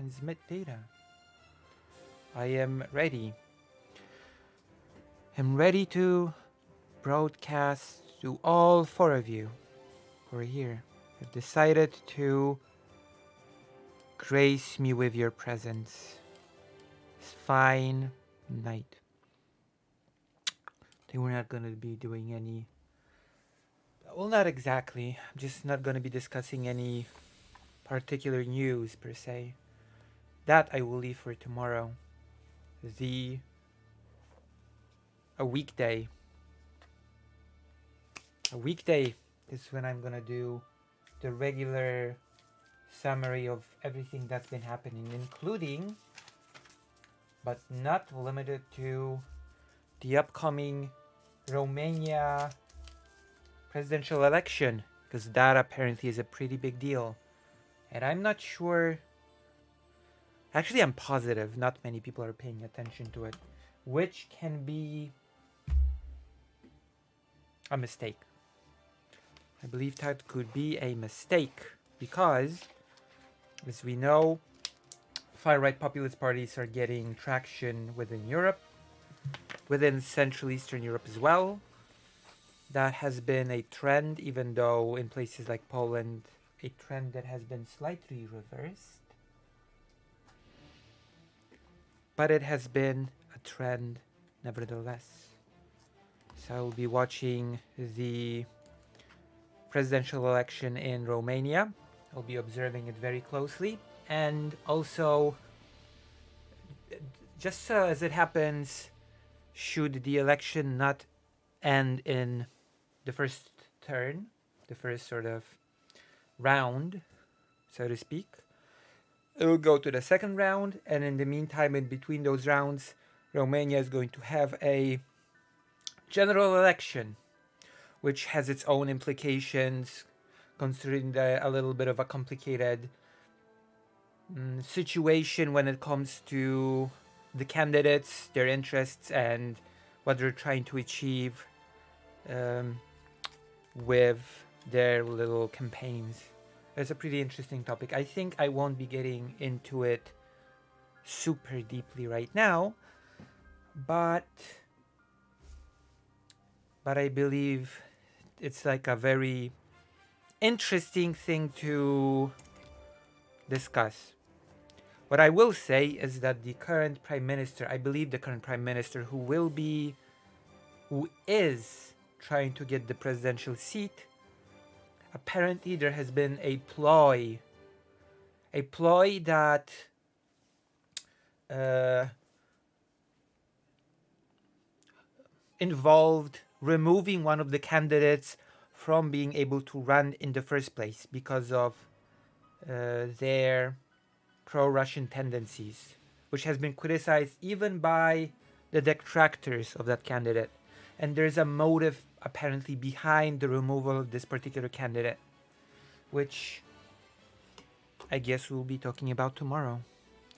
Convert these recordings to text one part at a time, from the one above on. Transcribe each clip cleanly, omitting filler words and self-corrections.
transmit data. I am ready. I'm ready to broadcast to all four of you who are here. I've decided to grace me with your presence this fine night. I think we're not going to be doing any. Well, not exactly. I'm just not going to be discussing any particular news per se. That I will leave for tomorrow. A weekday. A weekday is when I'm gonna do the regular summary of everything that's been happening, including, but not limited to, the upcoming Romania presidential election, because that apparently is a pretty big deal. And I'm not sure. Actually, I'm positive not many people are paying attention to it, which can be a mistake. I believe that could be a mistake because, as we know, far-right populist parties are getting traction within Europe, within Central Eastern Europe as well. That has been a trend, even though in places like Poland, a trend that has been slightly reversed. But it has been a trend nevertheless. So I'll be watching the presidential election in Romania. I'll be observing it very closely. And also, just as it happens, should the election not end in the first turn, the first sort of round, so to speak, it will go to the second round. And in the meantime, in between those rounds, Romania is going to have a general election, which has its own implications, considering a little bit of a complicated situation when it comes to the candidates, their interests, and what they're trying to achieve with their little campaigns. It's a pretty interesting topic. I think I won't be getting into it super deeply right now, but I believe it's like a very interesting thing to discuss. What I will say is that the current prime minister, I believe the current prime minister who is trying to get the presidential seat, apparently there has been a ploy that involved removing one of the candidates from being able to run in the first place because of their pro-Russian tendencies, which has been criticized even by the detractors of that candidate. And there's a motive apparently behind the removal of this particular candidate, which I guess we'll be talking about tomorrow.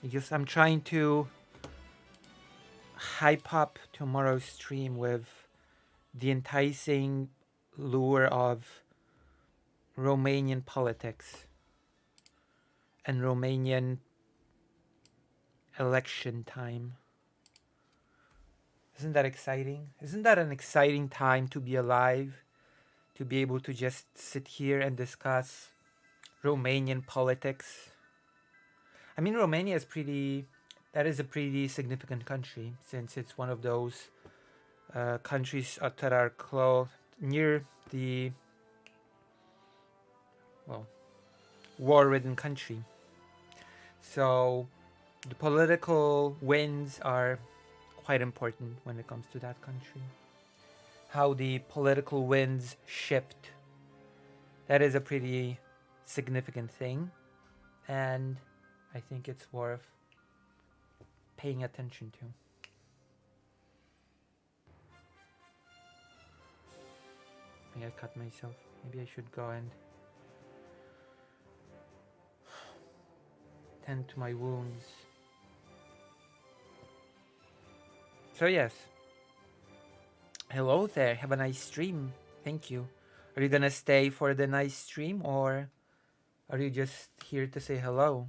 I guess I'm trying to hype up tomorrow's stream with the enticing lure of Romanian politics and Romanian election time. Isn't that exciting? Isn't that an exciting time to be alive? To be able to just sit here and discuss Romanian politics? I mean, Romania is that is a pretty significant country, since it's one of those countries that are near the, war-ridden country. So the political winds are quite important when it comes to that country. How the political winds shift, that is a pretty significant thing, and I think it's worth paying attention to. I think I cut myself. Maybe I should go and tend to my wounds. So yes. Hello there. Have a nice stream. Thank you. Are you gonna stay for the nice stream, or are you just here to say hello?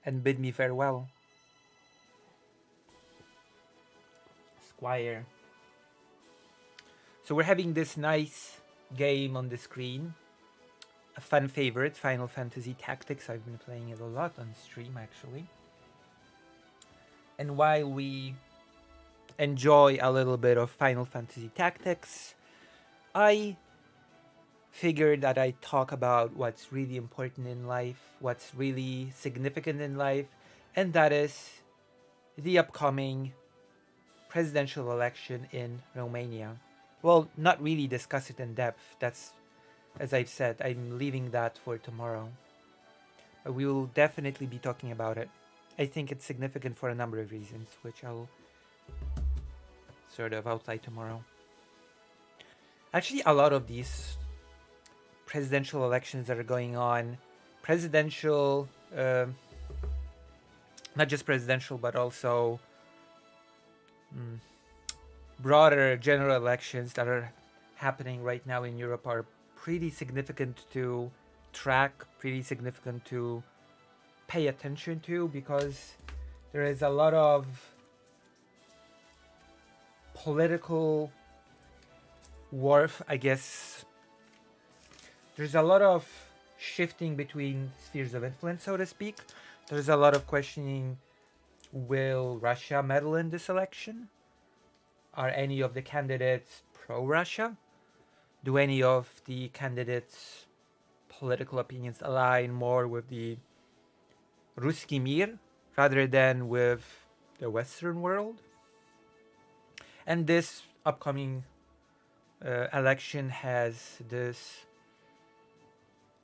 and bid me farewell. Squire. So we're having this nice game on the screen. A fan favorite, Final Fantasy Tactics. I've been playing it a lot on stream, actually. And while we enjoy a little bit of Final Fantasy Tactics, I figured that I talk about what's really important in life, what's really significant in life, and that is the upcoming presidential election in Romania. Well, not really discuss it in depth. That's, as I've said, I'm leaving that for tomorrow. But we will definitely be talking about it. I think it's significant for a number of reasons, which I'll sort of outline tomorrow. Actually, a lot of these presidential elections that are going on, presidential, not just presidential, but also broader general elections that are happening right now in Europe are pretty significant to track, pretty significant to pay attention to, because there is a lot of political warfare, I guess. There's a lot of shifting between spheres of influence, so to speak. There's a lot of questioning, will Russia meddle in this election? Are any of the candidates pro-Russia? Do any of the candidates' political opinions align more with the Ruski Mir rather than with the Western world? And this upcoming election has this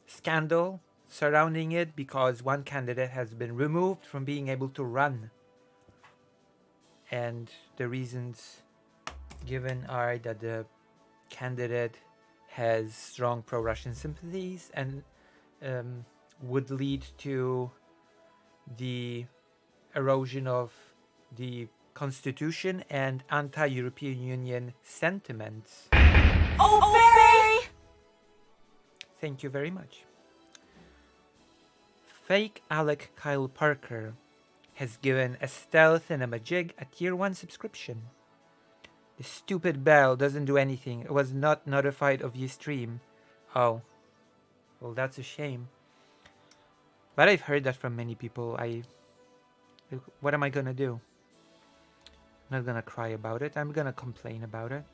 scandal surrounding it because one candidate has been removed from being able to run. And the reasons given are that the candidate has strong pro-Russian sympathies and would lead to the erosion of the Constitution and anti-European Union sentiments. Obey! Thank you very much. Fake Alec Kyle Parker has given Estelle Thinamajig a tier 1 subscription. The stupid bell doesn't do anything. It was not notified of your stream. Oh. Well, that's a shame. But I've heard that from many people. What am I gonna do? I'm not gonna cry about it. I'm gonna complain about it.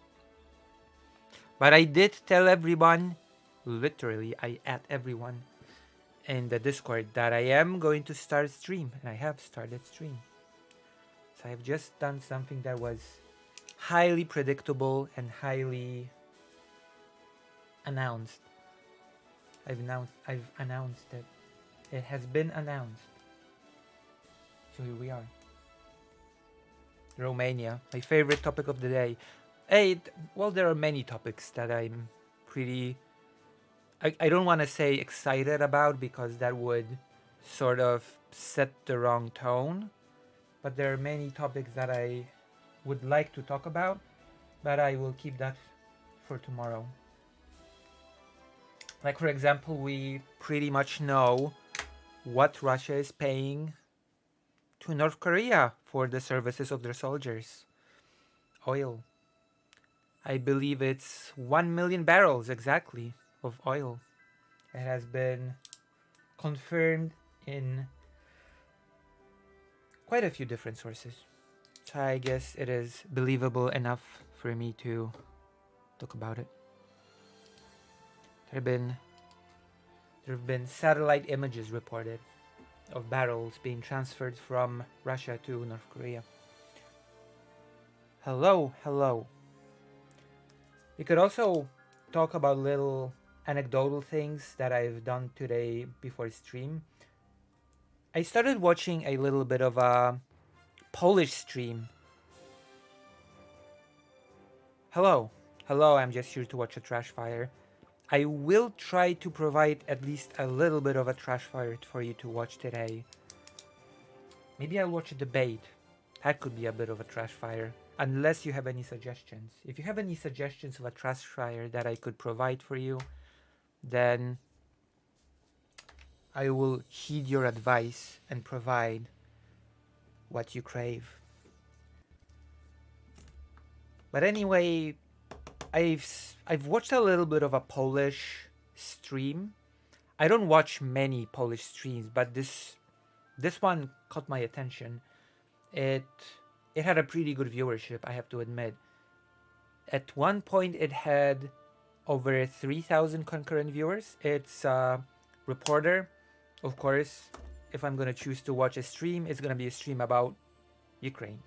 But I did tell everyone, literally, I at everyone in the Discord that I am going to start stream. And I have started stream. So I've just done something that was highly predictable and highly announced. I've announced it. It has been announced. So here we are. Romania, my favorite topic of the day. Well, there are many topics that I'm pretty... I don't want to say excited about because that would sort of set the wrong tone. But there are many topics that I would like to talk about, but I will keep that for tomorrow. Like, for example, we pretty much know what Russia is paying to North Korea for the services of their soldiers. Oil. I believe it's 1 million barrels exactly of oil. It has been confirmed in quite a few different sources. So I guess it is believable enough for me to talk about it. There have been satellite images reported of barrels being transferred from Russia to North Korea. Hello. We could also talk about little anecdotal things that I've done today before stream. I started watching a little bit of a Polish stream. Hello, I'm just here to watch a trash fire. I will try to provide at least a little bit of a trash fire for you to watch today. Maybe I'll watch a debate. That could be a bit of a trash fire. Unless you have any suggestions. If you have any suggestions of a trash fire that I could provide for you, then I will heed your advice and provide what you crave. But anyway, I've watched a little bit of a Polish stream. I don't watch many Polish streams, but this one caught my attention. It it had a pretty good viewership, I have to admit. At one point, it had over 3,000 concurrent viewers. It's a reporter. Of course, if I'm gonna choose to watch a stream, it's gonna be a stream about Ukraine.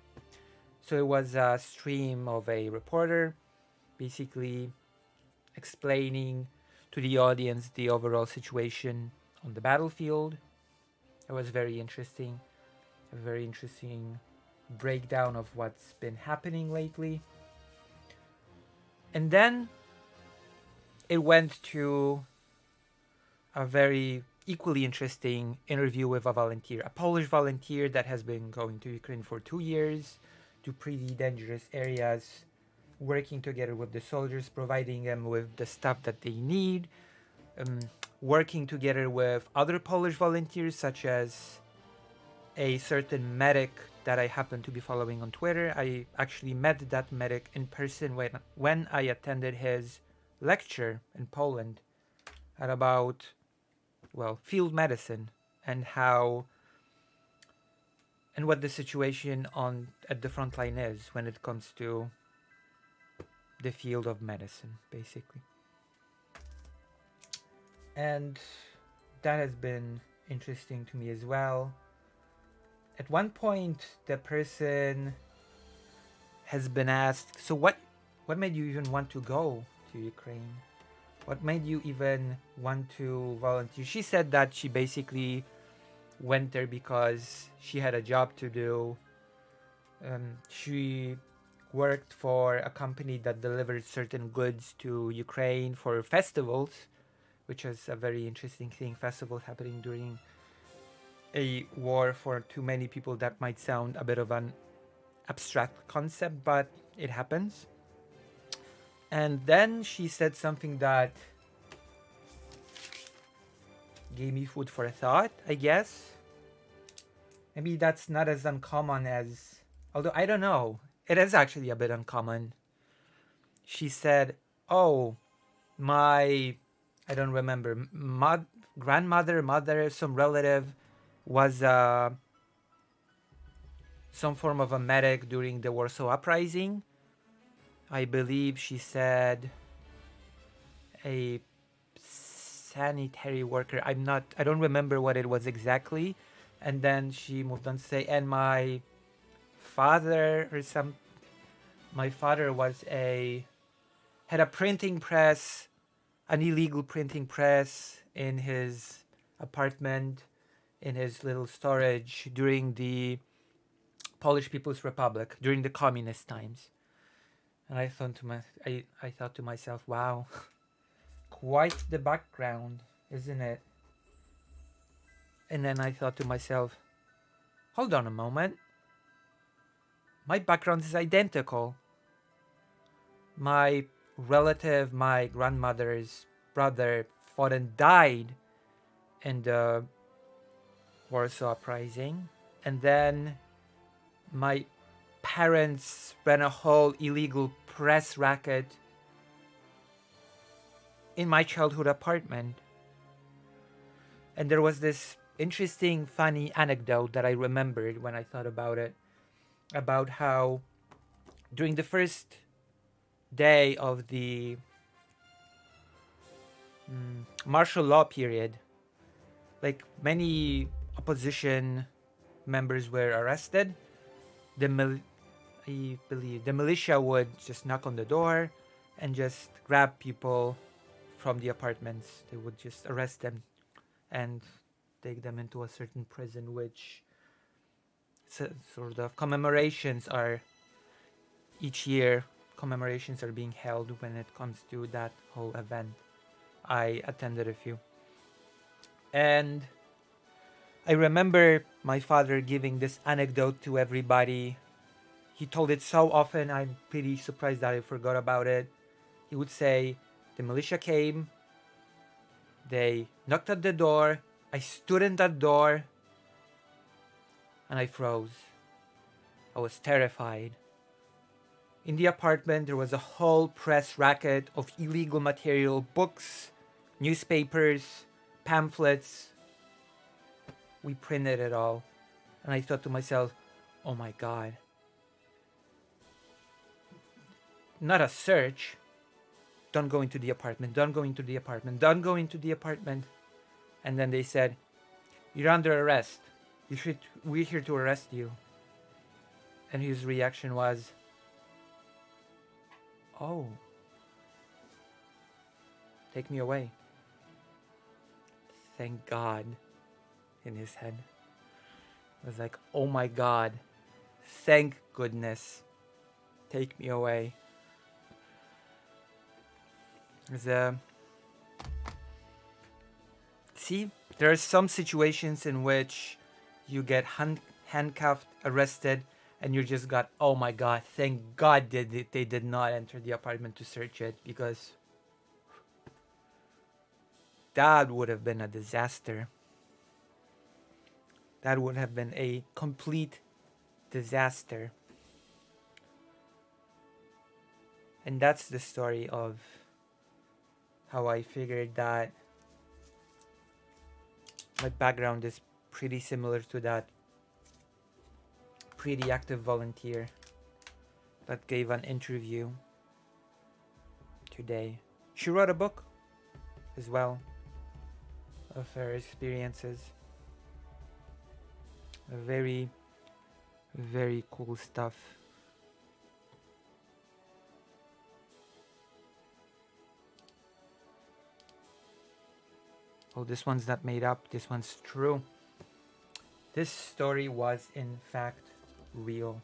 So it was a stream of a reporter basically explaining to the audience the overall situation on the battlefield. It was very interesting. A very interesting breakdown of what's been happening lately. And then it went to a very equally interesting interview with a volunteer, a Polish volunteer that has been going to Ukraine for 2 years to pretty dangerous areas, working together with the soldiers, providing them with the stuff that they need, working together with other Polish volunteers, such as a certain medic that I happen to be following on Twitter. I actually met that medic in person when I attended his lecture in Poland at about, well, field medicine and how and what the situation on at the front line is when it comes to the field of medicine, basically. And that has been interesting to me as well. At one point, the person has been asked, so what made you even want to go to Ukraine? What made you even want to volunteer? She said that she basically went there because she had a job to do. She worked for a company that delivered certain goods to Ukraine for festivals, which is a very interesting thing. Festivals happening during a war, for too many people that might sound a bit of an abstract concept, but it happens. And then she said something that gave me food for thought, I guess. Maybe that's not as uncommon as, although I don't know, it is actually a bit uncommon. She said, oh, my, I don't remember, grandmother, mother, some relative was some form of a medic during the Warsaw Uprising. I believe she said a sanitary worker. I don't remember what it was exactly. And then she moved on to say, and my father had a printing press, an illegal printing press in his apartment, in his little storage during the Polish People's Republic, during the communist times. And I thought to myself, wow, quite the background, isn't it? And then I thought to myself, hold on a moment. My background is identical. My relative, my grandmother's brother, fought and died in the Warsaw Uprising. And then my parents ran a whole illegal press racket in my childhood apartment. And there was this interesting, funny anecdote that I remembered when I thought about it, about how during the first day of the martial law period, like many opposition members were arrested. I believe the militia would just knock on the door and just grab people from the apartments. They would just arrest them and take them into a certain prison, which sort of commemorations are each year. Commemorations are being held when it comes to that whole event. I attended a few. And I remember my father giving this anecdote to everybody. He told it so often, I'm pretty surprised that I forgot about it. He would say, the militia came, they knocked at the door, I stood in that door and I froze. I was terrified. In the apartment, there was a whole press racket of illegal material, books, newspapers, pamphlets. We printed it all. And I thought to myself, oh my God. Not a search. Don't go into the apartment. Don't go into the apartment. Don't go into the apartment. And then they said, you're under arrest. We're here to arrest you. And his reaction was, oh, take me away. Thank God. In his head. I was like, oh my God. Thank goodness. Take me away. See, there are some situations in which you get handcuffed, arrested, and you just got, oh my God, thank God they did not enter the apartment to search it, because that would have been a disaster. That would have been a complete disaster. And that's the story of how I figured that my background is pretty similar to that pretty active volunteer that gave an interview today. She wrote a book as well of her experiences. Very, very cool stuff. Oh, this one's not made up. This one's true. This story was in fact real.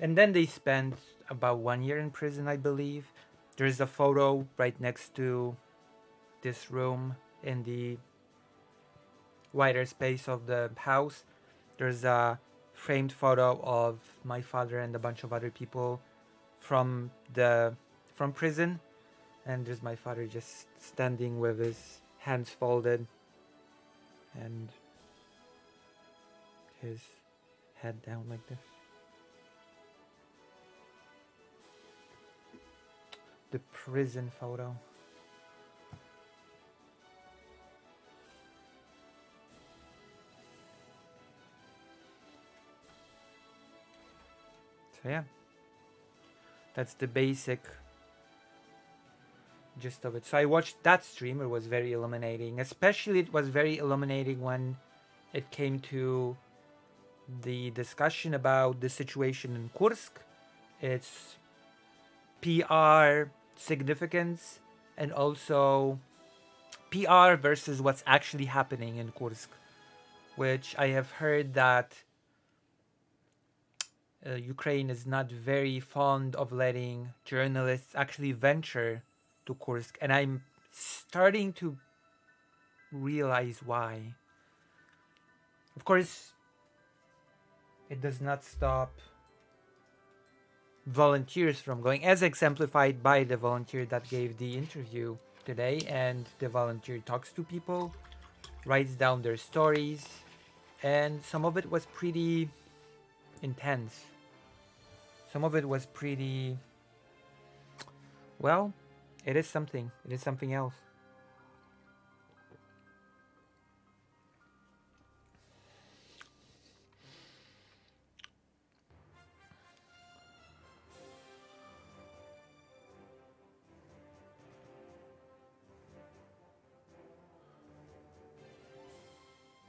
And then they spent about 1 year in prison, I believe. There's a photo right next to this room in the wider space of the house. There's a framed photo of my father and a bunch of other people from prison. And there's my father just standing with his hands folded and his head down like this. The prison photo. So yeah, that's the basic gist of it. So I watched that stream. It was very illuminating. Especially it was very illuminating when it came to the discussion about the situation in Kursk, its PR significance, and also PR versus what's actually happening in Kursk, which I have heard that Ukraine is not very fond of letting journalists actually venture to Kursk, and I'm starting to realize why. Of course, it does not stop volunteers from going, as exemplified by the volunteer that gave the interview today. And the volunteer talks to people, writes down their stories, and some of it was pretty intense. Some of it was pretty, well, it is something. It is something else.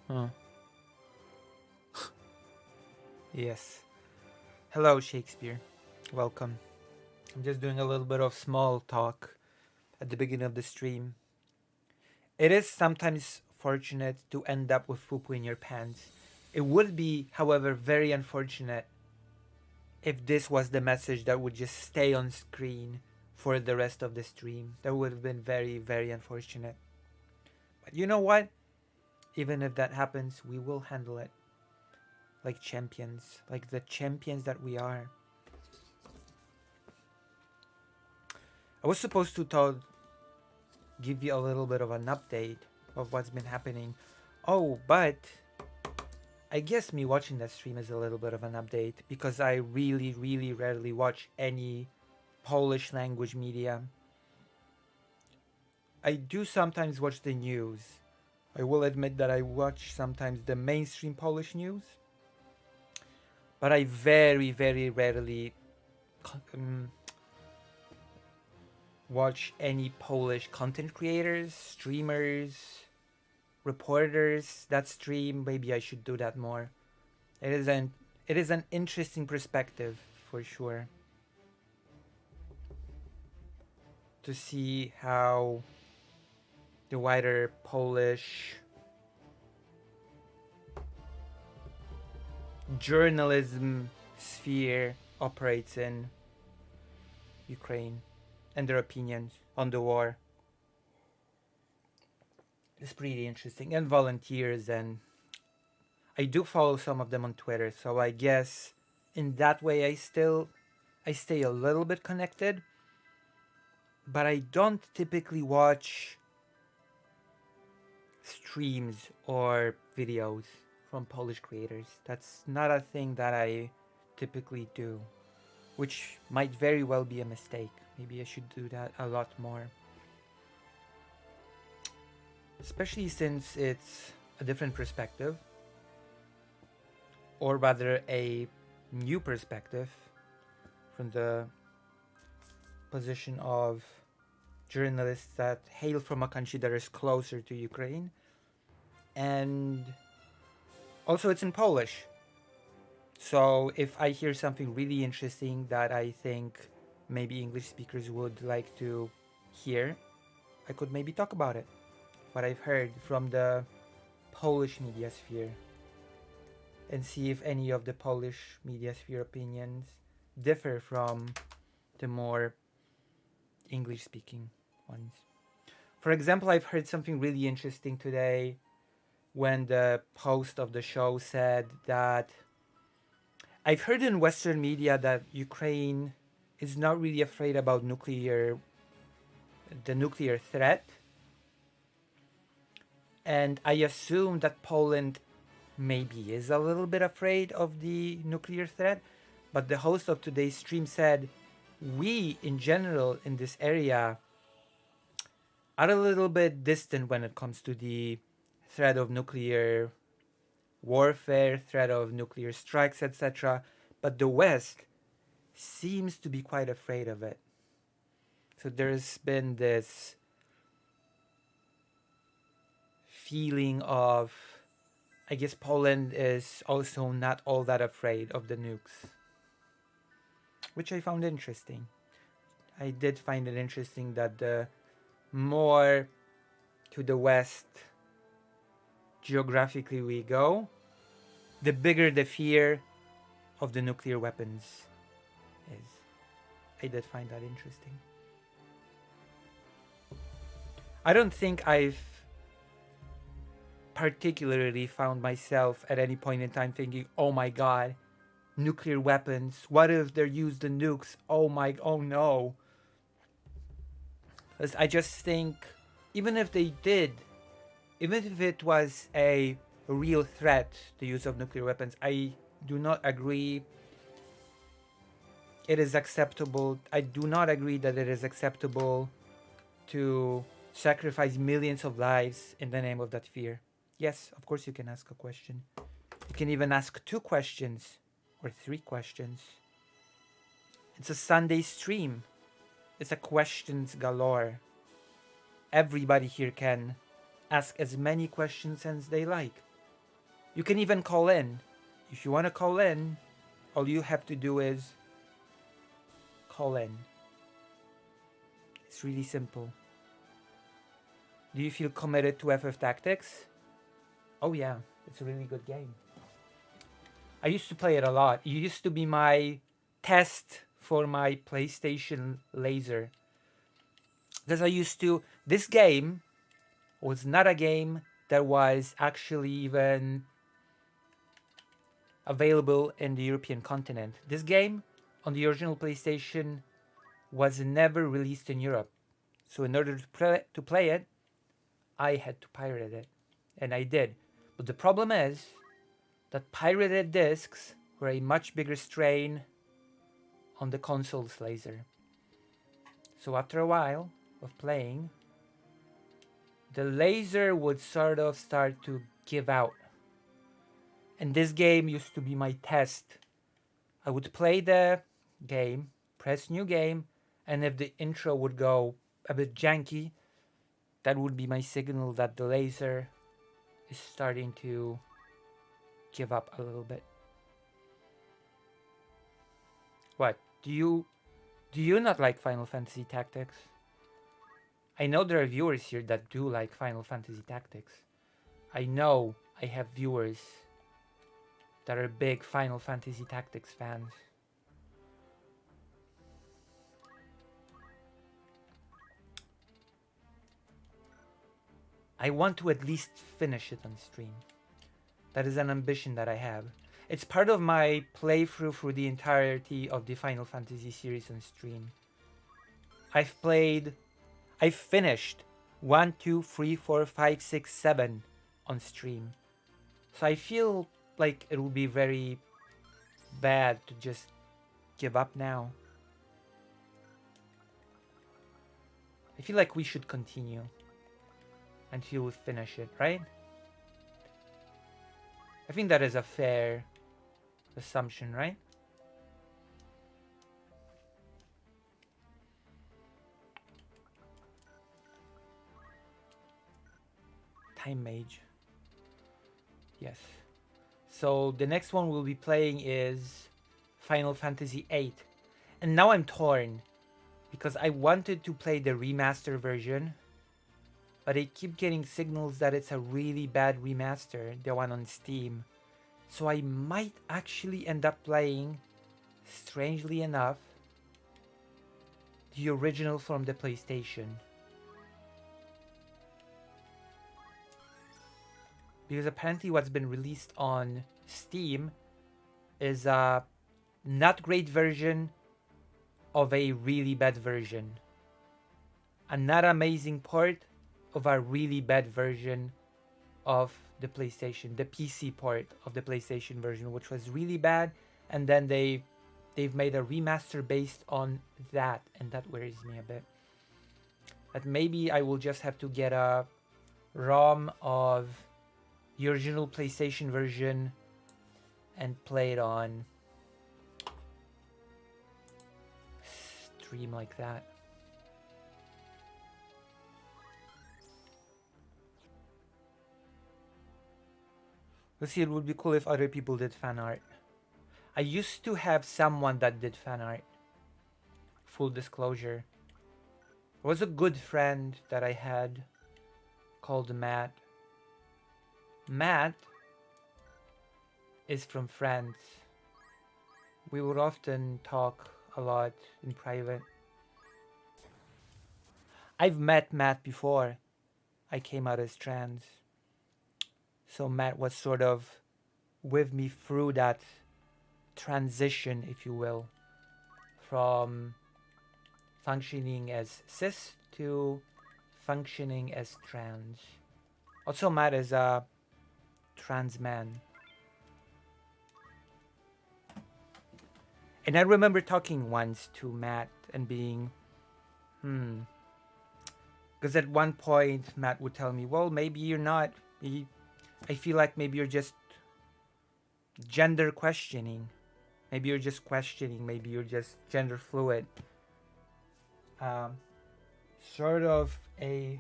Huh. Yes. Hello, Shakespeare. Welcome. I'm just doing a little bit of small talk at the beginning of the stream. It is sometimes fortunate to end up with poo-poo in your pants. It would be, however, very unfortunate if this was the message that would just stay on screen for the rest of the stream. That would have been very, very unfortunate. But you know what? Even if that happens, we will handle it like champions, like the champions that we are. I was supposed to give you a little bit of an update of what's been happening. Oh, but I guess me watching that stream is a little bit of an update because I really, really rarely watch any Polish language media. I do sometimes watch the news. I will admit that I watch sometimes the mainstream Polish news, but I very, very rarely watch any Polish content creators, streamers, reporters that stream. Maybe I should do that more. It is an interesting perspective for sure to see how the wider Polish journalism sphere operates in Ukraine and their opinions on the war. It's pretty interesting. And volunteers, and I do follow some of them on Twitter, so I guess in that way I stay a little bit connected, but I don't typically watch streams or videos from Polish creators. That's not a thing that I typically do, which might very well be a mistake. Maybe I should do that a lot more. Especially since it's a different perspective, or rather a new perspective from the position of journalists that hail from a country that is closer to Ukraine. And also it's in Polish. So if I hear something really interesting that I think maybe English speakers would like to hear, I could maybe talk about it. What I've heard from the Polish media sphere, and see if any of the Polish media sphere opinions differ from the more English speaking ones. For example, I've heard something really interesting today when the host of the show said that I've heard in Western media that Ukraine is not really afraid about the nuclear threat. And I assume that Poland maybe is a little bit afraid of the nuclear threat. But the host of today's stream said, we in general in this area are a little bit distant when it comes to the threat of nuclear warfare, threat of nuclear strikes, etc. But the West seems to be quite afraid of it. So there's been this feeling of, I guess Poland is also not all that afraid of the nukes, which I found interesting. I did find it interesting that the more to the west geographically we go, the bigger the fear of the nuclear weapons is. I did find that interesting. I don't think I've particularly found myself at any point in time thinking, oh my god, nuclear weapons, what if they're used in nukes, oh no. Because I just think, even if they did, even if it was a real threat, the use of nuclear weapons, I do not agree it is acceptable. I do not agree that it is acceptable to sacrifice millions of lives in the name of that fear. Yes, of course you can ask a question. You can even ask 2 questions or 3 questions. It's a Sunday stream. It's a questions galore. Everybody here can ask as many questions as they like. You can even call in. If you want to call in, all you have to do is call in. It's really simple. Do you feel committed to FF Tactics? Oh yeah, it's a really good game. I used to play it a lot. It used to be my test for my PlayStation laser. Because this game was not a game that was actually even available in the European continent. This game on the original PlayStation was never released in Europe. So in order to play it, I had to pirate it. And I did. But the problem is that pirated discs were a much bigger strain on the console's laser. So after a while of playing, the laser would sort of start to give out. And this game used to be my test. I would play the game, press new game, and if the intro would go a bit janky, that would be my signal that the laser is starting to give up a little bit. What? Do you not like Final Fantasy Tactics? I know there are viewers here that do like Final Fantasy Tactics. I know I have viewers that are big Final Fantasy Tactics fans. I want to at least finish it on stream. That is an ambition that I have. It's part of my playthrough through the entirety of the Final Fantasy series on stream. I've finished 1, 2, 3, 4, 5, 6, 7 on stream. So I feel like it would be very bad to just give up now. I feel like we should continue until we finish it, right? I think that is a fair assumption, right? Time Mage. Yes. So the next one we'll be playing is Final Fantasy VIII. And now I'm torn because I wanted to play the remaster version, but I keep getting signals that it's a really bad remaster, the one on Steam. So I might actually end up playing, strangely enough, the original from the PlayStation. Because apparently what's been released on Steam is a not great version of a really bad version. A not amazing port of a really bad version of the PlayStation, the PC port of the PlayStation version, which was really bad, and then they've made a remaster based on that, and that worries me a bit. But maybe I will just have to get a ROM of the original PlayStation version and play it on stream like that. Let's see, it would be cool if other people did fan art. I used to have someone that did fan art. Full disclosure. There was a good friend that I had called Matt. Matt is from France. We would often talk a lot in private. I've met Matt before I came out as trans. So Matt was sort of with me through that transition, if you will, from functioning as cis to functioning as trans. Also, Matt is a trans man. And I remember talking once to Matt and being, because at one point Matt would tell me, well, maybe you're not, I feel like maybe you're just gender questioning. Maybe you're just questioning. Maybe you're just gender fluid. Sort of a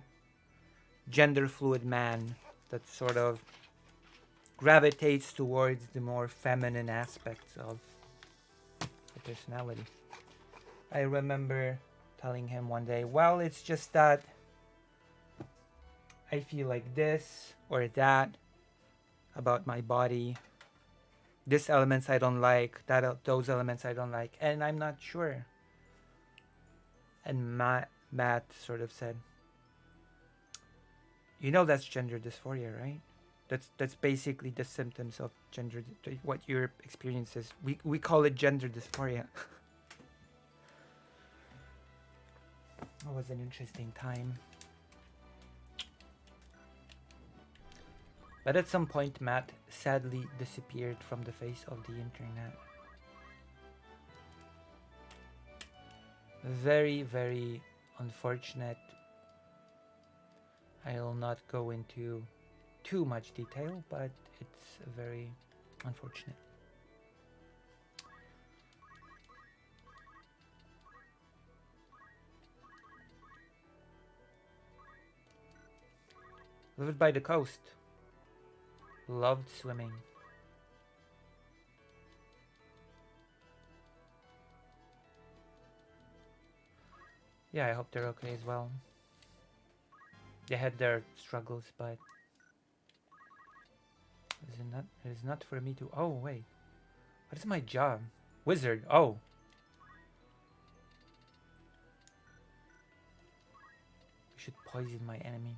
gender fluid man that sort of gravitates towards the more feminine aspects of the personality. I remember telling him one day, well, it's just that I feel like this or that about my body. These elements I don't like, those elements I don't like, and I'm not sure. And Matt sort of said, you know that's gender dysphoria, right? That's basically the symptoms of gender, what your experience is. We call it gender dysphoria. That was an interesting time. But at some point, Matt sadly disappeared from the face of the internet. Very, very unfortunate. I'll not go into too much detail, but it's very unfortunate. Lived by the coast. Loved swimming. Yeah, I hope they're okay as well. They had their struggles, but it is not for me to. Oh wait, what is my job? Wizard. Oh, we should poison my enemy.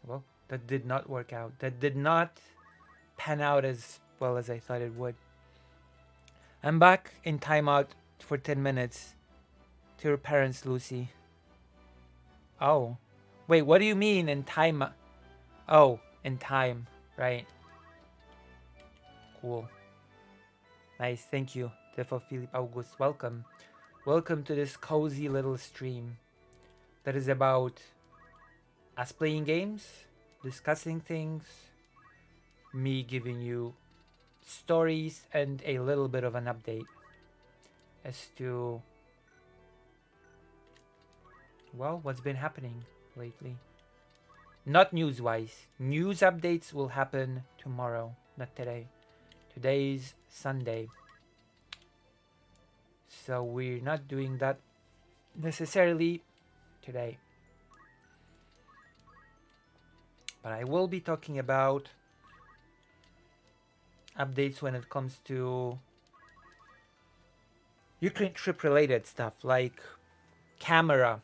Well, that did not work out. That did not pan out as well as I thought it would. I'm back in timeout for 10 minutes to your parents, Lucy. Oh. Wait, what do you mean in time? Oh, in time. Right. Cool. Nice. Thank you, Defo Philip August. Welcome. Welcome to this cozy little stream that is about us playing games, discussing things, me giving you stories, and a little bit of an update as to, well, what's been happening lately. Not news-wise. News updates will happen tomorrow, not today. Today's Sunday. So we're not doing that necessarily today. But I will be talking about updates when it comes to Ukraine trip related stuff like camera.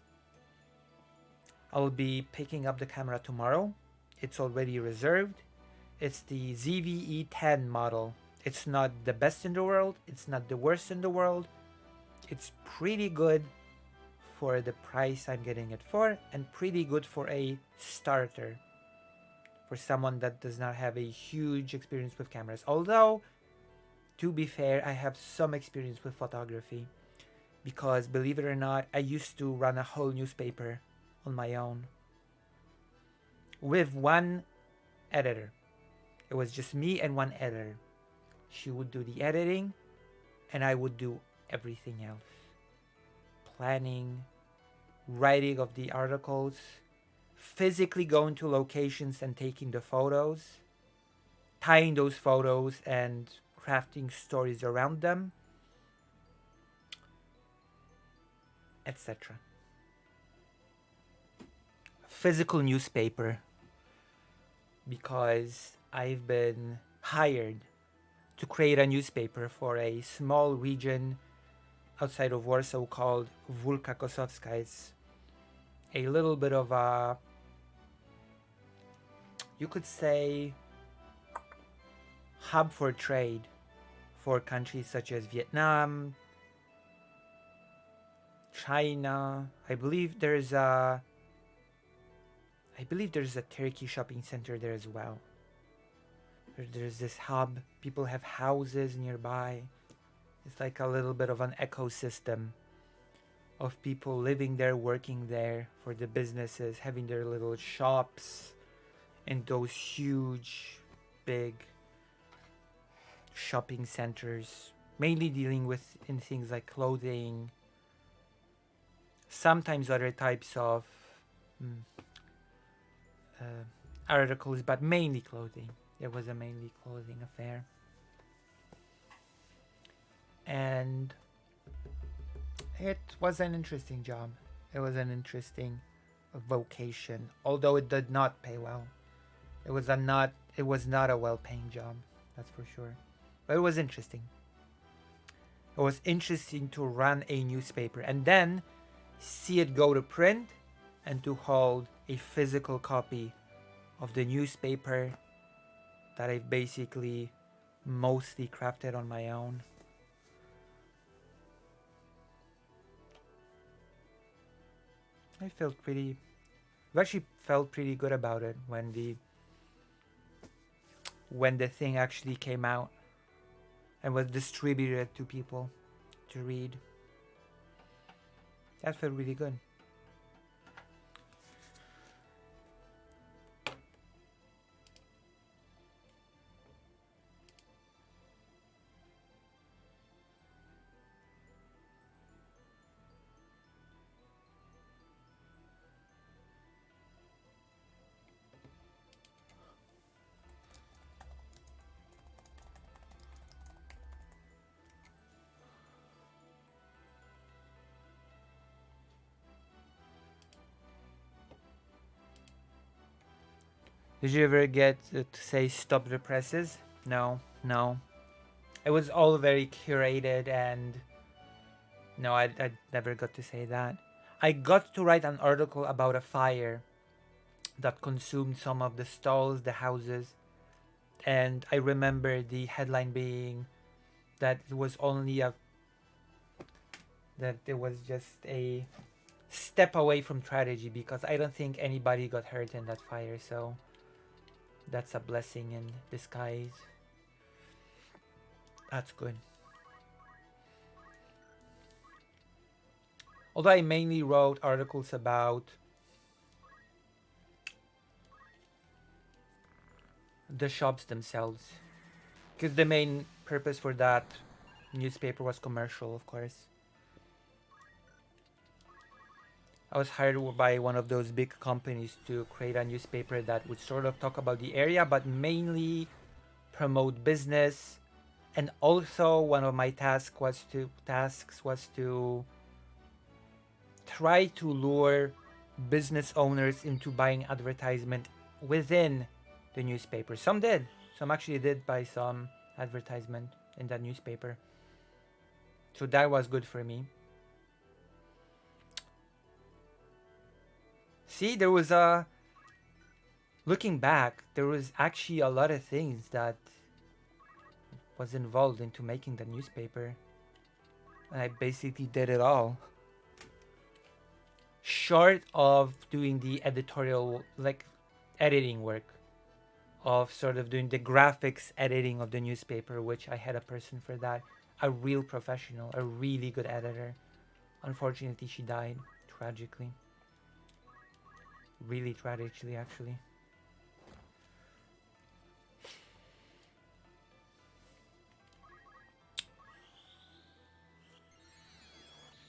I'll be picking up the camera tomorrow. It's already reserved. It's the ZVE10 model. It's not the best in the world. It's not the worst in the world. It's pretty good for the price I'm getting it for, and pretty good for a starter. For someone that does not have a huge experience with cameras. Although, to be fair, I have some experience with photography. Because, believe it or not, I used to run a whole newspaper on my own. With one editor. It was just me and one editor. She would do the editing, and I would do everything else. Planning, writing of the articles, physically going to locations and taking the photos, tying those photos and crafting stories around them, etc. Physical newspaper, because I've been hired to create a newspaper for a small region outside of Warsaw called Wólka Kosowska. It's a little bit of a, you could say, hub for trade for countries such as Vietnam, China. I believe there's a Turkey shopping center there as well. There's this hub. People have houses nearby. It's like a little bit of an ecosystem of people living there, working there, for the businesses, having their little shops in those huge, big shopping centers, mainly dealing with in things like clothing, sometimes other types of articles, but mainly clothing. It was a mainly clothing affair. And it was an interesting job. It was an interesting vocation, although it did not pay well. It was not a well-paying job, that's for sure. But it was interesting. It was interesting to run a newspaper and then see it go to print and to hold a physical copy of the newspaper that I've basically mostly crafted on my own. I felt pretty I've actually felt pretty good about it when the thing actually came out and was distributed to people to read. That felt really good. Did you ever get to say stop the presses? No, no. It was all very curated, and no, I never got to say that. I got to write an article about a fire that consumed some of the stalls, the houses, and I remember the headline being that it was only a that it was just a step away from tragedy, because I don't think anybody got hurt in that fire, so that's a blessing in disguise. That's good. Although I mainly wrote articles about the shops themselves, because the main purpose for that newspaper was commercial, of course. I was hired by one of those big companies to create a newspaper that would sort of talk about the area, but mainly promote business. And also, one of my tasks was to try to lure business owners into buying advertisement within the newspaper. Some did. Some actually did buy some advertisement in that newspaper. So that was good for me. See, there was a looking back, there was actually a lot of things that was involved into making the newspaper. And I basically did it all. Short of doing the editorial, like editing work, of sort of doing the graphics editing of the newspaper, which I had a person for that, a real professional, a really good editor. Unfortunately, she died tragically. Really tragically, actually.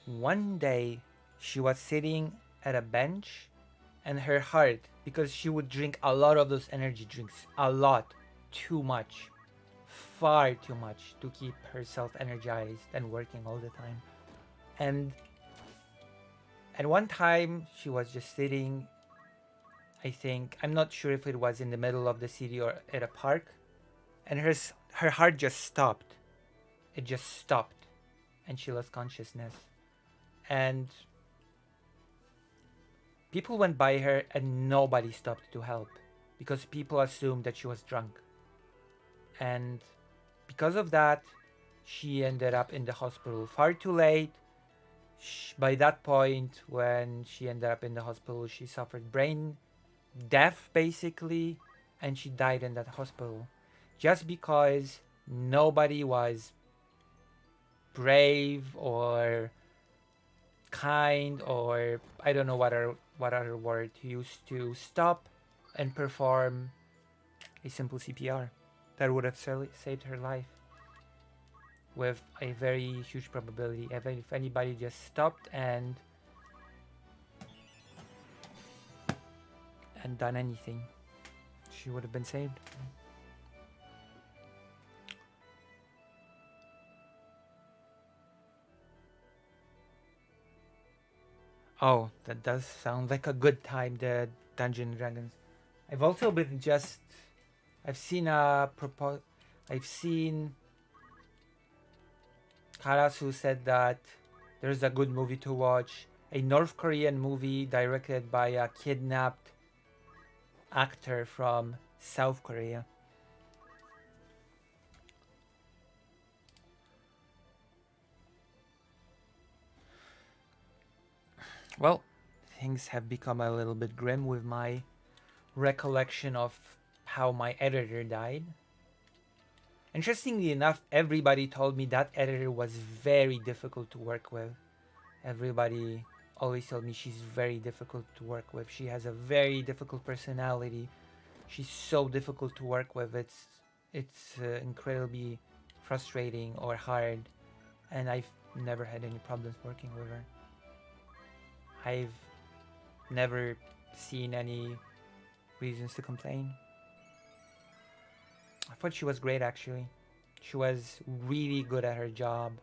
One day, she was sitting at a bench, and her heart, because she would drink a lot of those energy drinks, a lot, too much, far too much to keep herself energized and working all the time. And at one time, she was just sitting, I think, I'm not sure if it was in the middle of the city or at a park, and her heart just stopped. It just stopped, and she lost consciousness. And people went by her, and nobody stopped to help because people assumed that she was drunk. And because of that, she ended up in the hospital far too late. By that point, when she ended up in the hospital, she suffered brain death basically, and she died in that hospital just because nobody was brave or kind, or I don't know what other word to use, to stop and perform a simple CPR that would have saved her life with a very huge probability. If anybody just stopped and done anything, she would have been saved. Oh, that does sound like a good time, the Dungeon and Dragons. I've also been just I've seen I've seen Karasu said that there's a good movie to watch, a North Korean movie directed by a kidnapped actor from South Korea. Well, things have become a little bit grim with my recollection of how my editor died. Interestingly enough, everybody told me that editor was very difficult to work with. Everybody always told me she's very difficult to work with. She has a very difficult personality. She's so difficult to work with. It's incredibly frustrating or hard, and I've never had any problems working with her. I've never seen any reasons to complain. I thought she was great, actually. She was really good at her job.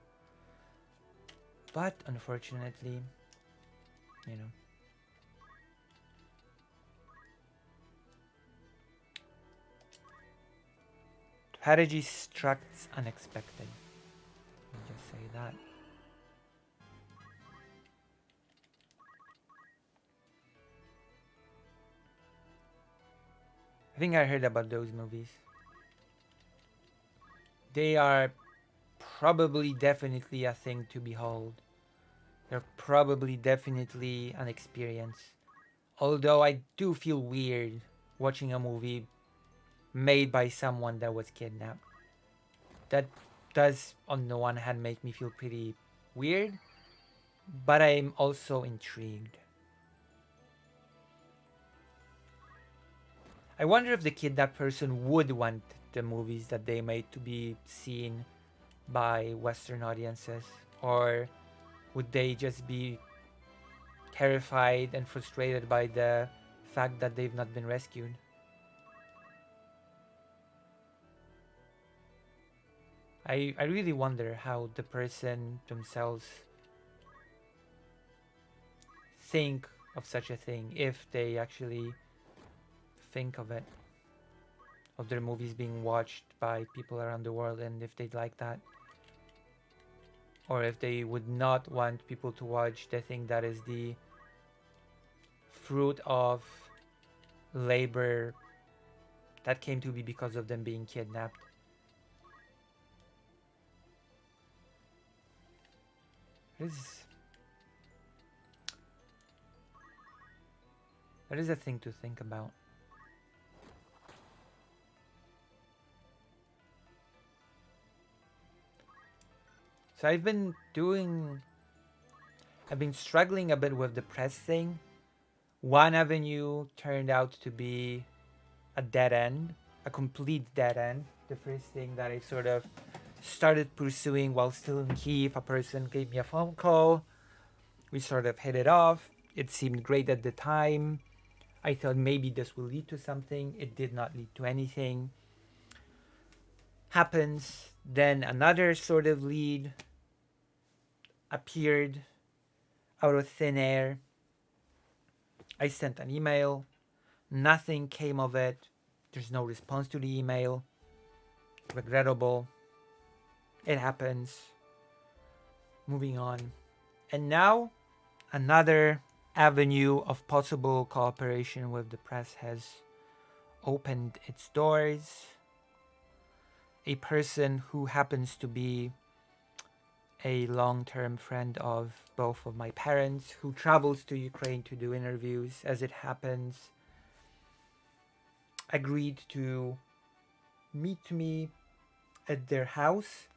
But unfortunately, you know. Tragedy strikes unexpected. Let me just say that. I think I heard about those movies. They are probably definitely a thing to behold. They're probably definitely an experience. Although I do feel weird watching a movie made by someone that was kidnapped. That does, on the one hand, make me feel pretty weird, but I'm also intrigued. I wonder if the kidnapped person would want the movies that they made to be seen by Western audiences, or would they just be terrified and frustrated by the fact that they've not been rescued? I really wonder how the person themselves think of such a thing, if they actually think of it, of their movies being watched by people around the world, and if they'd like that, or if they would not want people to watch the thing that is the fruit of labor that came to be because of them being kidnapped. That is a thing to think about. So I've been struggling a bit with the press thing. One avenue turned out to be a dead end, a complete dead end. The first thing that I sort of started pursuing while still in Kyiv, a person gave me a phone call. We sort of hit it off. It seemed great at the time. I thought maybe this will lead to something. It did not lead to anything. Happens. Then another sort of lead appeared out of thin air. I sent an email. Nothing came of it. There's no response to the email. Regrettable. It happens. Moving on. And now, another avenue of possible cooperation with the press has opened its doors. A person who happens to be a long-term friend of both of my parents, who travels to Ukraine to do interviews as it happens, agreed to meet me at their house,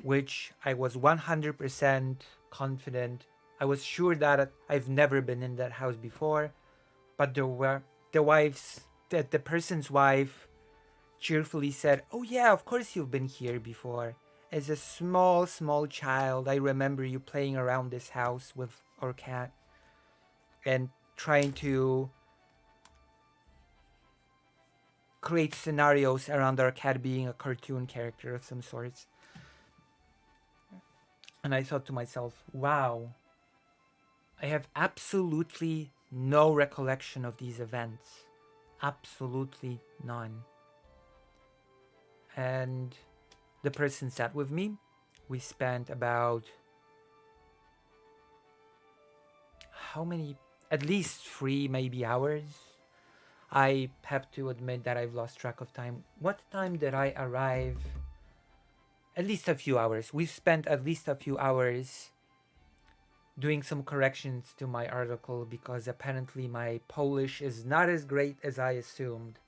which I was 100% confident. I was sure that I've never been in that house before, but the person's wife cheerfully said, "Oh yeah, of course you've been here before. As a small child, I remember you playing around this house with our cat and trying to create scenarios around our cat being a cartoon character of some sorts." And I thought to myself, wow, I have absolutely no recollection of these events. Absolutely none. And the person sat with me. We spent about at least 3 maybe hours. I have to admit that I've lost track of time. What time did I arrive? At least a few hours. We spent at least a few hours doing some corrections to my article because apparently my Polish is not as great as I assumed.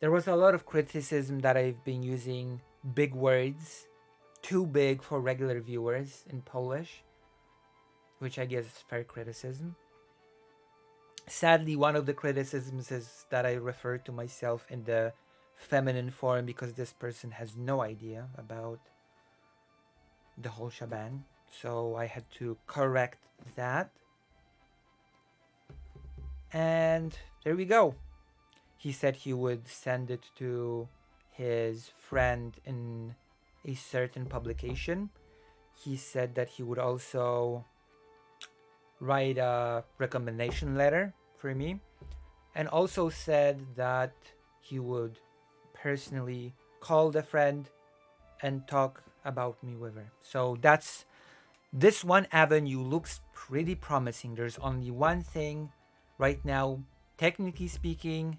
There was a lot of criticism that I've been using big words, too big for regular viewers in Polish, which I guess is fair criticism. Sadly, one of the criticisms is that I refer to myself in the feminine form because this person has no idea about the whole shebang. So I had to correct that. And there we go. He said he would send it to his friend in a certain publication. He said that he would also write a recommendation letter for me, and also said that he would personally call the friend and talk about me with her. So that's this one avenue looks pretty promising. There's only one thing right now, technically speaking,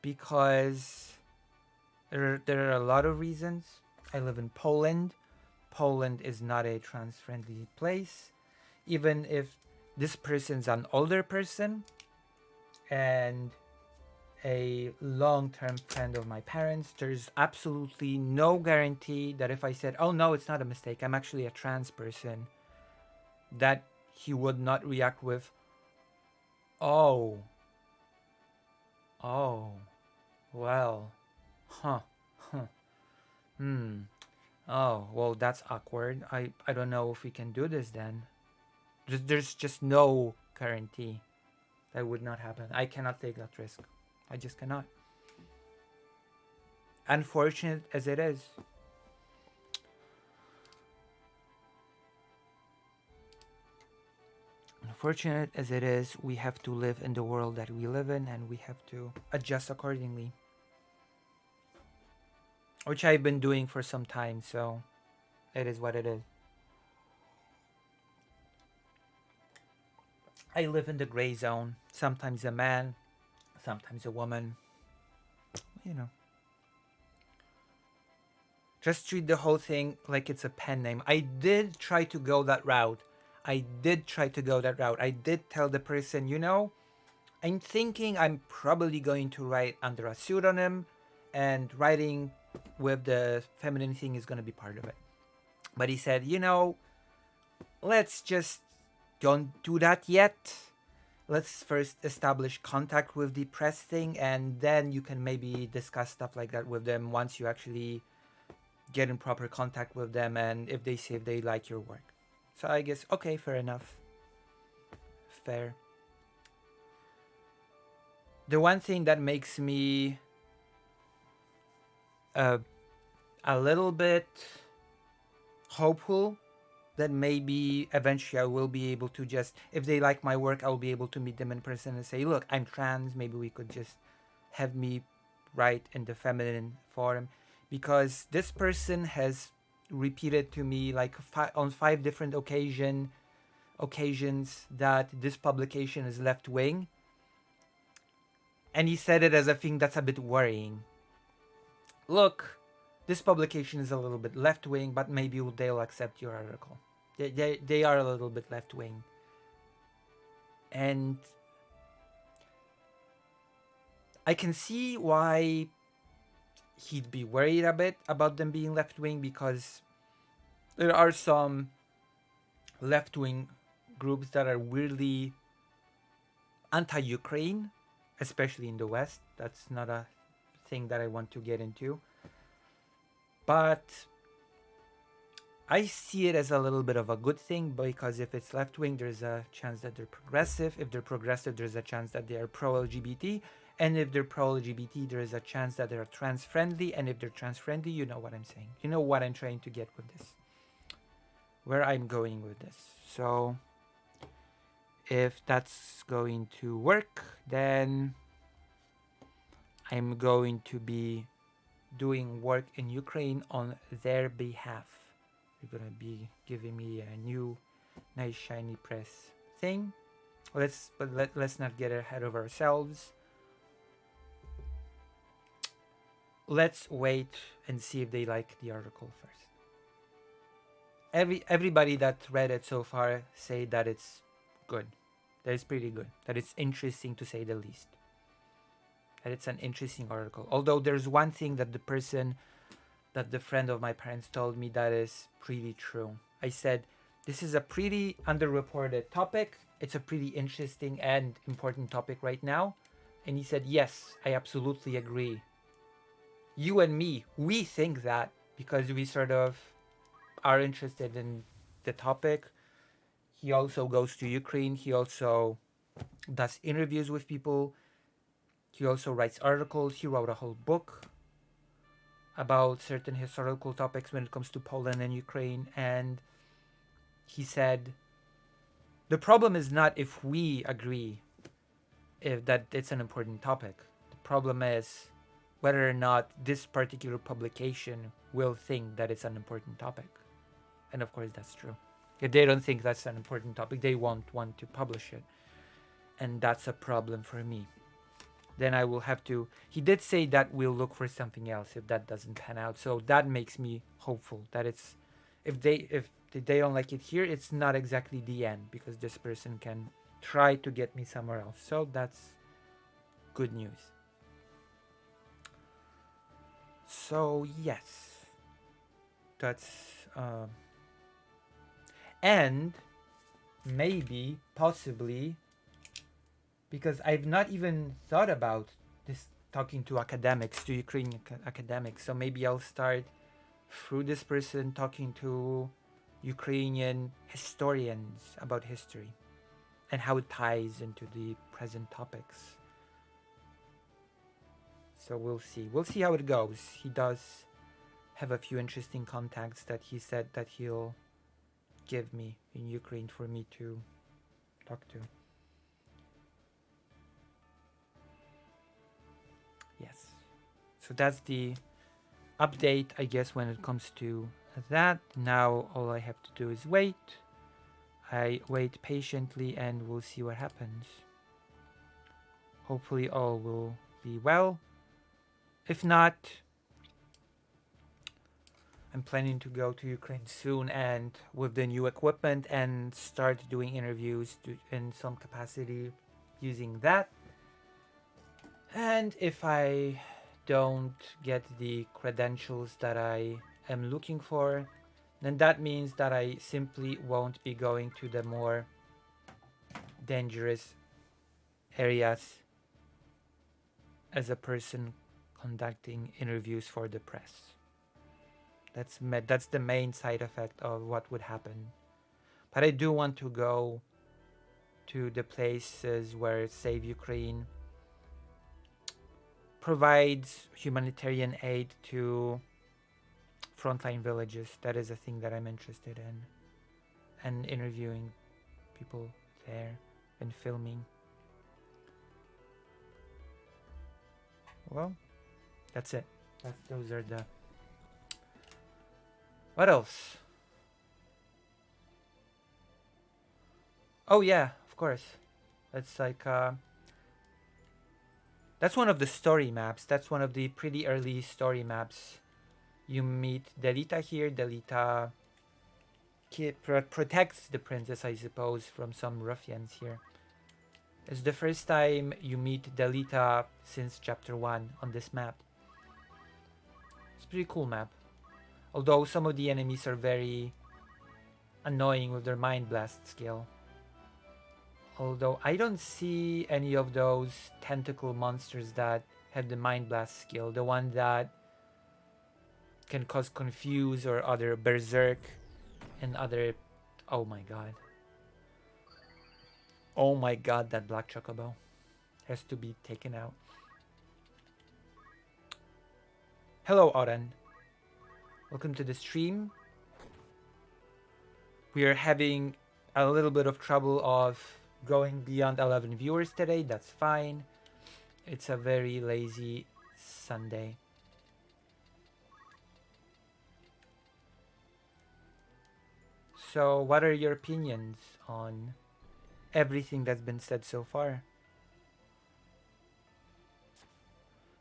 because there are a lot of reasons. I live in Poland. Poland is not a trans-friendly place. Even if this person's an older person and a long-term friend of my parents, there's absolutely no guarantee that if I said, oh no, it's not a mistake, I'm actually a trans person, that he would not react with, oh, well, huh, oh, well, that's awkward. I don't know if we can do this then. There's just no guarantee that would not happen. I cannot take that risk. I just cannot. Unfortunate as it is. Unfortunate as it is, we have to live in the world that we live in and we have to adjust accordingly. Which I've been doing for some time, so it is what it is. I live in the gray zone. Sometimes a man, sometimes a woman. You know. Just treat the whole thing like it's a pen name. I did try to go that route. I did tell the person, you know, I'm thinking I'm probably going to write under a pseudonym, and writing with the feminine thing is going to be part of it. But he said, you know, let's just don't do that yet. Let's first establish contact with the press thing, and then you can maybe discuss stuff like that with them once you actually get in proper contact with them, and if they say if they like your work. So I guess, okay, fair enough. Fair. The one thing that makes me a little bit hopeful that maybe eventually I will be able to just, if they like my work, I will be able to meet them in person and say, look, I'm trans, maybe we could just have me write in the feminine form. Because this person has repeated to me like on 5 different occasions that this publication is left-wing. And he said it as a thing that's a bit worrying. Look, this publication is a little bit left-wing, but maybe they'll accept your article. They are a little bit left-wing. And I can see why he'd be worried a bit about them being left-wing, because there are some left-wing groups that are weirdly anti-Ukraine, especially in the West. That's not a thing that I want to get into. But I see it as a little bit of a good thing, because if it's left-wing, there's a chance that they're progressive. If they're progressive, there's a chance that they are pro-LGBT. And if they're pro-LGBT, there is a chance that they're trans-friendly. And if they're trans-friendly, you know what I'm saying. You know what I'm trying to get with this. Where I'm going with this. So if that's going to work, then I'm going to be doing work in Ukraine on their behalf. They're gonna be giving me a new nice shiny press thing. Let's not get ahead of ourselves. Let's wait and see if they like the article first. everybody that read it so far say that it's good, that it's pretty good, that it's interesting to say the least, that it's an interesting article. Although there's one thing that the friend of my parents told me that is pretty true. I said, this is a pretty underreported topic. It's a pretty interesting and important topic right now. And he said, yes, I absolutely agree. You and me, we think that because we sort of are interested in the topic. He also goes to Ukraine. He also does interviews with people. He also writes articles. He wrote a whole book about certain historical topics when it comes to Poland and Ukraine. And he said, the problem is not if we agree if that it's an important topic. The problem is whether or not this particular publication will think that it's an important topic. And of course, that's true. If they don't think that's an important topic, they won't want to publish it. And that's a problem for me. Then I will have to... He did say that we'll look for something else if that doesn't pan out. So that makes me hopeful that it's... If they don't like it here, it's not exactly the end, because this person can try to get me somewhere else. So that's good news. So yes, that's... and maybe, possibly, because I've not even thought about this, talking to academics, to Ukrainian academics. So maybe I'll start through this person talking to Ukrainian historians about history and how it ties into the present topics. So we'll see. We'll see how it goes. He does have a few interesting contacts that he said that he'll give me in Ukraine for me to talk to. Yes. So that's the update, I guess, when it comes to that. Now all I have to do is wait. I wait patiently and we'll see what happens. Hopefully all will be well. If not, I'm planning to go to Ukraine soon and with the new equipment and start doing interviews in some capacity using that. And if I don't get the credentials that I am looking for, then that means that I simply won't be going to the more dangerous areas as a person conducting interviews for the press. That's the main side effect of what would happen. But I do want to go to the places where Save Ukraine provides humanitarian aid to frontline villages. That is a thing that I'm interested in. And interviewing people there and filming. Well, that's it. Those are the... What else? Oh yeah, of course. That's like that's one of the story maps. That's one of the pretty early story maps. You meet Delita here. Delita protects the princess, I suppose, from some ruffians here. It's the first time you meet Delita since chapter 1 on this map. It's a pretty cool map. Although some of the enemies are very annoying with their Mind Blast skill. Although I don't see any of those tentacle monsters that have the Mind Blast skill. The one that can cause confuse or other berserk and other... Oh my god. Oh my god, that black chocobo has to be taken out. Hello, Oren. Welcome to the stream. We are having a little bit of trouble of going beyond 11 viewers today. That's fine. It's a very lazy Sunday. So, what are your opinions on everything that's been said so far?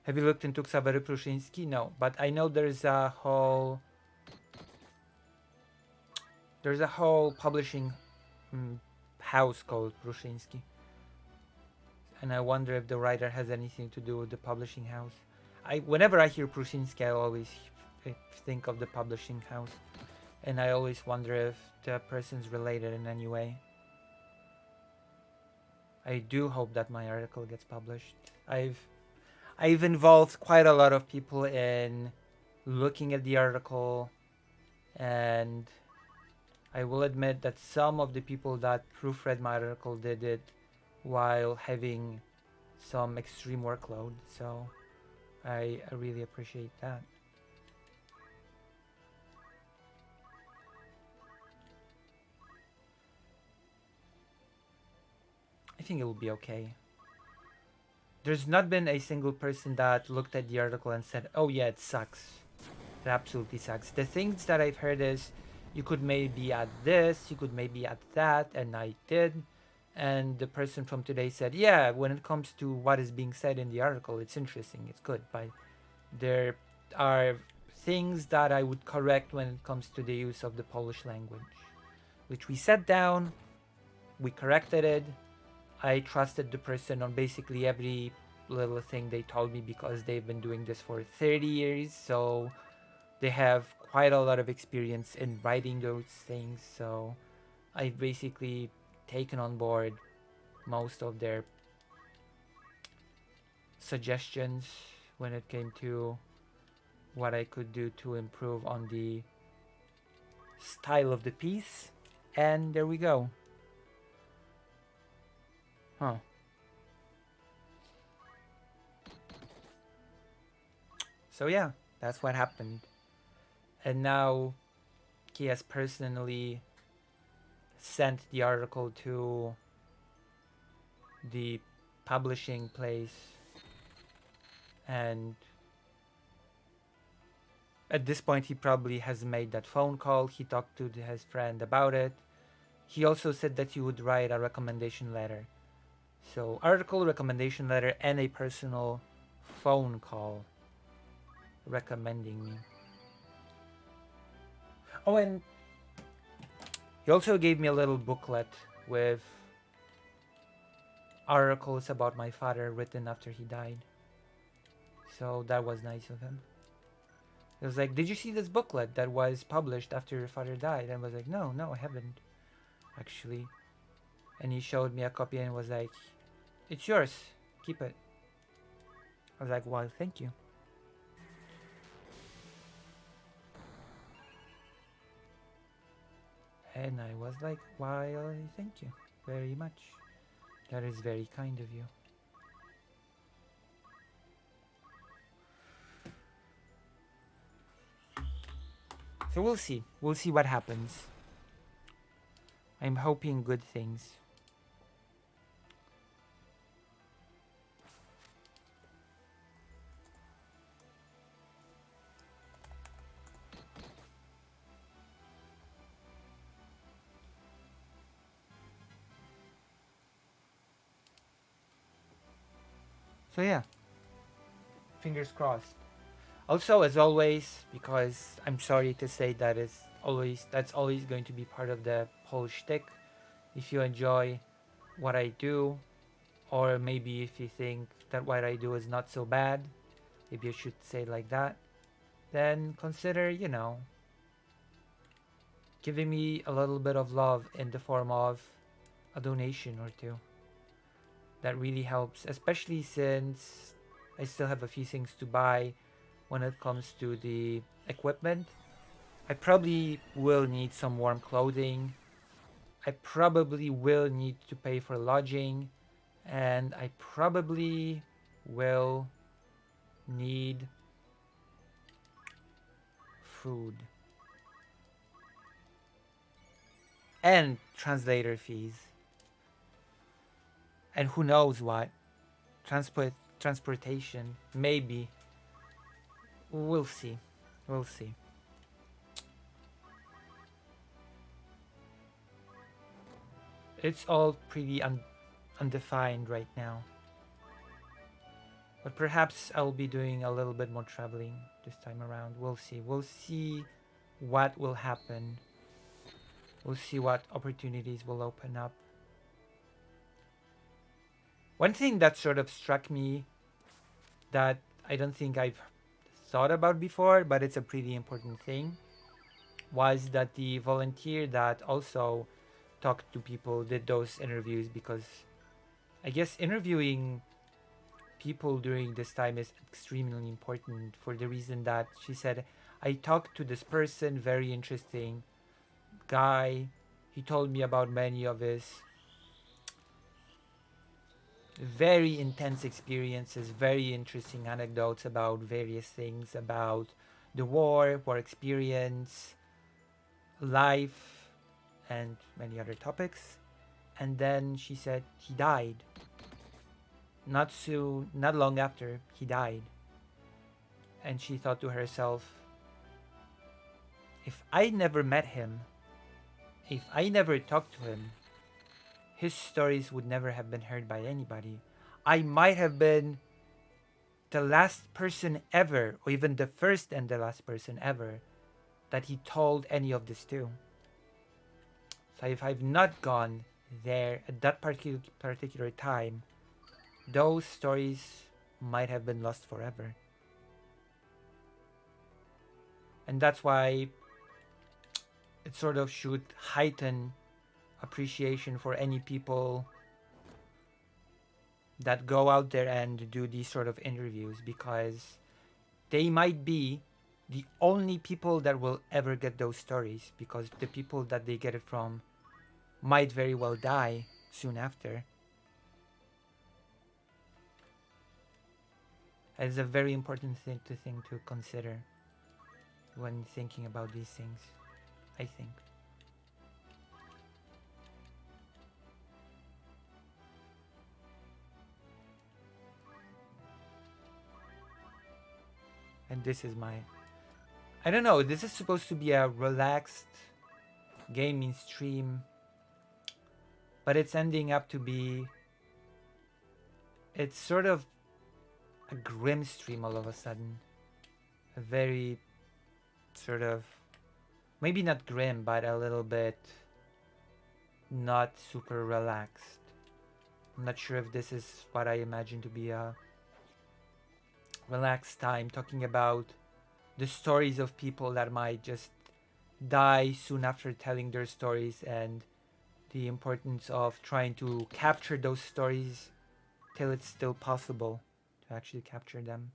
Have you looked into Ksawery Pruszyński? No, but I know there's a whole There's a whole publishing house called Prushinsky, and I wonder if the writer has anything to do with the publishing house. Whenever I hear Prushinsky, I always think of the publishing house, and I always wonder if the person's related in any way. I do hope that my article gets published. I've involved quite a lot of people in looking at the article, and I will admit that some of the people that proofread my article did it while having some extreme workload, so I really appreciate that. I think it will be okay. There's not been a single person that looked at the article and said, oh yeah, it sucks. It absolutely sucks. The things that I've heard is, you could maybe add this, you could maybe add that, and I did. And the person from today said, yeah, when it comes to what is being said in the article, it's interesting, it's good. But there are things that I would correct when it comes to the use of the Polish language, which we sat down, we corrected it. I trusted the person on basically every little thing they told me because they've been doing this for 30 years. So they have quite a lot of experience in writing those things. So I've basically taken on board most of their suggestions when it came to what I could do to improve on the style of the piece. And there we go. Huh. So yeah, that's what happened. And now he has personally sent the article to the publishing place, and at this point he probably has made that phone call. He talked to his friend about it. He also said that he would write a recommendation letter. So article, recommendation letter, and a personal phone call recommending me. Oh, and he also gave me a little booklet with articles about my father written after he died. So that was nice of him. He was like, did you see this booklet that was published after your father died? And I was like, no, I haven't, actually. And he showed me a copy and was like, it's yours, keep it. I was like, well, thank you. And I was like, why, thank you very much. That is very kind of you. So we'll see. We'll see what happens. I'm hoping good things. So yeah, fingers crossed. Also, as always, because I'm sorry to say that's always going to be part of the whole shtick. If you enjoy what I do, or maybe if you think that what I do is not so bad, maybe you should say it like that, then consider, giving me a little bit of love in the form of a donation or two. That really helps, especially since I still have a few things to buy when it comes to the equipment. I probably will need some warm clothing. I probably will need to pay for lodging, and I probably will need food and translator fees, and who knows what, transportation, maybe. We'll see. It's all pretty undefined right now. But perhaps I'll be doing a little bit more traveling this time around. We'll see. We'll see what will happen. We'll see what opportunities will open up. One thing that sort of struck me that I don't think I've thought about before, but it's a pretty important thing, was that the volunteer that also talked to people did those interviews, because I guess interviewing people during this time is extremely important for the reason that she said, I talked to this person, very interesting guy. He told me about many of his very intense experiences, very interesting anecdotes about various things, about the war experience, life, and many other topics. And then she said he died. Not long after, he died. And she thought to herself, if I never met him, if I never talked to him, his stories would never have been heard by anybody. I might have been the last person ever, or even the first and the last person ever, that he told any of this to. So if I've not gone there at that particular time, those stories might have been lost forever. And that's why it sort of should heighten appreciation for any people that go out there and do these sort of interviews, because they might be the only people that will ever get those stories, because the people that they get it from might very well die soon after. It's a very important thing to consider when thinking about these things, I think. And this is my... I don't know, this is supposed to be a relaxed gaming stream, but it's ending up to be... It's sort of a grim stream all of a sudden. A very sort of... Maybe not grim, but a little bit not super relaxed. I'm not sure if this is what I imagine to be a relaxed time, talking about the stories of people that might just die soon after telling their stories, and the importance of trying to capture those stories till it's still possible to actually capture them,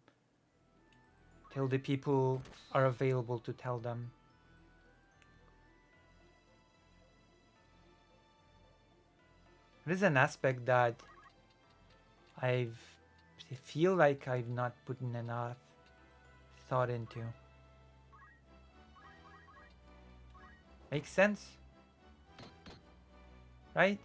till the people are available to tell them. It is an aspect that I feel like I've not put in enough thought into. Makes sense? Right?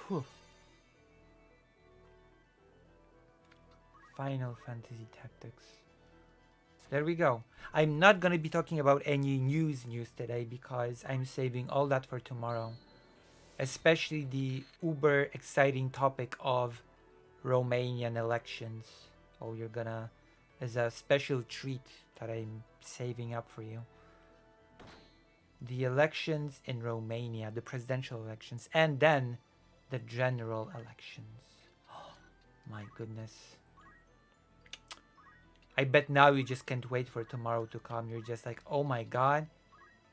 Whew. Final Fantasy Tactics. There we go. I'm not gonna be talking about any news today, because I'm saving all that for tomorrow. Especially the uber exciting topic of Romanian elections. Oh, you're gonna... As a special treat that I'm saving up for you. The elections in Romania, the presidential elections, and then the general elections. Oh, my goodness. I bet now you just can't wait for tomorrow to come. You're just like, oh my god,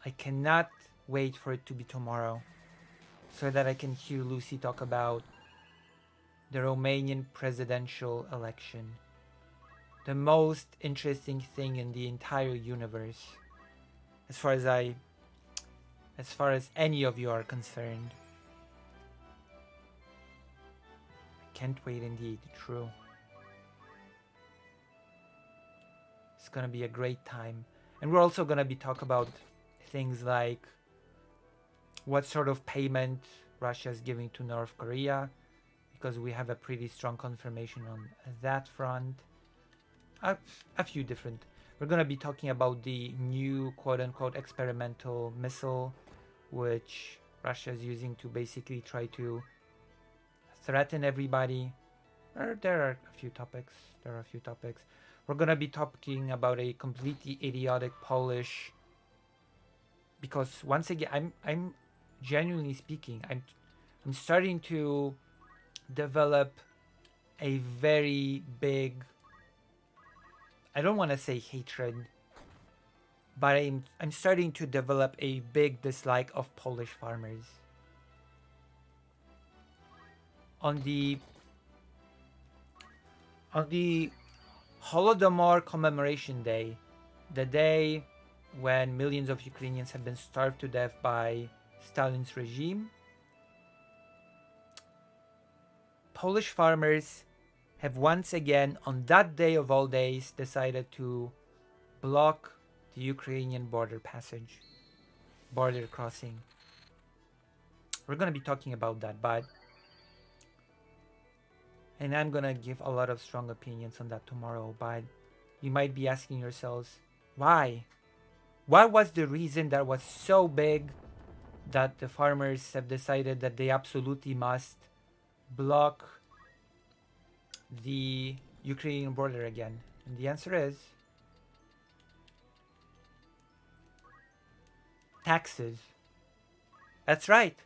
I cannot wait for it to be tomorrow, so that I can hear Lucy talk about the Romanian presidential election. The most interesting thing in the entire universe, as far as any of you are concerned. I can't wait indeed, true. It's gonna be a great time. And we're also gonna be talking about things like what sort of payment Russia is giving to North Korea, because we have a pretty strong confirmation on that front. A few different... We're gonna be talking about the new quote-unquote experimental missile, which Russia is using to basically try to threaten everybody. There are a few topics. We're gonna be talking about a completely idiotic Polish. Because once again, I'm genuinely speaking, I'm starting to develop a very big, I don't want to say hatred, but I'm starting to develop a big dislike of Polish farmers. On the Holodomor commemoration day, the day when millions of Ukrainians have been starved to death by Stalin's regime, Polish farmers have once again, on that day of all days, decided to block the Ukrainian border crossing. We're going to be talking about that, and I'm going to give a lot of strong opinions on that tomorrow, but you might be asking yourselves, why? What was the reason that was so big that the farmers have decided that they absolutely must block the Ukrainian border again? And the answer is taxes. That's right.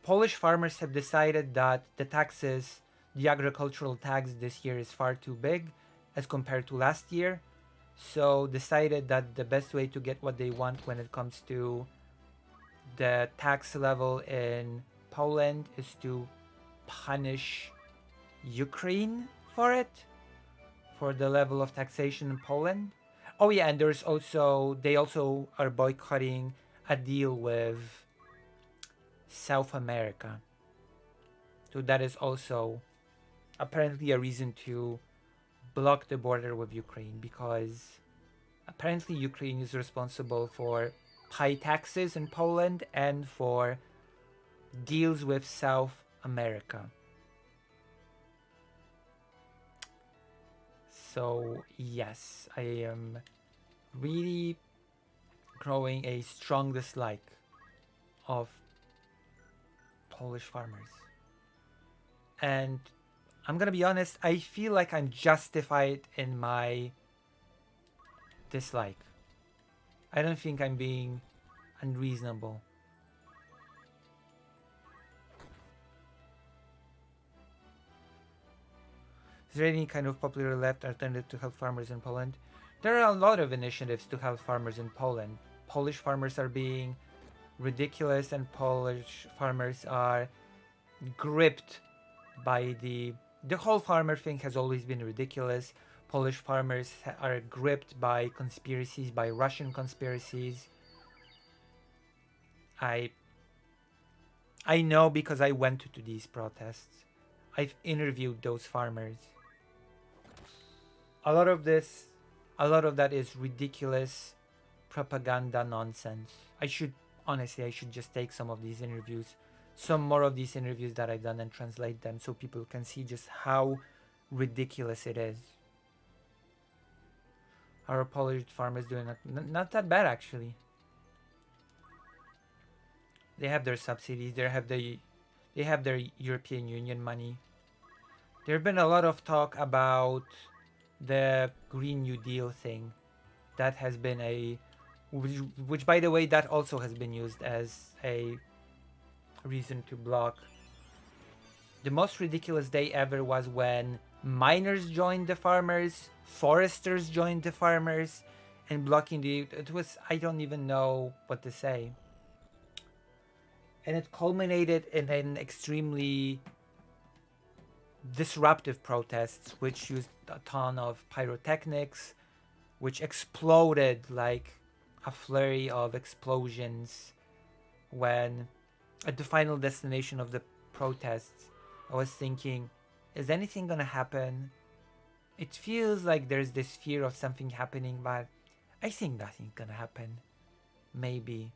Polish farmers have decided that the agricultural tax this year is far too big as compared to last year. So decided that the best way to get what they want when it comes to the tax level in Poland is to punish Ukraine for it, for the level of taxation in Poland. Oh yeah, and they also are boycotting a deal with South America. So that is also apparently a reason to block the border with Ukraine, because apparently Ukraine is responsible for high taxes in Poland and for deals with South America. So yes, I am really growing a strong dislike of Polish farmers. And I'm gonna be honest, I feel like I'm justified in my dislike. I don't think I'm being unreasonable. Is there any kind of popular left alternative to help farmers in Poland? There are a lot of initiatives to help farmers in Poland. Polish farmers are being ridiculous, and Polish farmers are gripped by the whole farmer thing has always been ridiculous. Polish farmers are gripped by conspiracies, by Russian conspiracies. I know because I went to these protests. I've interviewed those farmers. A lot of that is ridiculous propaganda nonsense. I should just take some of these interviews, some more of these interviews that I've done, and translate them so people can see just how ridiculous it is. Our Polish farmers doing not that bad actually. They have their subsidies. They have their European Union money. There have been a lot of talk about the Green New Deal thing. That has been which by the way, that also has been used as a reason to block. The most ridiculous day ever was when miners joined the farmers, foresters joined the farmers, and blocking it was, I don't even know what to say. And it culminated in an extremely disruptive protests, which used a ton of pyrotechnics, which exploded like a flurry of explosions. When at the final destination of the protests, I was thinking, is anything gonna happen? It feels like there's this fear of something happening, but I think nothing's gonna happen. Maybe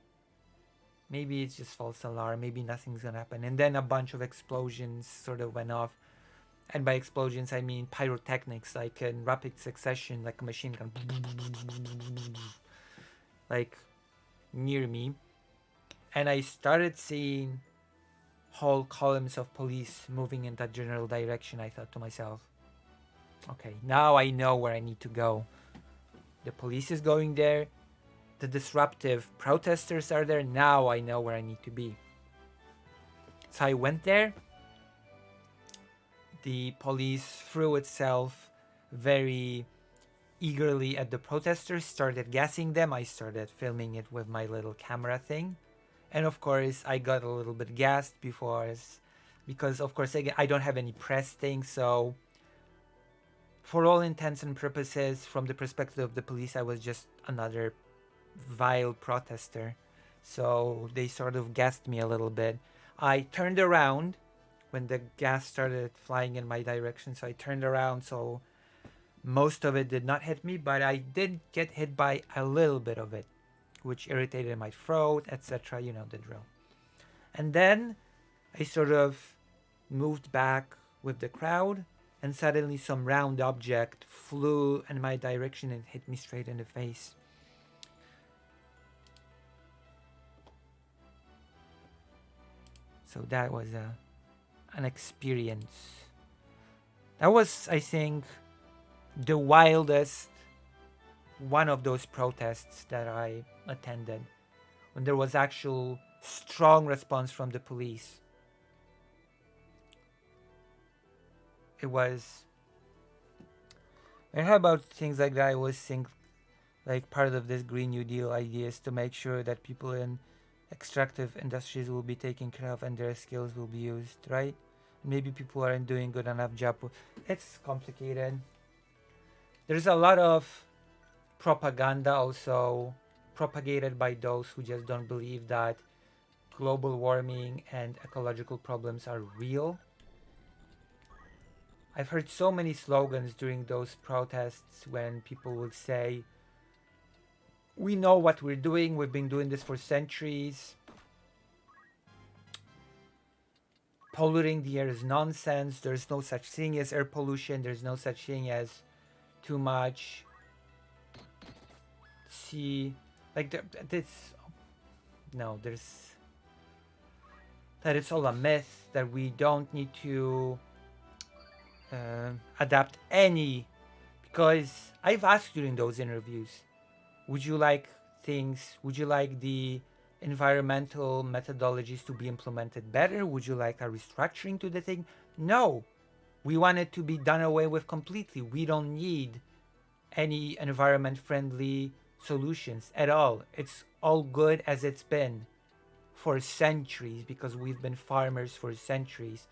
it's just false alarm. Maybe nothing's gonna happen. And then a bunch of explosions sort of went off. And by explosions, I mean pyrotechnics, like in rapid succession, like a machine gun, like near me. And I started seeing whole columns of police moving in that general direction, I thought to myself, okay, now I know where I need to go. The police is going there. The disruptive protesters are there. Now I know where I need to be. So I went there. The police threw itself very eagerly at the protesters, started gassing them. I started filming it with my little camera thing. And of course, I got a little bit gassed because of course, again, I don't have any press thing. So for all intents and purposes, from the perspective of the police, I was just another vile protester. So they sort of gassed me a little bit. I turned around when the gas started flying in my direction. So I turned around, so most of it did not hit me, but I did get hit by a little bit of it, which irritated my throat, etc. You know the drill. And then I sort of moved back with the crowd, and suddenly some round object flew in my direction and hit me straight in the face. So that was an experience. That was, I think, the wildest one of those protests that I attended, when there was actual strong response from the police. It was, and how about things like that? I always think like part of this Green New Deal idea is to make sure that people in extractive industries will be taken care of and their skills will be used, right? Maybe people aren't doing good enough job. It's complicated. There's a lot of propaganda also propagated by those who just don't believe that global warming and ecological problems are real. I've heard so many slogans during those protests when people would say, we know what we're doing, we've been doing this for centuries. Polluting the air is nonsense. There's no such thing as air pollution. There's no such thing as too much sea. Like this, no, there's that it's all a myth, that we don't need to adapt any, because I've asked during those interviews, would you like the environmental methodologies to be implemented better? Would you like a restructuring to the thing? No, we want it to be done away with completely. We don't need any environment friendly solutions at all. It's all good as it's been for centuries, because we've been farmers for centuries,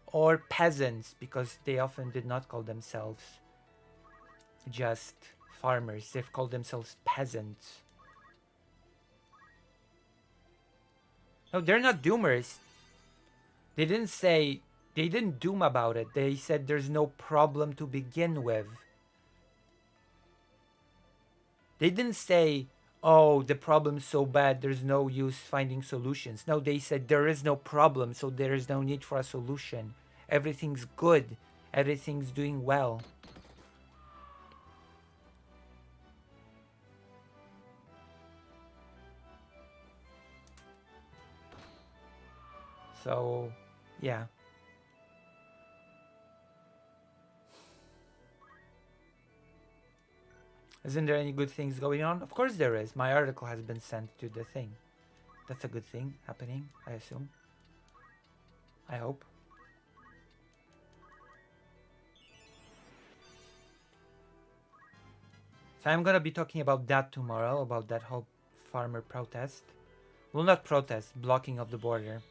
or peasants, because they often did not call themselves just farmers. They've called themselves peasants. No, they're not doomers. They didn't doom about it. They said there's no problem to begin with. They didn't say, oh, the problem's so bad, there's no use finding solutions. No, they said there is no problem, so there is no need for a solution. Everything's good. Everything's doing well. So, yeah. Isn't there any good things going on? Of course there is. My article has been sent to the thing. That's a good thing happening, I assume. I hope. So I'm gonna be talking about that tomorrow, about that whole farmer protest. Well, not protest, blocking of the border.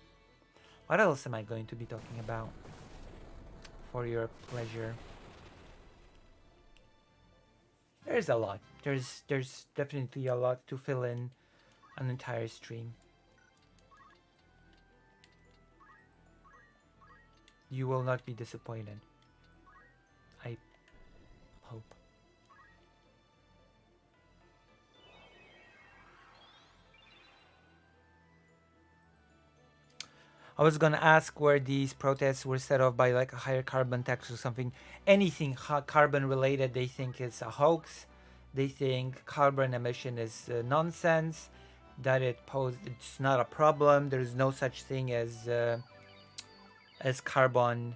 What else am I going to be talking about? For your pleasure. There's a lot. There's definitely a lot to fill in an entire stream. You will not be disappointed. I hope. I was gonna ask where these protests were set off by like a higher carbon tax or something. Anything carbon related, they think it's a hoax. They think carbon emission is nonsense. That it's not a problem. There's no such thing as as carbon,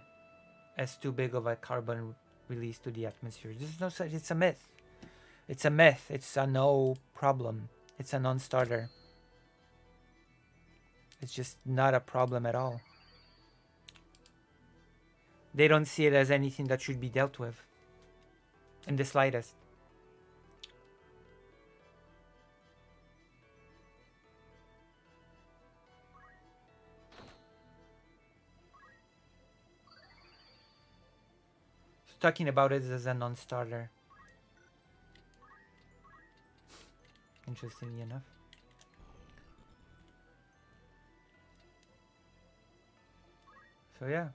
as too big of a carbon release to the atmosphere. There's no such. It's a myth. It's a myth. It's a no problem. It's a non-starter. It's just not a problem at all. They don't see it as anything that should be dealt with in the slightest. So talking about it as a non-starter. Interestingly enough. So yeah.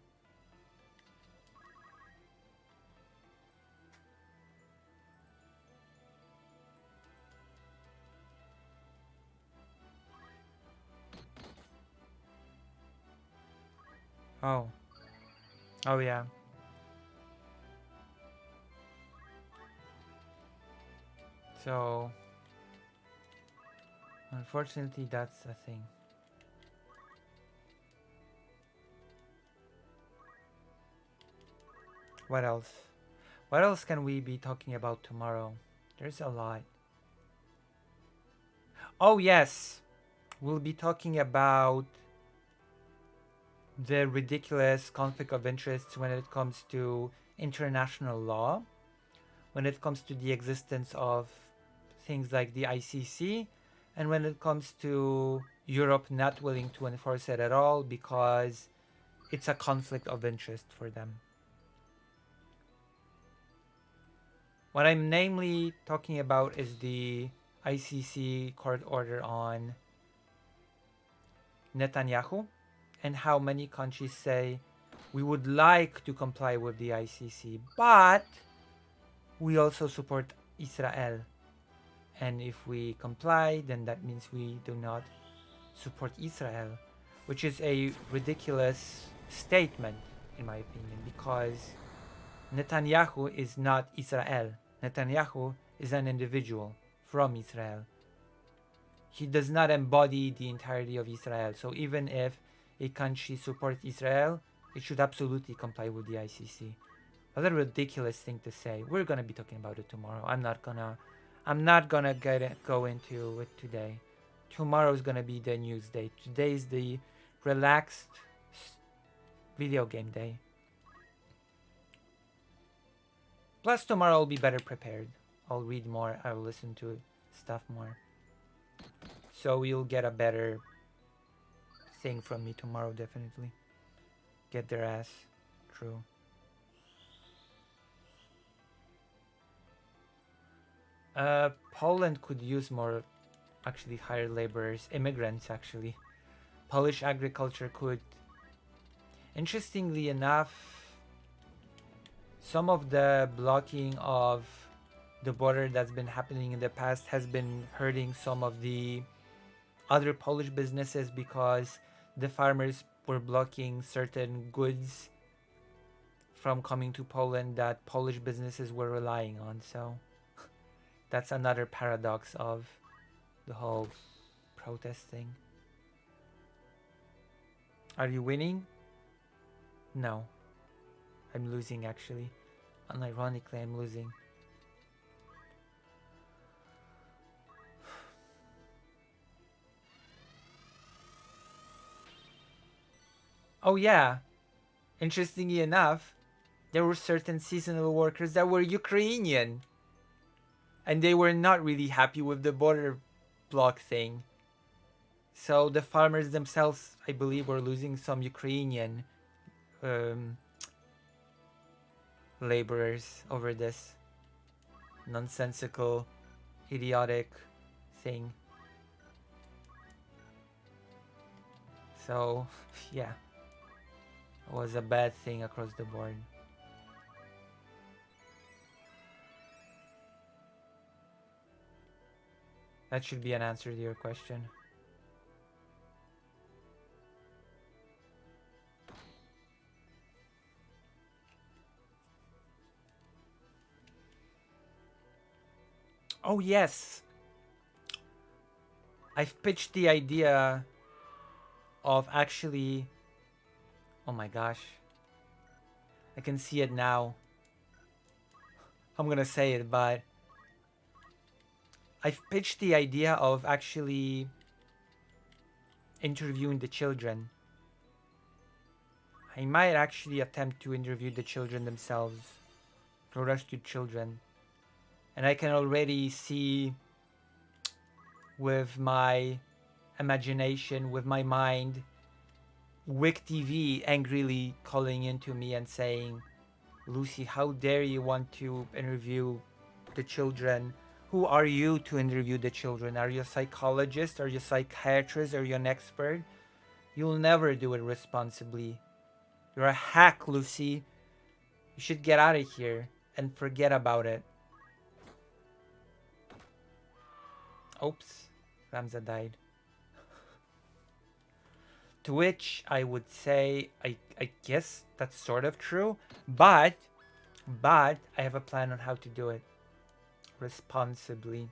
Oh. Oh yeah. So unfortunately that's a thing. What else? What else can we be talking about tomorrow? There's a lot. Oh yes. We'll be talking about the ridiculous conflict of interests when it comes to international law, when it comes to the existence of things like the ICC, and when it comes to Europe not willing to enforce it at all because it's a conflict of interest for them. What I'm namely talking about is the ICC court order on Netanyahu and how many countries say we would like to comply with the ICC, but we also support Israel. And if we comply, then that means we do not support Israel, which is a ridiculous statement, in my opinion, because Netanyahu is not Israel. Netanyahu is an individual from Israel. He does not embody the entirety of Israel. So even if a country supports Israel, it should absolutely comply with the ICC. What a ridiculous thing to say. We're gonna be talking about it tomorrow. I'm not gonna go into it today. Tomorrow is gonna be the news day. Today is the relaxed video game day. Plus tomorrow I'll be better prepared. I'll read more. I'll listen to stuff more. So you'll get a better thing from me tomorrow, definitely. Get their ass. True. Poland could use more, actually, hire laborers, immigrants, actually. Polish agriculture could. Interestingly enough, some of the blocking of the border that's been happening in the past has been hurting some of the other Polish businesses because the farmers were blocking certain goods from coming to Poland that Polish businesses were relying on. So that's another paradox of the whole protest thing. Are you winning? No. I'm losing, actually. Unironically, I'm losing. Oh yeah. Interestingly enough, there were certain seasonal workers that were Ukrainian. And they were not really happy with the border block thing. So the farmers themselves, I believe, were losing some Ukrainian laborers over this nonsensical, idiotic thing. So, yeah. It was a bad thing across the board. That should be an answer to your question. Oh yes! I've pitched the idea of actually Oh my gosh. I can see it now. I'm gonna say it, but I've pitched the idea of actually interviewing the children. I might actually attempt to interview the children themselves, the rescued children. And I can already see with my imagination, with my mind, Wick TV angrily calling into me and saying, Lucy, how dare you want to interview the children? Who are you to interview the children? Are you a psychologist? Are you a psychiatrist? Are you an expert? You'll never do it responsibly. You're a hack, Lucy. You should get out of here and forget about it. Oops, Ramza died. To which I would say, I guess that's sort of true, but I have a plan on how to do it responsibly.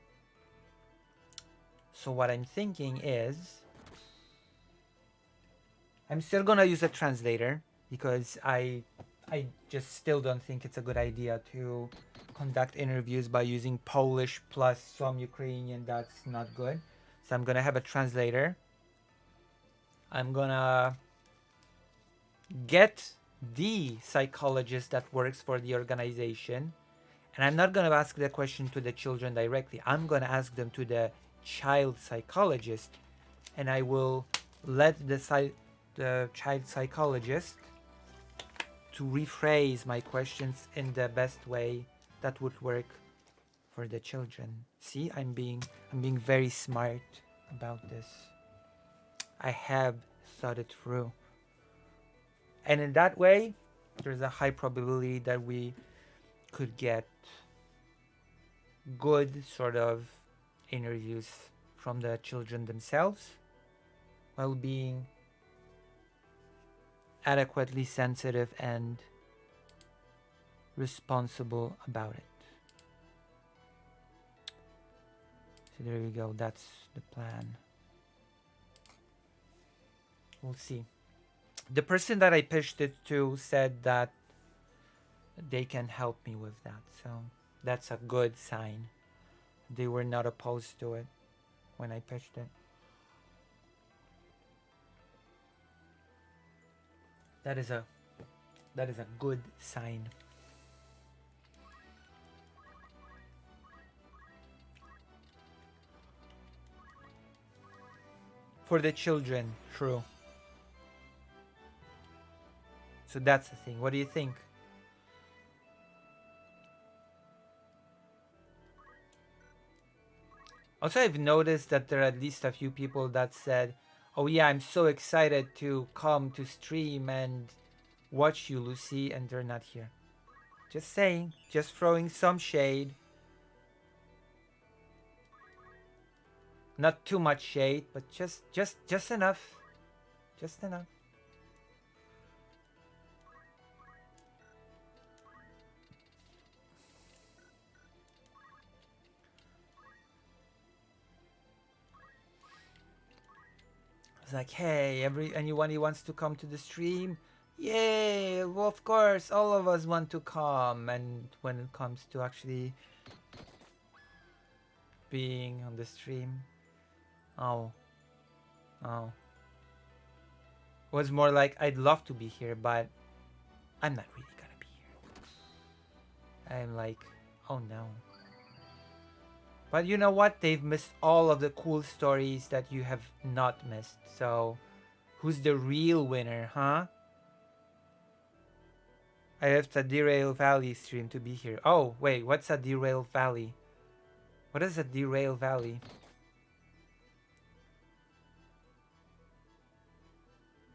So what I'm thinking is, I'm still gonna use a translator because I just still don't think it's a good idea to conduct interviews by using Polish plus some Ukrainian. That's not good. So I'm gonna have a translator. I'm gonna get the psychologist that works for the organization, and I'm not gonna ask the question to the children directly. I'm gonna ask them to the child psychologist, and I will let the child psychologist to rephrase my questions in the best way that would work for the children. See, I'm being very smart about this. I have thought it through. And in that way, there's a high probability that we could get good sort of interviews from the children themselves while being adequately sensitive and responsible about it. So there you go, that's the plan. We'll see. The person that I pitched it to said that they can help me with that, so that's a good sign. They were not opposed to it when I pitched it. That is a good sign. For the children, true. So that's the thing. What do you think? Also, I've noticed that there are at least a few people that said, oh yeah, I'm so excited to come to stream and watch you, Lucy, and they're not here. Just saying, just throwing some shade. Not too much shade, but just enough. Just enough. It's like, hey, anyone who wants to come to the stream? Yay! Well, of course, all of us want to come. And when it comes to actually being on the stream, oh, it was more like I'd love to be here, but I'm not really gonna be here. I'm like, oh no. But you know what? They've missed all of the cool stories that you have not missed. So, who's the real winner, huh? I left a Derail Valley stream to be here. Oh, wait, what's a Derail Valley? What is a Derail Valley?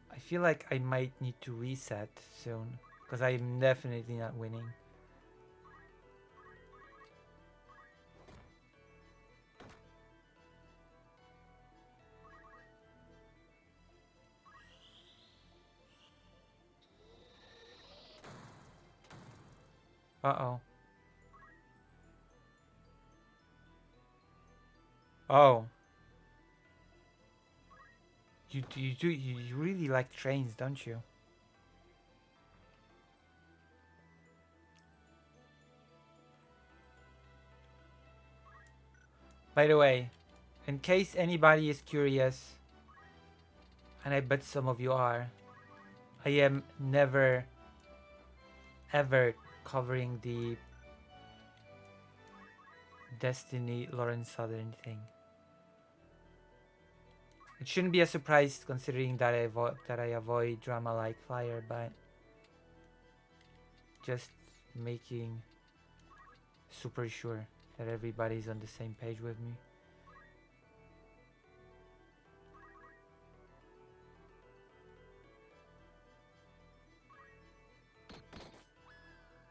I feel like I might need to reset soon, because I'm definitely not winning. Uh-oh. Oh. You really like trains, don't you? By the way, in case anybody is curious, and I bet some of you are, I am never ever covering the Destiny Lauren Southern thing. It shouldn't be a surprise considering that I avoid drama like fire, but just making super sure that everybody's on the same page with me.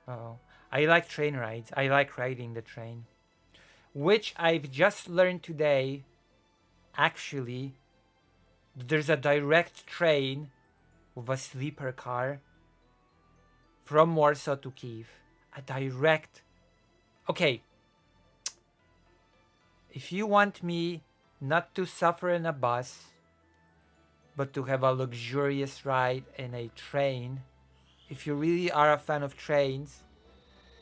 Uh-oh. I like train rides. I like riding the train. Which I've just learned today, actually, there's a direct train with a sleeper car from Warsaw to Kiev. A direct. Okay. If you want me not to suffer in a bus, but to have a luxurious ride in a train, if you really are a fan of trains,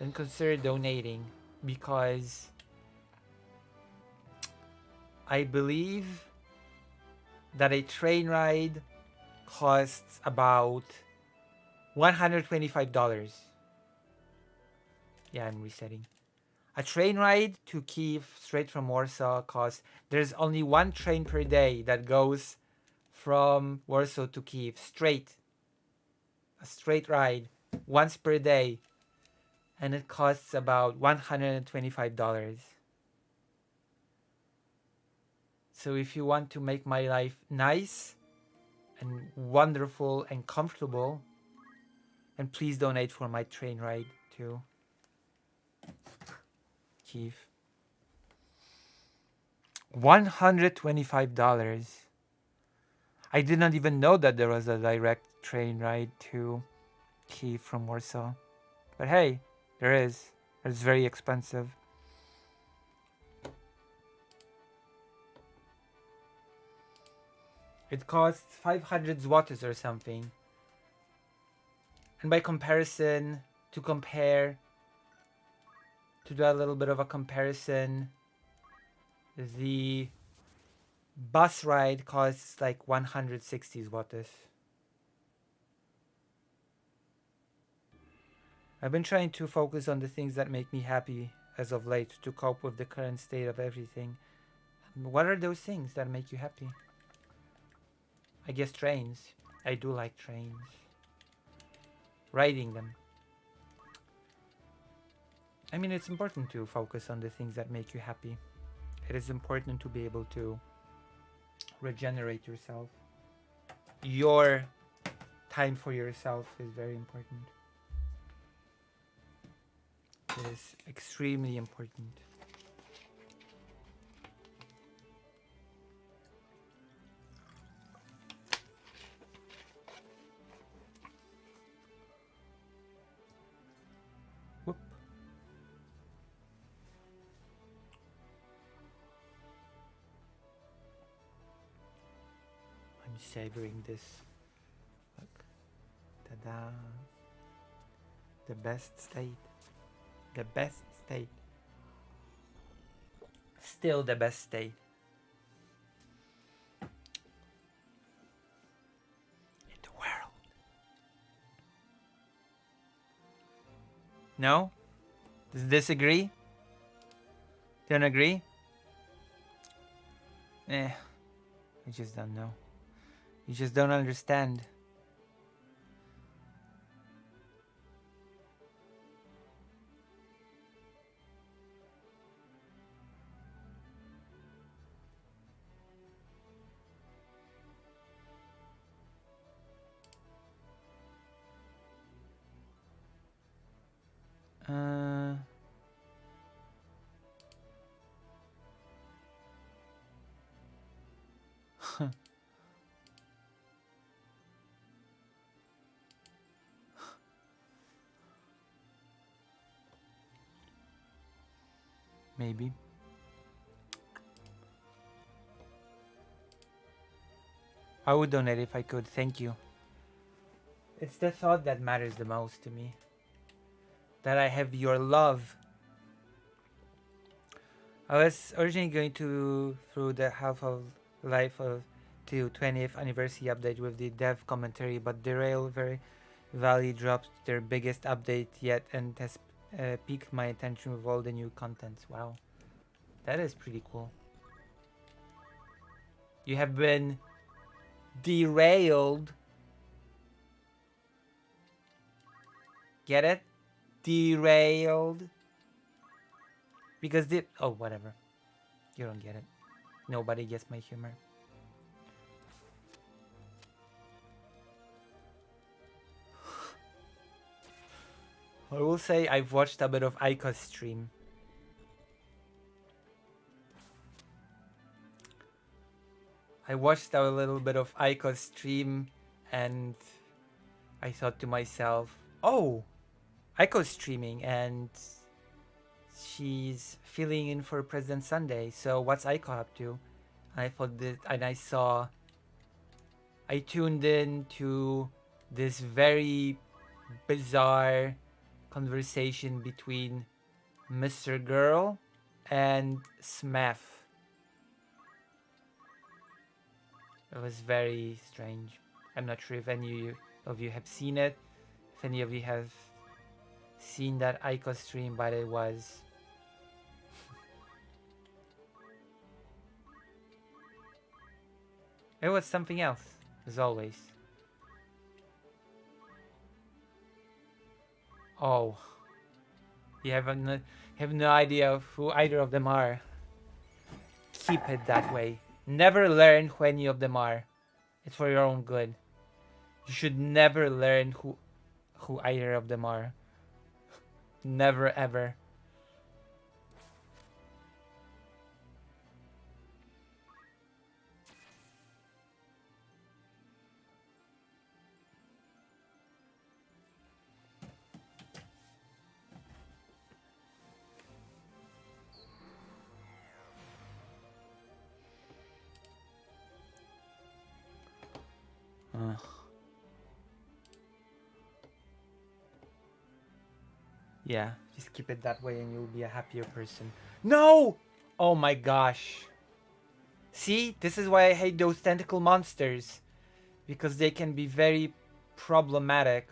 then consider donating, because I believe that a train ride costs about $125. Yeah, I'm resetting. A train ride to Kiev straight from Warsaw costs... There's only one train per day that goes from Warsaw to Kiev. Straight. A straight ride. Once per day. And it costs about $125. So if you want to make my life nice and wonderful and comfortable, and please donate for my train ride to Kiev. $125. I did not even know that there was a direct train ride to Kiev from Warsaw. But hey, there is. It's very expensive. It costs 500 zlotys or something. And by comparison, to do a little bit of a comparison, the bus ride costs like 160 zlotys. I've been trying to focus on the things that make me happy as of late to cope with the current state of everything. What are those things that make you happy? I guess trains. I do like trains. Riding them. I mean, it's important to focus on the things that make you happy. It is important to be able to regenerate yourself. Your time for yourself is very important. It is extremely important. Whoop. I'm savoring this. Look. Ta-da. The best state. The best state. Still the best state. In the world. No? Does this agree? Don't agree? You just don't know. You just don't understand. Maybe. I would donate if I could, thank you. It's the thought that matters the most to me. That I have your love. I was originally going to through the half of life of to 20th anniversary update with the dev commentary, but Derail very Valley dropped their biggest update yet and has piqued my attention with all the new contents. Wow, that is pretty cool. You have been derailed. Get it? Derailed. Because the oh whatever. You don't get it. Nobody gets my humor. I will say I've watched a bit of Aika's stream. I watched a little bit of Aika's stream and I thought to myself, oh, Aiko's streaming and she's filling in for President Sunday. So what's Aiko up to? And I thought that, and I tuned in to this very bizarre conversation between Mr. Girl and Smef. It was very strange. I'm not sure if any of you have seen it. If any of you have seen that Aiko stream, but it was it was something else, as always. Oh, you have no idea of who either of them are. Keep it that way. Never learn who any of them are. It's for your own good. You should never learn who either of them are. Never ever. Yeah, just keep it that way and you'll be a happier person. No! Oh my gosh. See, this is why I hate those tentacle monsters. Because they can be very problematic.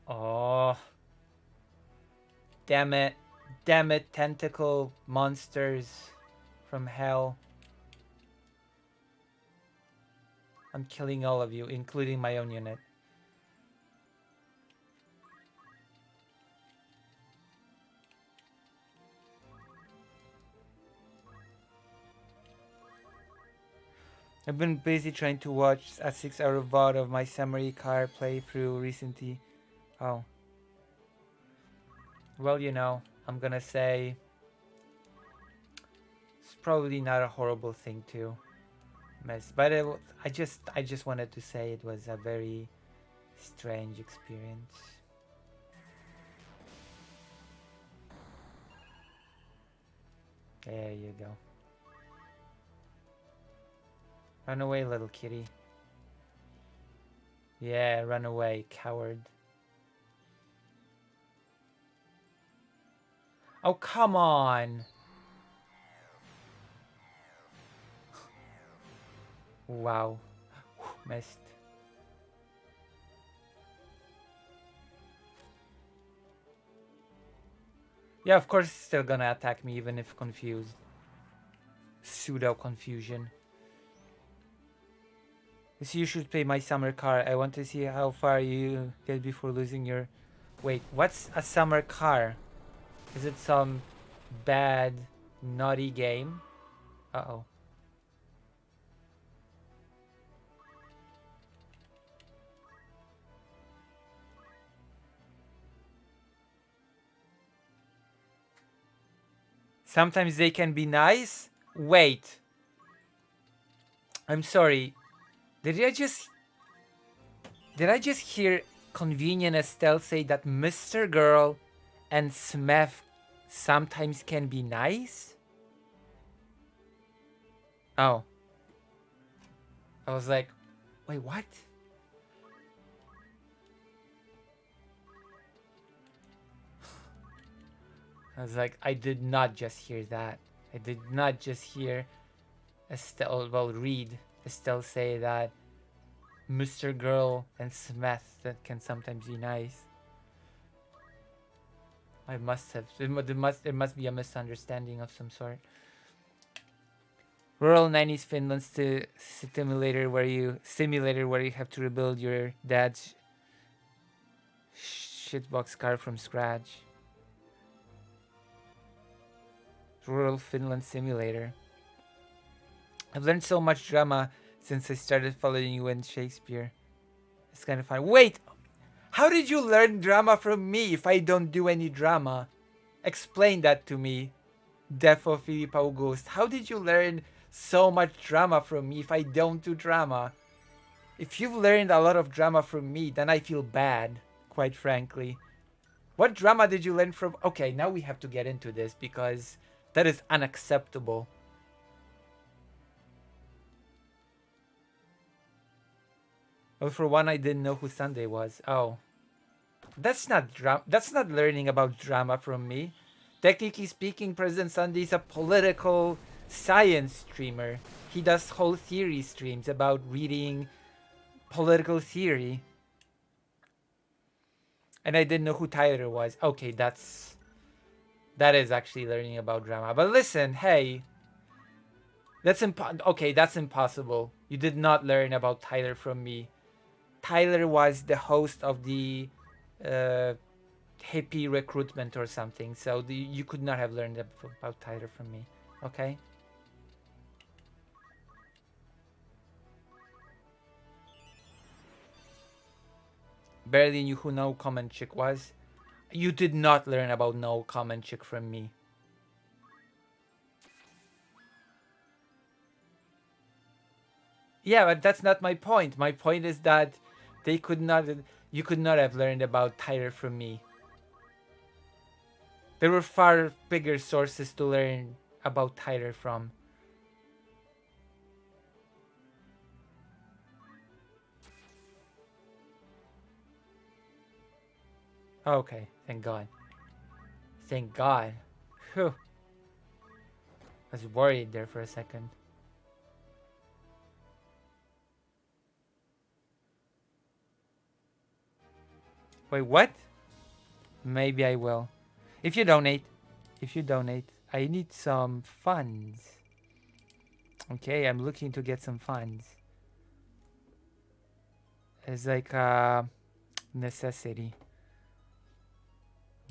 Oh. Damn it. Damn it, tentacle monsters from hell. I'm killing all of you, including my own unit. I've been busy trying to watch a 6-hour VOD of my Samurai car playthrough recently. Oh. Well, you know, I'm gonna say it's probably not a horrible thing to mess, but I just wanted to say it was a very strange experience. There you go. Run away, little kitty. Yeah, run away, coward. Oh, come on! Wow. Missed. Yeah, of course it's still gonna attack me even if confused. Pseudo confusion. So you should play my summer car. I want to see how far you get before losing your... Wait, what's a summer car? Is it some bad, naughty game? Uh-oh. Sometimes they can be nice? Wait. I'm sorry. Did I just hear Convenient Estelle say that Mr. Girl and Smef sometimes can be nice? Oh. I was like, wait, what? I was like, I did not just hear that. I did not just hear Estelle, well, read Estelle say that Mr. Girl and Smith that can sometimes be nice. I must have. There must be a misunderstanding of some sort. Rural 90s Finland simulator where you have to rebuild your dad's shitbox car from scratch. Rural Finland simulator. I've learned so much drama since I started following you in Shakespeare. It's kind of fun. Wait! How did you learn drama from me if I don't do any drama? Explain that to me. Defo Philip August. How did you learn so much drama from me if I don't do drama? If you've learned a lot of drama from me, then I feel bad, quite frankly. What drama did you learn from... Okay, now we have to get into this because that is unacceptable. Well, for one, I didn't know who Sunday was. Oh. That's not drama. That's not learning about drama from me. Technically speaking, President Sunday is a political science streamer. He does whole theory streams about reading political theory. And I didn't know who Tyler was. Okay, that is actually learning about drama. But listen, hey. That's impossible. You did not learn about Tyler from me. Tyler was the host of the hippie recruitment or something, so you could not have learned about Tyler from me. Okay. Barely knew who No Comment Chick was. You did not learn about No Comment Chick from me. Yeah, but that's not my point. My point is that you could not have learned about Tyler from me. There were far bigger sources to learn about Tyler from. Okay, thank God. Thank God. Whew. I was worried there for a second. Wait, what? Maybe I will. If you donate, I need some funds. Okay, I'm looking to get some funds. It's like a necessity.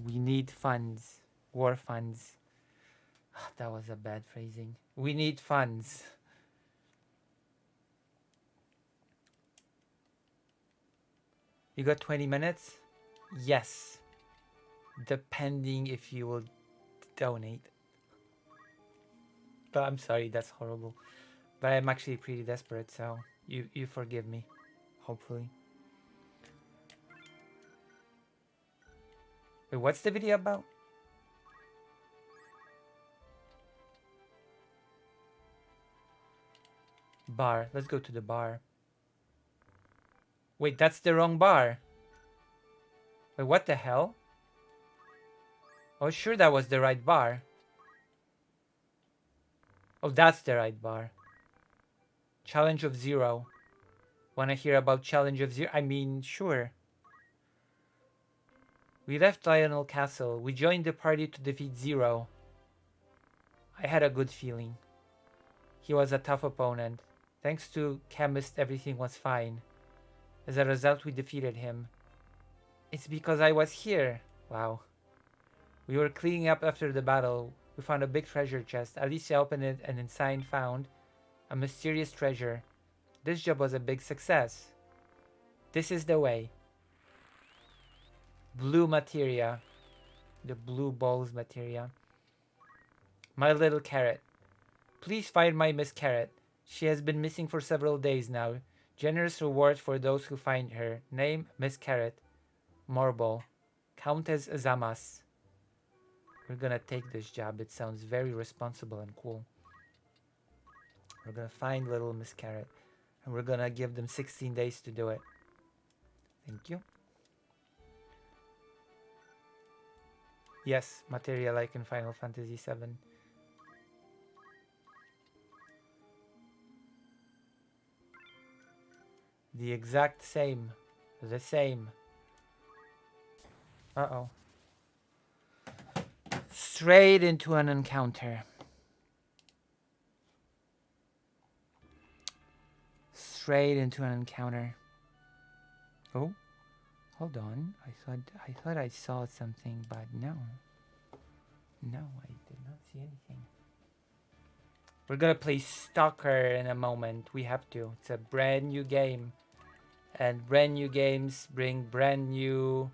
We need funds. War funds. That was a bad phrasing. We need funds. You got 20 minutes? Yes. Depending if you will donate. But I'm sorry, that's horrible. But I'm actually pretty desperate, so you forgive me. Hopefully. Wait, what's the video about? Bar. Let's go to the bar. Wait, that's the wrong bar. Wait, what the hell? Oh, sure, that was the right bar. Oh, that's the right bar. Challenge of Zero. Wanna hear about Challenge of Zero? I mean, sure. We left Lionel Castle. We joined the party to defeat Zero. I had a good feeling. He was a tough opponent. Thanks to Chemist, everything was fine. As a result, we defeated him. It's because I was here. Wow. We were cleaning up after the battle. We found a big treasure chest. Alicia opened it and inside found a mysterious treasure. This job was a big success. This is the way. Blue materia. The blue balls materia. My little carrot. Please find my Miss Carrot. She has been missing for several days now. Generous reward for those who find her. Name, Miss Carrot. Morbol. Countess Zamas. We're gonna take this job. It sounds very responsible and cool. We're gonna find little Miss Carrot. And we're gonna give them 16 days to do it. Thank you. Yes, materia like in Final Fantasy VII. The exact same. The same. Uh-oh. Straight into an encounter. Straight into an encounter. Oh, hold on. I thought I saw something, but no. No, I did not see anything. We're gonna play Stalker in a moment. We have to. It's a brand new game. And brand new games bring brand new...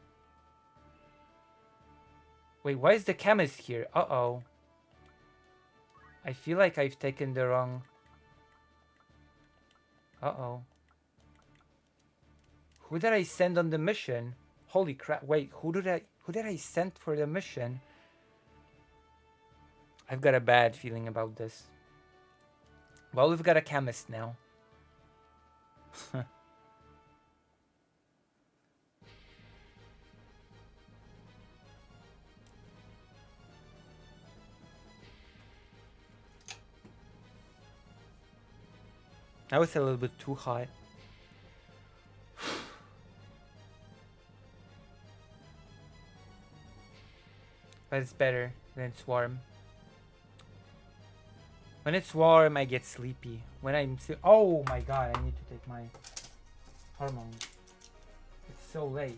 Wait, why is the chemist here? Uh-oh. I feel like I've taken the wrong... Uh-oh. Who did I send on the mission? Holy crap. Wait, who did I send for the mission? I've got a bad feeling about this. Well, we've got a chemist now. That was a little bit too high. But it's better when it's warm. When it's warm, I get sleepy. When I'm... Oh my god, I need to take my hormones. It's so late.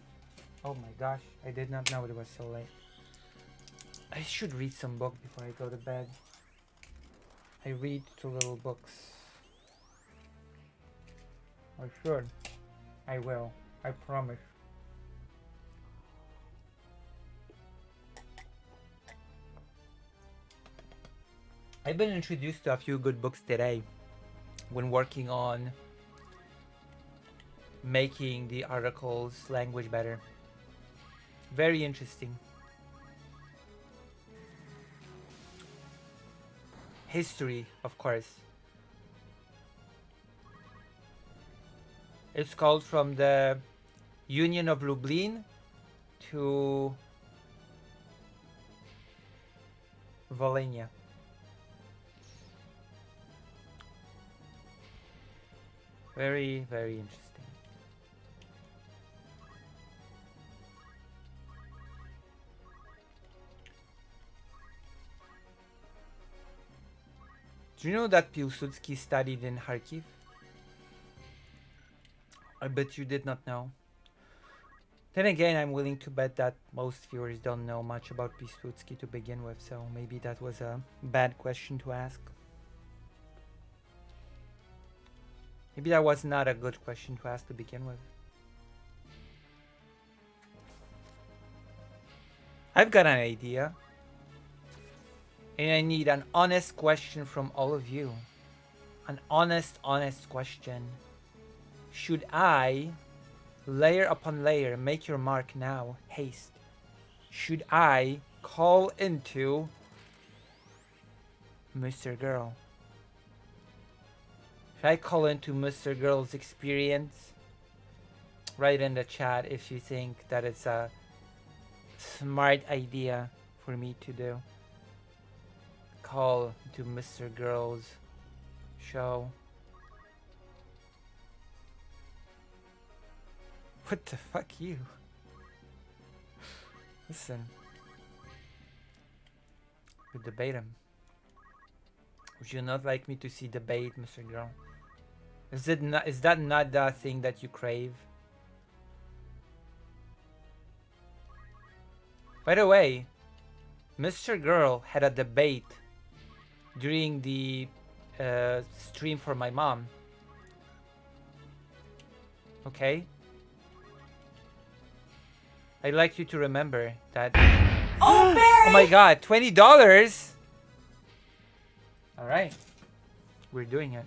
Oh my gosh, I did not know it was so late. I should read some book before I go to bed. I read 2 little books. I should. I will. I promise. I've been introduced to a few good books today when working on making the article's language better. Very interesting. History, of course. It's called From the Union of Lublin to Volhynia. Very, very interesting. Do you know that Piłsudski studied in Kharkiv? I bet you did not know. Then again, I'm willing to bet that most viewers don't know much about Piłsudski to begin with, so maybe that was a bad question to ask. Maybe that was not a good question to ask to begin with. I've got an idea. And I need an honest question from all of you. An honest question. Should I, layer upon layer, make your mark now, haste? Should I call into Mr. Girl? Should I call into Mr. Girl's experience? Write in the chat if you think that it's a smart idea for me to do. Call to Mr. Girl's show. What the fuck, you? Listen. We debate him. Would you not like me to see debate, Mr. Girl? Is that not the thing that you crave? By the way, Mr. Girl had a debate during the stream for my mom. Okay? I'd like you to remember that. Oh, Barry! Oh my god, $20! Alright. We're doing it.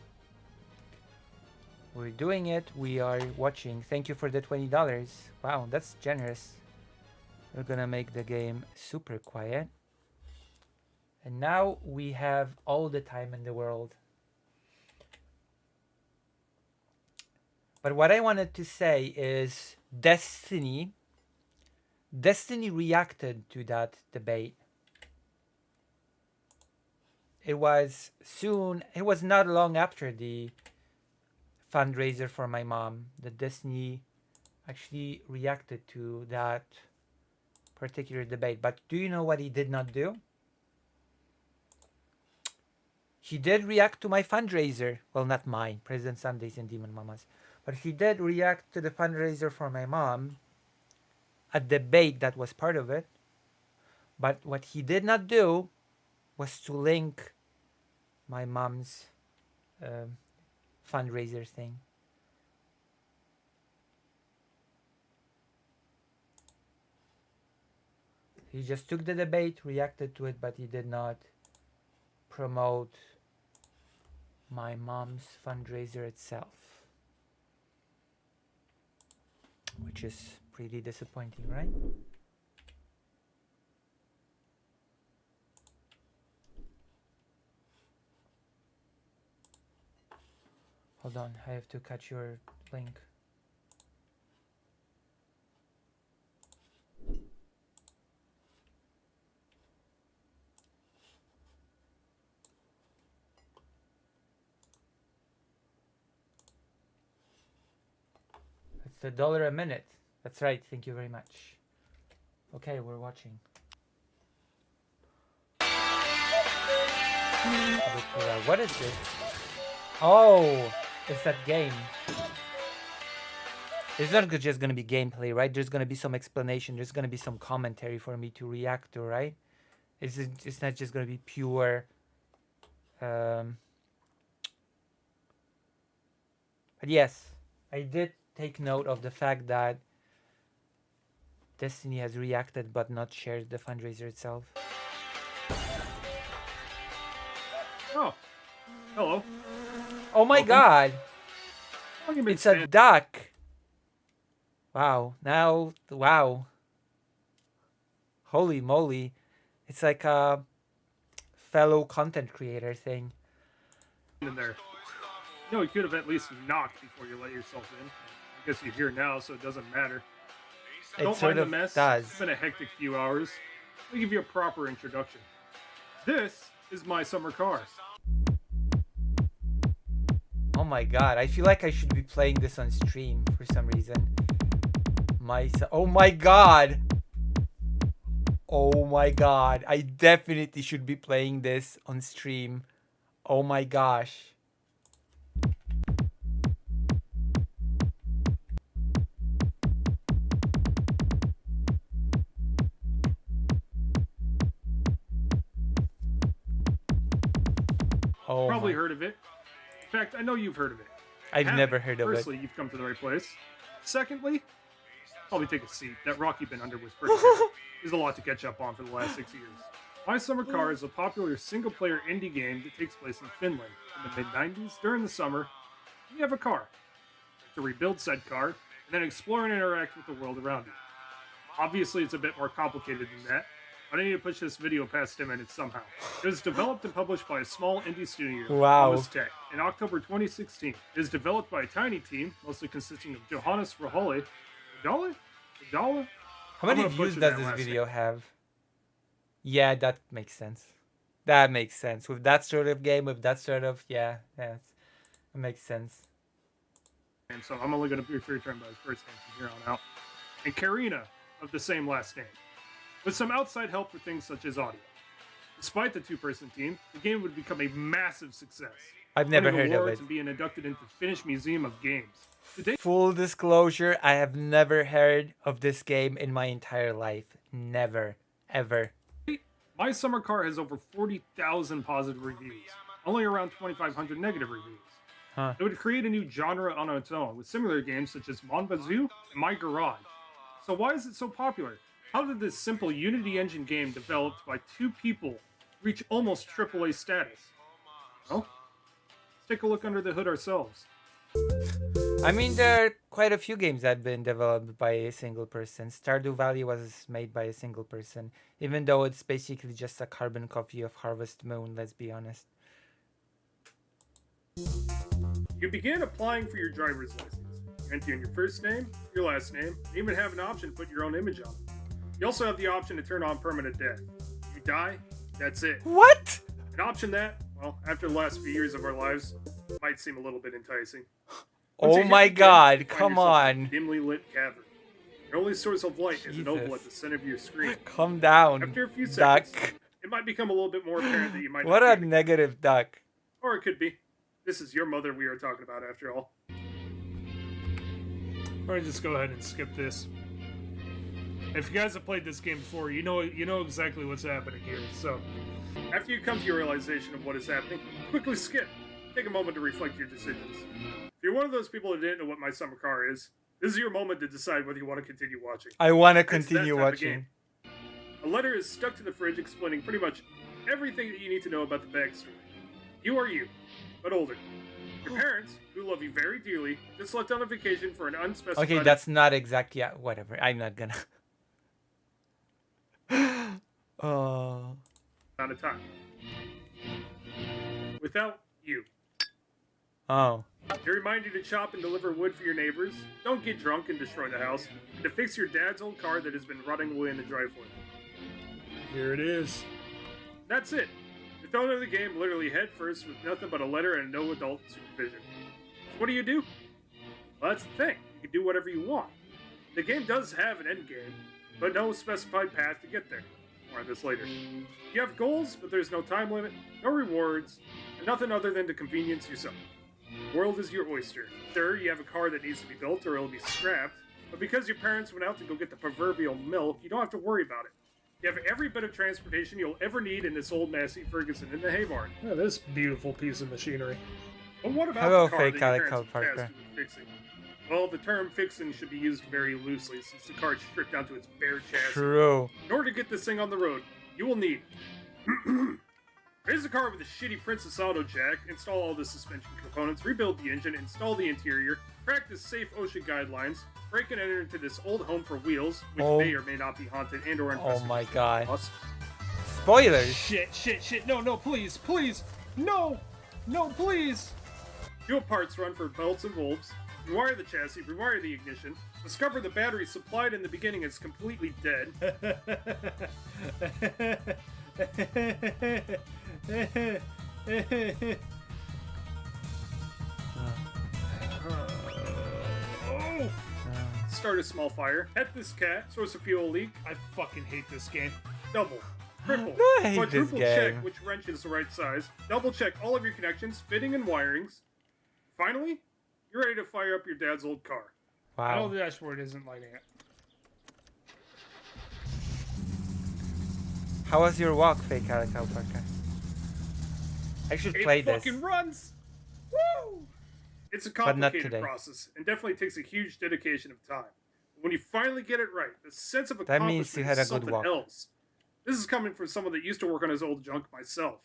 We're doing it. We are watching. Thank you for the $20. Wow, that's generous. We're gonna make the game super quiet. And now we have all the time in the world. But what I wanted to say is Destiny Destiny reacted to that debate. It was not long after the fundraiser for my mom that Destiny actually reacted to that particular debate. But do you know what he did not do? He did react to my fundraiser. Well, not mine, President Sundays and Demon Mamas. But he did react to the fundraiser for my mom, a debate that was part of it. But what he did not do was to link my mom's fundraiser thing. He just took the debate, reacted to it, but he did not promote my mom's fundraiser itself, which is pretty disappointing, right? Hold on, I have to cut your link. It's $1 a minute. That's right, thank you very much. Okay, we're watching. What is this? Oh, it's that game. It's not just going to be gameplay, right? There's going to be some explanation. There's going to be some commentary for me to react to, right? It's not just going to be pure... But yes, I did take note of the fact that Destiny has reacted but not shared the fundraiser itself. Oh, hello. Oh my god! It's a duck! Wow, now, wow. Holy moly. It's like a fellow content creator thing. In there. No, you could have at least knocked before you let yourself in. I guess you're here now, so it doesn't matter. Don't mind the mess. It's been a hectic few hours. Let me give you a proper introduction. This is my summer car. Oh my god, I feel like I should be playing this on stream for some reason. Oh my god! Oh my god, I definitely should be playing this on stream. Oh my gosh. Oh, probably heard of it. In fact, I know you've heard of it. I've never heard of it. Firstly, you've come to the right place. Secondly, probably take a seat. That rock you've been under was pretty good. There's a lot to catch up on for the last 6 years. My Summer Car is a popular single-player indie game that takes place in Finland in the mid-90s. During the summer, you have a car to rebuild said car and then explore and interact with the world around you. Obviously, it's a bit more complicated than that, but I need to push this video past 10 minutes somehow. It was developed and published by a small indie studio, Loomis Tech, in October 2016. It is developed by a tiny team, mostly consisting of Johannes Raholi. Radala? How many views does this video have? Yeah, that makes sense. That makes sense. With that sort of game, with that sort of... Yeah, it makes sense. And so I'm only going to refer to him by his first name from here on out. And Karina, of the same last name, with some outside help for things such as audio. Despite the two-person team, the game would become a massive success. I've never heard of it. And being inducted into the Finnish Museum of Games. Full disclosure, I have never heard of this game in my entire life. Never. Ever. My Summer Car has over 40,000 positive reviews. Only around 2,500 negative reviews. Huh. It would create a new genre on its own, with similar games such as Mon Bazoo and My Garage. So why is it so popular? How did this simple Unity engine game developed by two people reach almost AAA status? Well, let's take a look under the hood ourselves. I mean, there are quite a few games that have been developed by a single person. Stardew Valley was made by a single person, even though it's basically just a carbon copy of Harvest Moon, let's be honest. You begin applying for your driver's license. You enter in your first name, your last name, and even have an option to put your own image on it. You also have the option to turn on permanent death. If you die, that's it. What? An option that, well, after the last few years of our lives, might seem a little bit enticing. Once you Oh hit my the death, god, you find come yourself in a on. dimly lit cavern. Your only source of light is an oval Jesus. at the center of your screen. Calm down, After a few duck. seconds, it might become a little bit more apparent that you might What not a be negative duck. Or it could be. This is your mother we are talking about, after all. Or just go ahead and skip this. If you guys have played this game before, you know exactly what's happening here. So, after you come to your realization of what is happening, quickly skip. Take a moment to reflect your decisions. If you're one of those people that didn't know what My Summer Car is, this is your moment to decide whether you want to continue watching. I want to It's that continue type of watching. game. A letter is stuck to the fridge explaining pretty much everything that you need to know about the backstory. You are you, but older. Your parents, who love you very dearly, just left on a vacation for an unspecified Okay, that's not exactly. Yeah, whatever. I'm not gonna. Oh. amount of time. Without you. Oh. They remind you to chop and deliver wood for your neighbors, don't get drunk and destroy the house, and to fix your dad's old car that has been rotting away in the driveway. Here it is. That's it. You're thrown into the game literally head first with nothing but a letter and no adult supervision. So what do? Well, that's the thing. You can do whatever you want. The game does have an end game, but no specified path to get there. More on this later. You have goals, but there's no time limit, no rewards, and nothing other than to convenience yourself. The world is your oyster. Sure, you have a car that needs to be built or it'll be scrapped, but because your parents went out to go get the proverbial milk, you don't have to worry about it. You have every bit of transportation you'll ever need in this old Massey Ferguson in the Haybarn. Oh, this beautiful piece of machinery. But what about Hello, the car fake that your Calico parents were Parker. tasked with fixing? Well, the term fixing should be used very loosely since the car is stripped down to its bare chassis. True. In order to get this thing on the road, you will need raise the car with a shitty Princess Auto jack, install all the suspension components, rebuild the engine, install the interior, practice safe OSHA guidelines, break and enter into this old home for wheels, which Oh. may or may not be haunted and or Oh infested my with god. wasps. Spoilers. Shit. No, please. No, please. Fuel parts run for belts and bulbs. Rewire the chassis, rewire the ignition. Discover the battery supplied in the beginning is completely dead. Oh! Start a small fire. Pet this cat. Source of fuel leak. I fucking hate this game. Double. Triple. I hate this Quadruple game. check which wrench is the right size. Double check all of your connections, fitting and wirings. Finally, you're ready to fire up your dad's old car. Wow. the dashboard isn't lighting it. How was your walk, fake Calico Parker? I should play It this. fucking runs! Woo! It's a But not complicated today. process and definitely takes a huge dedication of time. But when you finally get it right, the sense of That accomplishment means you had is a good something walk. else. This is coming from someone that used to work on his old junk myself.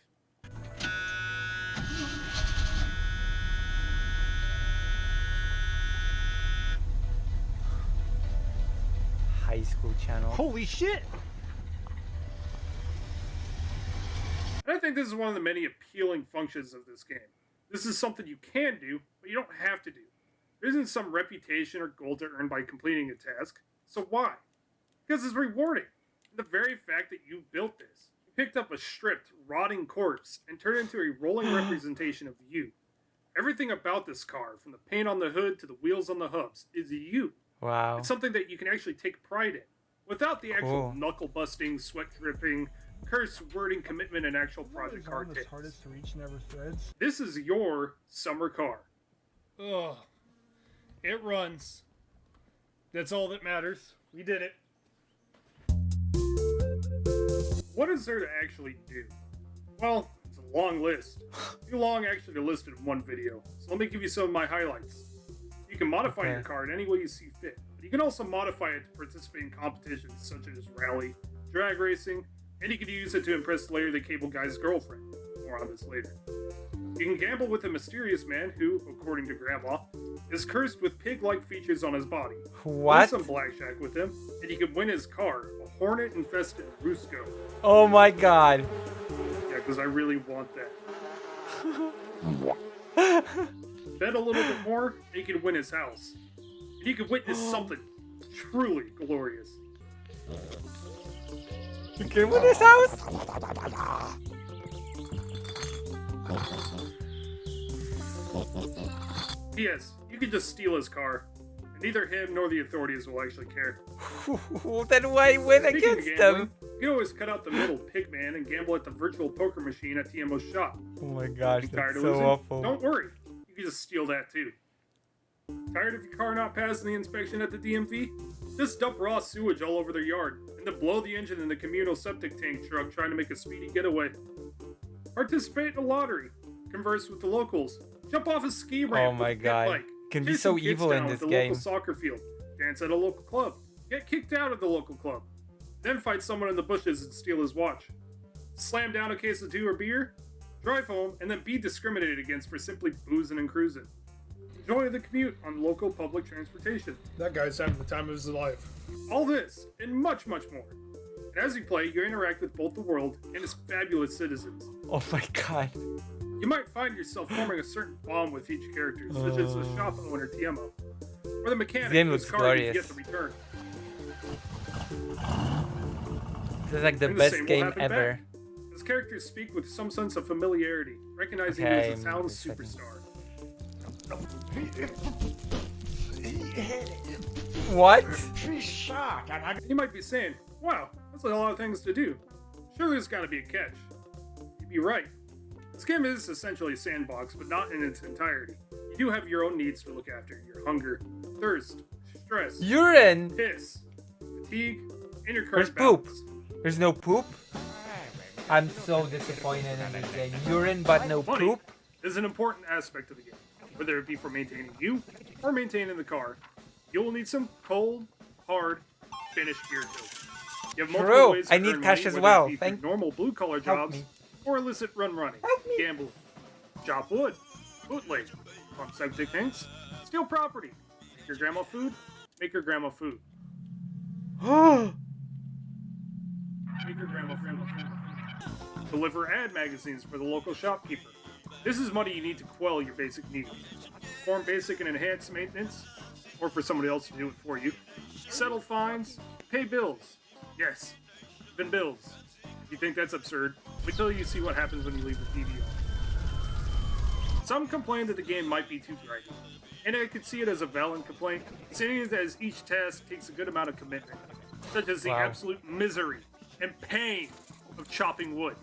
High school channel. Holy shit! And I think this is one of the many appealing functions of this game. This is something you can do, but you don't have to do. There isn't some reputation or goal to earn by completing a task. So why? Because it's rewarding. And the very fact that you built this, you picked up a stripped, rotting corpse and turned it into a rolling representation of you. Everything about this car, from the paint on the hood to the wheels on the hubs, is you. Wow. It's something that you can actually take pride in, without the actual Cool. knuckle busting, sweat dripping, curse wording commitment and actual What project is car on this takes. hardest to reach never threads? This is your summer car. Ugh. It runs. That's all that matters. We did it. What is there to actually do? Well, it's a long list. Too long actually to list it in one video. So let me give you some of my highlights. You can modify Okay. your car in any way you see fit, but you can also modify it to participate in competitions such as rally, drag racing, and you can use it to impress Larry the Cable Guy's girlfriend. More on this later. You can gamble with a mysterious man who, according to Grandma, is cursed with pig-like features on his body. Play What? some blackjack with him, and you can win his car, a hornet-infested Rusco. Oh my god. Yeah, because I really want that. Bet a little bit more, and you can win his house. And you can witness something truly glorious. You came with this house? P.S. You could just steal his car, and neither him nor the authorities will actually care. Then why win Speaking of against gambling, them? you can always cut out the middle pigman and gamble at the virtual poker machine at TMO's shop. Oh my gosh, You tired that's of so losing? awful. Don't worry, you can just steal that too. Tired of your car not passing the inspection at the DMV? Just dump raw sewage all over their yard, and then blow the engine in the communal septic tank truck trying to make a speedy getaway. Participate in a lottery, converse with the locals, jump off a ski ramp. Oh my with a pit god. bike, Can be chase so some kids evil down in with this the game. local soccer field, dance at a local club, get kicked out of the local club, then fight someone in the bushes and steal his watch. Slam down a case of 2 or beer, drive home, and then be discriminated against for simply boozing and cruising. Enjoy the commute on local public transportation. That guy's having the time of his life. All this, and much, much more. And as you play, you interact with both the world and its fabulous citizens. Oh my god. You might find yourself forming a certain bond with each character, such as the shop owner TMO, or the mechanic game whose looks car you glorious. get to return. This is like the And best same will game happen ever. back. As characters speak with some sense of familiarity, recognizing Okay, you as a town wait a second. superstar. What? You might be saying, wow, that's a lot of things to do. Surely there's gotta be a catch. You'd be right. This game is essentially a sandbox, but not in its entirety. You do have your own needs to look after. Your hunger, thirst, stress, Urine! piss, fatigue, and your Where's current poop? balance. There's no poop? I'm so disappointed in this game. Urine but no Money poop? is an important aspect of the game, whether it be for maintaining you or maintaining the car. You will need some cold, hard, finished beer tokens. You have multiple True. ways to I need earn cash money, as whether well. it be through Thank- normal blue-collar Help jobs me. or illicit run running, Help me. gambling, chop wood, bootleg, pump septic tanks, steal property, make your grandma food, make your grandma food, make your grandma food, deliver ad magazines for the local shopkeeper. This is money you need to quell your basic needs. Perform basic and enhanced maintenance, or for somebody else to do it for you. Settle fines, pay bills. Yes, even bills. If you think that's absurd, wait till you see what happens when you leave the TV on. Some complain that the game might be too grindy, and I could see it as a valid complaint, seeing as each task takes a good amount of commitment, such as the Wow. absolute misery and pain of chopping wood,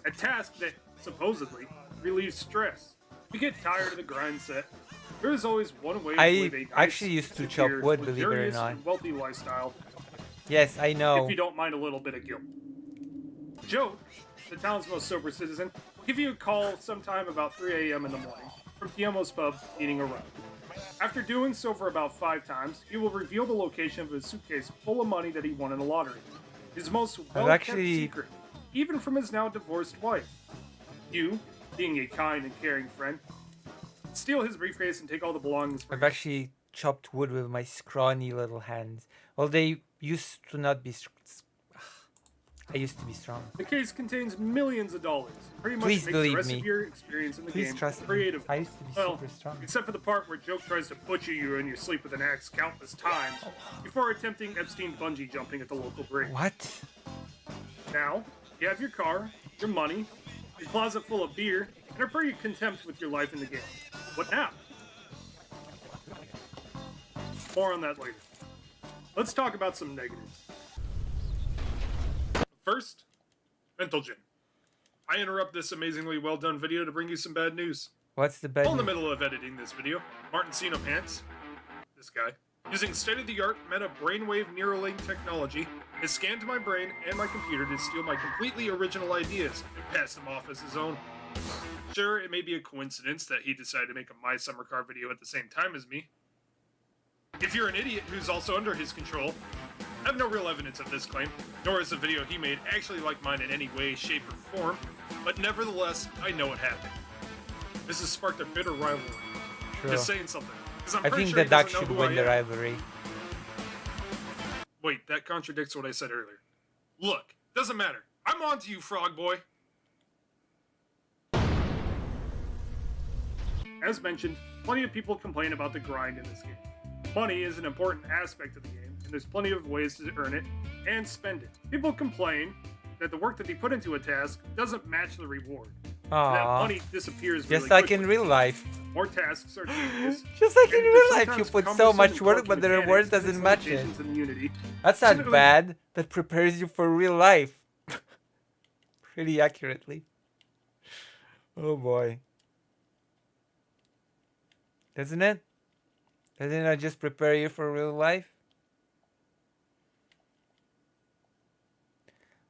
a task that, supposedly, relieves stress. If you get tired of the grind set, there is always one way to I live a nice, actually used to chop secure, wood, believe it or luxurious, not. and wealthy lifestyle, Yes, I know. if you don't mind a little bit of guilt. Joe, the town's most sober citizen, will give you a call sometime about 3 a.m. in the morning from TMO's pub needing a ride. After doing so for about 5 times, he will reveal the location of his suitcase full of money that he won in the lottery. His most well-kept actually- secret, even from his now divorced wife. You, being a kind and caring friend, steal his briefcase and take all the belongings for I've actually chopped wood with my scrawny little hands. Well, they used to not be. I used to be strong. The case contains millions of dollars. Pretty much Please makes believe the rest me. of your experience in the Please game trust me. creative. I used to be Well, super strong. except for the part where Joe tries to butcher you in your sleep with an axe countless times before attempting Epstein bungee jumping at the local bridge. What? Now, you have your car, your money, your closet full of beer, and are pretty content with your life in the game. What now? More on that later. Let's talk about some negatives. First, Mental Gym. I interrupt this amazingly well done video to bring you some bad news. What's the bed? While in the middle of editing this video, Martin Sino Pants, this guy, using state-of-the-art Meta Brainwave Neuralink technology, has scanned my brain and my computer to steal my completely original ideas and pass them off as his own. Sure, it may be a coincidence that he decided to make a My Summer Car video at the same time as me. If you're an idiot who's also under his control, I have no real evidence of this claim, nor is the video he made actually like mine in any way, shape, or form, but nevertheless, I know it happened. This has sparked a bitter rivalry. True. Just saying something, because I'm I pretty think sure the duck he doesn't should know who win I the am. rivalry. Wait, that contradicts what I said earlier. Look, doesn't matter. I'm on to you, Frog Boy. As mentioned, plenty of people complain about the grind in this game. Money is an important aspect of the game, and there's plenty of ways to earn it, and spend it. People complain that the work that they put into a task doesn't match the reward. That Aww. money disappears really Just like quickly. in real life. More tasks are tedious. Just like in and real there's life, you sometimes put so cumbersome much and work, clunky but the mechanics reward and doesn't match it. limitations in Unity. That's not Specifically- bad. That prepares you for real life. Pretty accurately. Oh boy. Doesn't it? Doesn't it just prepare you for real life?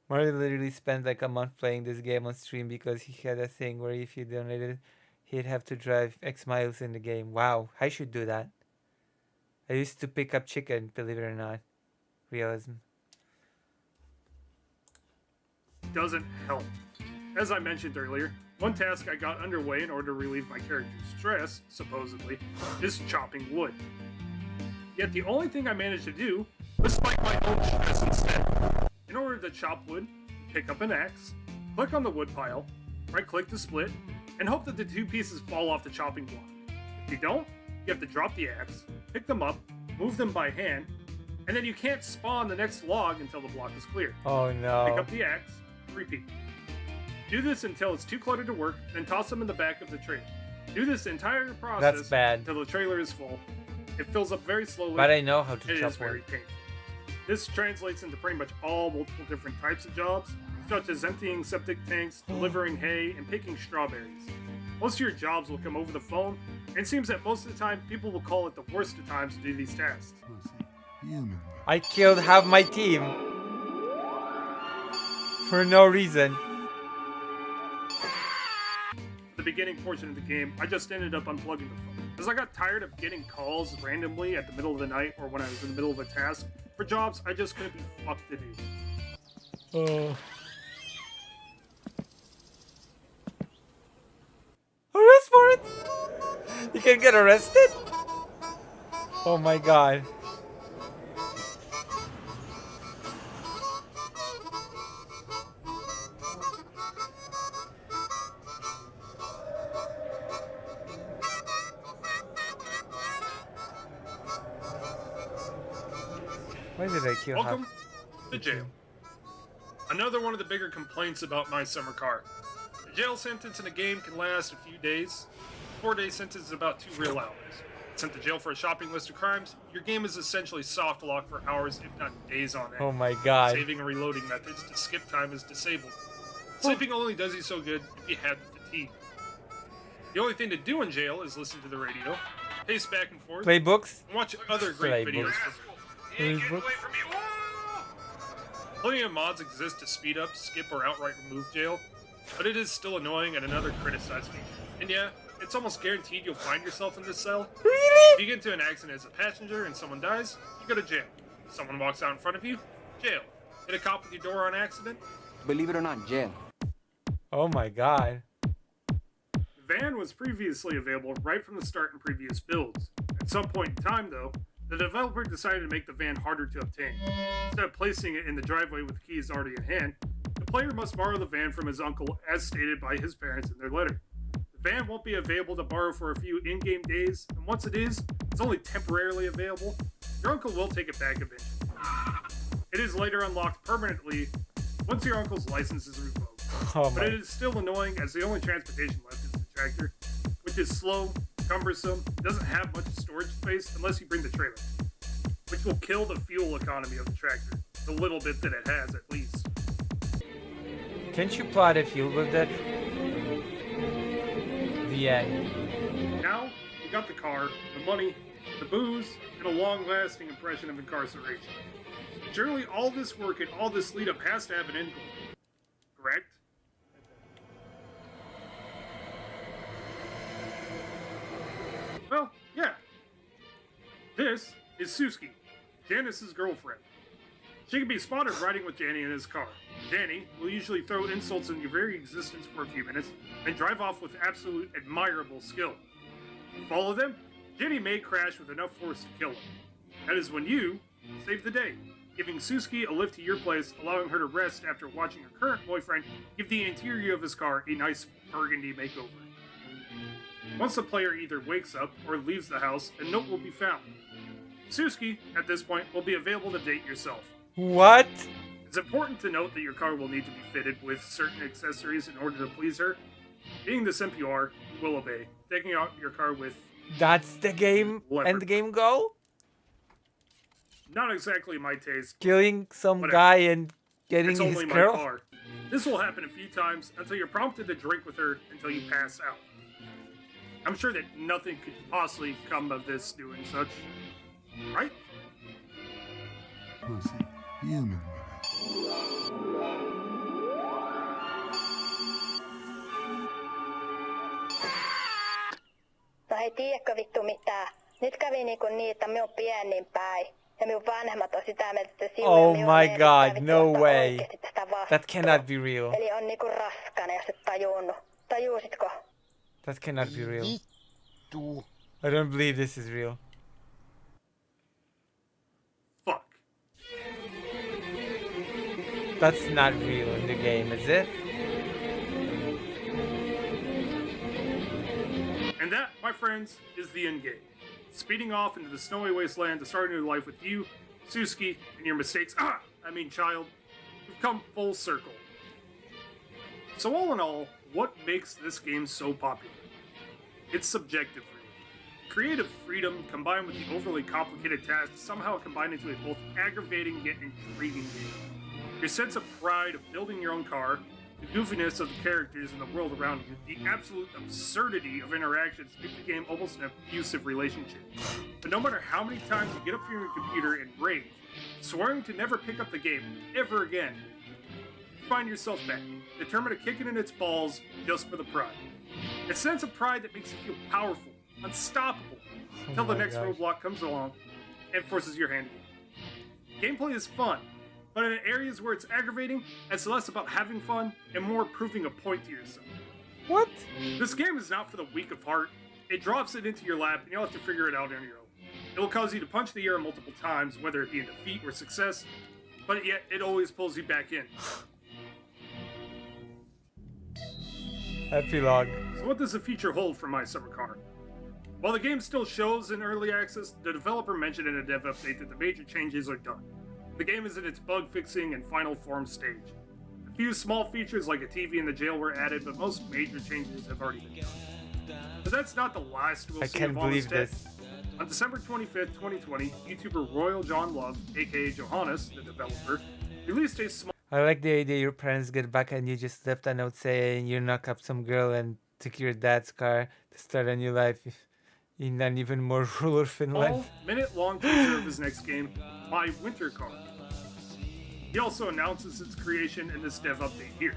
Mario literally spent like a month playing this game on stream because he had a thing where if you donated, he'd have to drive X miles in the game. Wow, I should do that. I used to pick up chicken, believe it or not. Realism. Doesn't help. As I mentioned earlier, one task I got underway in order to relieve my character's stress, supposedly, is chopping wood. Yet the only thing I managed to do was spike my own stress instead. In order to chop wood, pick up an axe, click on the wood pile, right-click to split, and hope that the two pieces fall off the chopping block. If you don't, you have to drop the axe, pick them up, move them by hand, and then you can't spawn the next log until the block is clear. Oh Pick no. up the axe, repeat. Do this until it's too cluttered to work, then toss them in the back of the trailer. Do this entire process That's bad. until the trailer is full. It fills up very slowly, But I know how and to it chop is very wood. painful. This translates into pretty much all multiple different types of jobs, such as emptying septic tanks, delivering hay, and picking strawberries. Most of your jobs will come over the phone, and it seems that most of the time people will call it the worst of times to do these tasks. I killed half my team. For no reason. The beginning portion of the game, I just ended up unplugging the phone. As I got tired of getting calls randomly at the middle of the night or when I was in the middle of a task, for jobs I just couldn't be fucked to do. Arrest for it? You can get arrested? Oh my god. Why did I kill half? Welcome to jail. Another one of the bigger complaints about My Summer Car. A jail sentence in a game can last a few days. 4-day sentence is about 2 real hours. Sent to jail for a shopping list of crimes, your game is essentially soft locked for hours, if not days on end. Oh my god. Saving and reloading methods to skip time is disabled. Sleeping only does you so good if you have the fatigue. The only thing to do in jail is listen to the radio, pace back and forth, Play books? and watch other great videos. Play books? Plenty of mods exist to speed up, skip, or outright remove jail, but it is still annoying and another criticized feature. And yeah, it's almost guaranteed you'll find yourself in this cell. If Really? you get into an accident as a passenger and someone dies, you go to jail. Someone walks out in front of you, jail. Hit a cop with your door on accident, Believe it or not, jail. Oh my god. The van was previously available right from the start in previous builds. At some point in time, though, the developer decided to make the van harder to obtain. Instead of placing it in the driveway with the keys already in hand, the player must borrow the van from his uncle as stated by his parents in their letter. The van won't be available to borrow for a few in-game days, and once it is, it's only temporarily available. Your uncle will take it back eventually. It is later unlocked permanently once your uncle's license is revoked. Oh But it my. is still annoying as the only transportation left is the tractor, which is slow, cumbersome, doesn't have much storage space unless you bring the trailer, which will kill the fuel economy of the tractor, the little bit that it has at least. Can't you plot a fuel with that? The end. Now, we got the car, the money, the booze, and a long-lasting impression of incarceration. Surely all this work and all this lead-up has to have an end goal, correct? Well, yeah. This is Suski, Janice's girlfriend. She can be spotted riding with Janny in his car. Janny will usually throw insults in your very existence for a few minutes, and drive off with absolute admirable skill. Follow them, Janny may crash with enough force to kill him. That is when you save the day, giving Suski a lift to your place, allowing her to rest after watching her current boyfriend give the interior of his car a nice burgundy makeover. Once the player either wakes up or leaves the house, a note will be found. Suski, at this point, will be available to date yourself. What? It's important to note that your car will need to be fitted with certain accessories in order to please her. Being the simp you are, you will obey. Taking out your car with That's the game Leopard. end game goal? not exactly my taste. Killing some Whatever. guy and getting It's his only my girl? car. This will happen a few times until you're prompted to drink with her until you pass out. I'm sure that nothing could possibly come of this doing such. Right? Pussy. Human. No hei tiedätkö vittu mitään? Nyt kävi niin, että me on pieni päin. Ja minun vanhemmat on sitä mieltä, että sinulle Oh minun my ei god, vittu no ottaa way. oikeesti tätä vastaan. That cannot be real. Eli on niinku raskana, jos et tajunnut. Tajusitko? That cannot be real. Vittu. I don't believe this is real. Fuck. That's not real in the game, is it? And that, my friends, is the end game. Speeding off into the snowy wasteland to start a new life with you, Suski, and your mistakes. Child. We've come full circle. So all in all, what makes this game so popular? It's subjective, really. Creative freedom combined with the overly complicated tasks somehow combine into a both aggravating yet intriguing game. Your sense of pride of building your own car, the goofiness of the characters and the world around you, the absolute absurdity of interactions make the game almost an abusive relationship. But no matter how many times you get up from your computer and rage, swearing to never pick up the game ever again, you find yourself back, determined to kick it in its balls just for the pride. A sense of pride that makes you feel powerful, unstoppable, until the my next gosh. roadblock comes along and forces your hand again. Gameplay is fun, but in areas where it's aggravating, it's less about having fun and more proving a point to yourself. What? This game is not for the weak of heart. It drops it into your lap and you'll have to figure it out on your own. It will cause you to punch the air multiple times, whether it be in defeat or success, but yet it always pulls you back in. Epilogue. So what does the future hold for My Summer Car? While the game still shows in early access, the developer mentioned in a dev update that the major changes are done. The game is in its bug fixing and final form stage. A few small features like a TV in the jail were added, but most major changes have already been done. But that's not the last we'll I see can't of Honest believe Tech. this. On December 25th, 2020, YouTuber Royal John Love, aka Johannes, the developer, released a small I like the idea your parents get back and you just left a note saying you knock up some girl and took your dad's car to start a new life in an even more rural Finland. minute-long teaser of his next game, My Winter Car. He also announces its creation in this dev update here.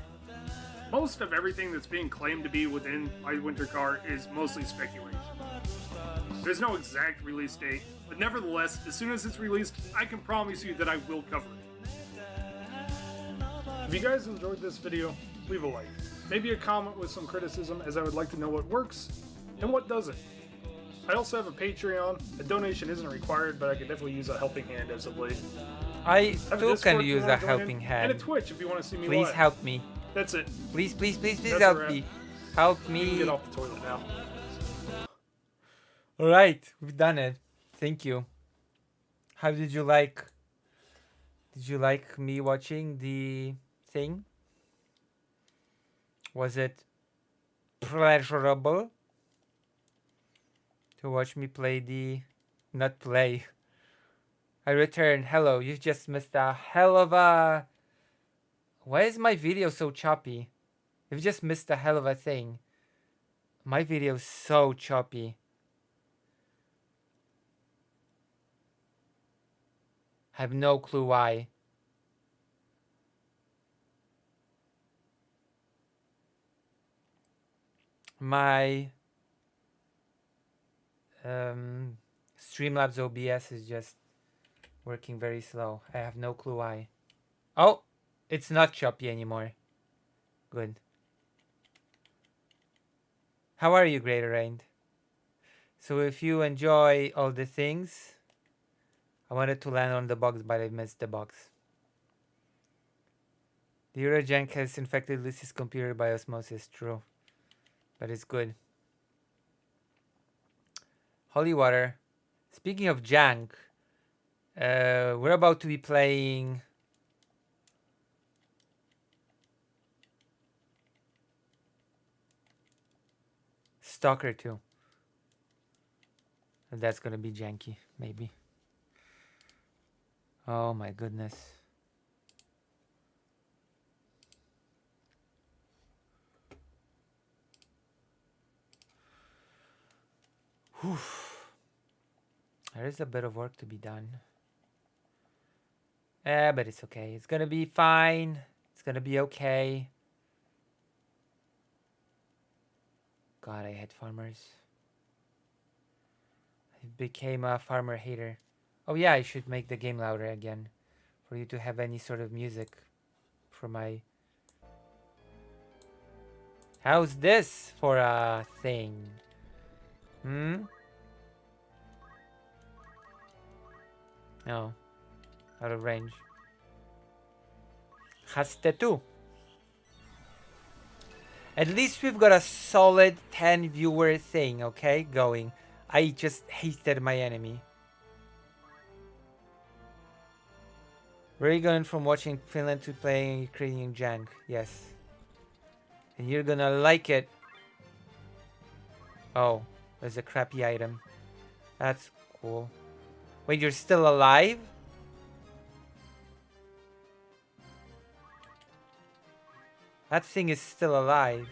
Most of everything that's being claimed to be within My Winter Car is mostly speculation. There's no exact release date, but nevertheless, as soon as it's released, I can promise you that I will cover it. If you guys enjoyed this video, leave a like. Maybe a comment with some criticism, as I would like to know what works and what doesn't. I also have a Patreon. A donation isn't required, but I could definitely use a helping hand as of late. I I have a too Discord can if you use wanna a join helping in, hand. and a Twitch if you want to see me Please live. help me. That's it. Please, please, please, please That's a help wrap. me. Help You can me. get off the toilet now. Alright, we've done it. Thank you. How did you like? Did you like me watching the thing? Was it pleasurable to watch me play the... Not play. I returned. Hello, you've just missed a hell of a... Why is my video so choppy? You've just missed a hell of a thing. My video's so choppy. I have no clue why. My Streamlabs OBS is just working very slow. I have no clue why. Oh, it's not choppy anymore. Good. How are you, Greater Rain? So if you enjoy all the things, I wanted to land on the box, but I missed the box. The Eurojank has infected Lucy's computer by osmosis. True. But it's good. Holy water. Speaking of jank, we're about to be playing Stalker too. And that's gonna be janky, maybe. Oh my goodness. Whew. There is a bit of work to be done. But it's okay. It's gonna be fine. It's gonna be okay. God, I hate farmers. I became a farmer hater. Oh yeah, I should make the game louder again. For you to have any sort of music for my... How's this for a thing? Hmm? No. Out of range. Haste too. At least we've got a solid 10 viewer thing, okay? Going. I just hated my enemy. Where are you going from watching Finland to playing Ukrainian Jank? Yes. And you're gonna like it. Oh, there's a crappy item. That's cool. Wait, you're still alive? That thing is still alive.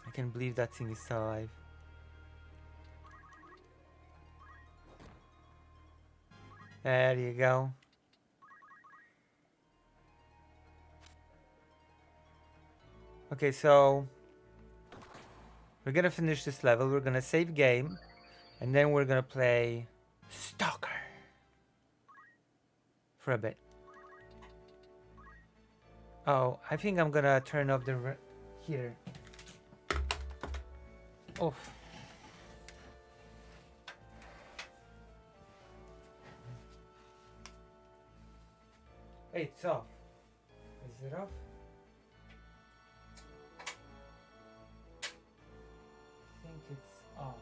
I can't believe that thing is still alive. There you go. Okay, so we're gonna finish this level, we're gonna save game, and then we're gonna play Stalker for a bit. Oh, I think I'm gonna turn off the heater. Oh. Hey, it's off. Is it off? I think it's off.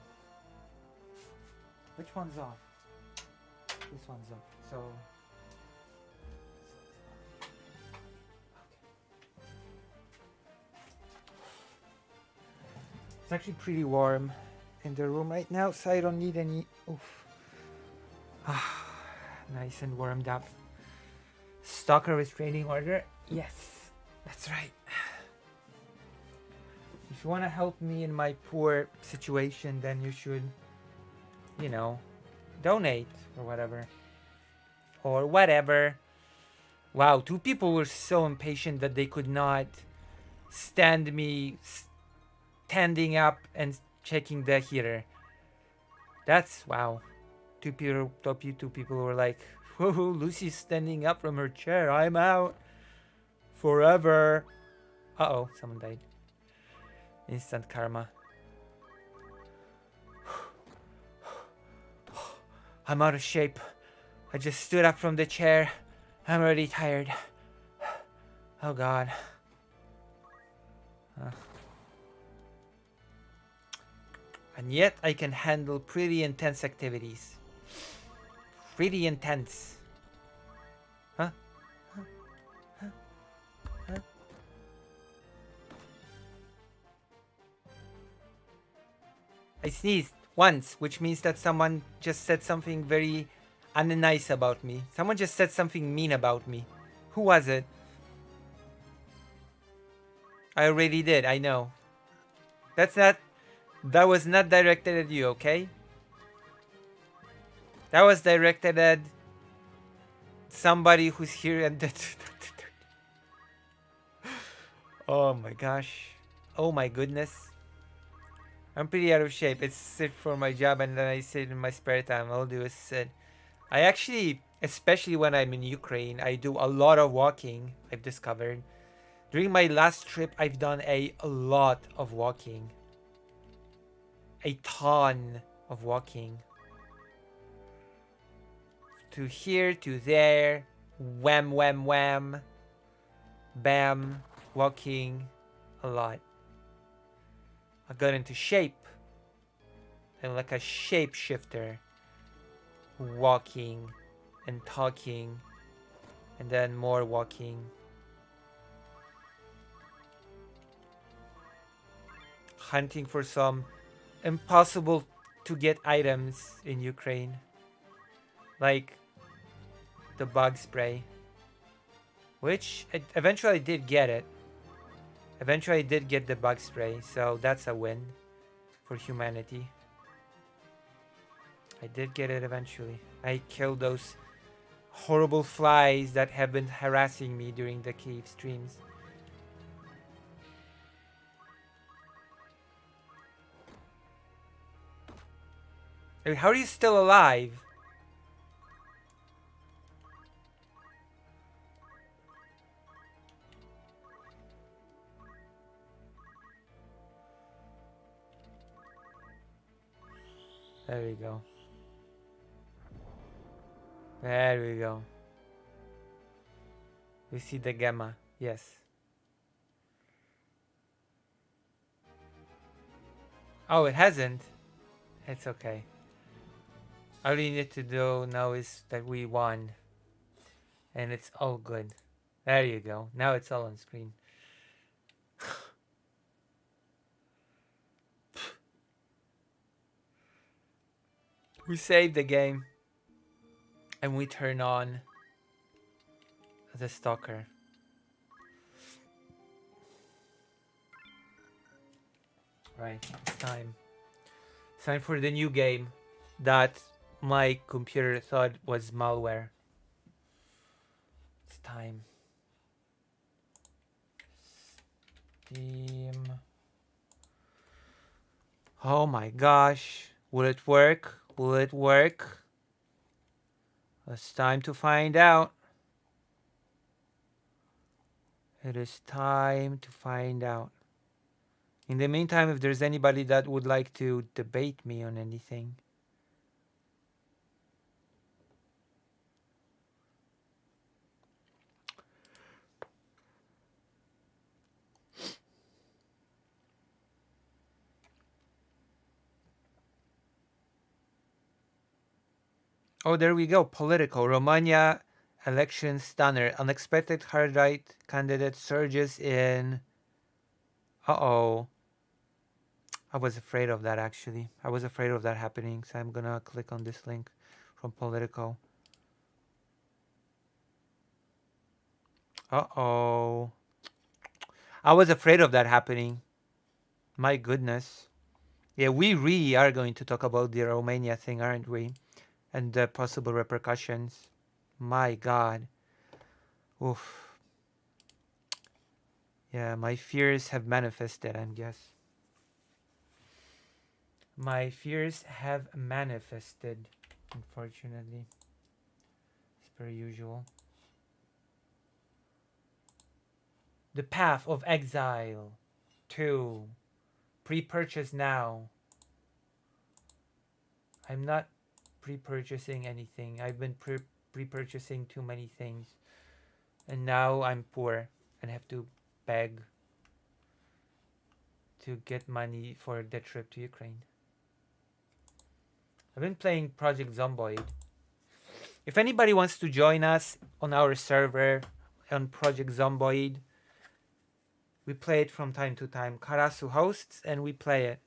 Which one's off? This one's off. So it's actually pretty warm in the room right now, so I don't need any. Oof. Nice and warmed up. Stalker restraining order? Yes, that's right. If you want to help me in my poor situation, then you should, you know, donate or whatever. Or whatever. Wow, 2 people were so impatient that they could not stand me standing up and checking the heater. That's wow. 2 people were like, whoa, Lucy's standing up from her chair. I'm out forever. Uh-oh, someone died. Instant karma. I'm out of shape. I just stood up from the chair. I'm already tired. Oh God. And yet I can handle pretty intense activities. Pretty intense. Huh? I sneezed once, which means that someone just said something very unnice about me. Someone just said something mean about me. Who was it? I already did, I know. That was not directed at you, okay? That was directed at somebody who's here and oh my gosh. Oh my goodness. I'm pretty out of shape. It's sit for my job and then I sit in my spare time. All I'll do is sit. I actually, especially when I'm in Ukraine, I do a lot of walking, I've discovered. During my last trip, I've done a lot of walking. A ton of walking. To here, to there. Wham, wham, wham. Bam. Walking. A lot. I got into shape. I'm like a shapeshifter. Walking. and talking and then more walking. Hunting for some impossible to get items in Ukraine. Like the bug spray. Which eventually I did get it. Eventually I did get the bug spray, so that's a win for humanity. I did get it eventually. I killed those horrible flies that have been harassing me during the cave streams. I mean, how are you still alive? There we go. There we go. We see the gamma. Yes. Oh, it hasn't. It's okay. All we need to do now is that we won. And it's all good. There you go. Now it's all on screen. We save the game. And we turn on the stalker. Right, it's time. It's time for the new game that my computer thought was malware. It's time. Steam. Oh my gosh. Will it work? Will it work? It's time to find out. It is time to find out. In the meantime, if there's anybody that would like to debate me on anything. Oh, there we go. Political. Romania election stunner. Unexpected hard right candidate surges in... Uh-oh. I was afraid of that, actually. I was afraid of that happening, so I'm gonna click on this link from Politico. Uh-oh. I was afraid of that happening. My goodness. Yeah, we really are going to talk about the Romania thing, aren't we? And the possible repercussions. My God. Oof. Yeah, my fears have manifested, I guess. My fears have manifested, unfortunately. As per usual. The Path of Exile 2. Pre-purchase now. I'm not pre-purchasing anything. I've been pre-purchasing too many things. And now I'm poor and have to beg to get money for the trip to Ukraine. I've been playing Project Zomboid. If anybody wants to join us on our server on Project Zomboid, we play it from time to time. Karasu hosts and we play it.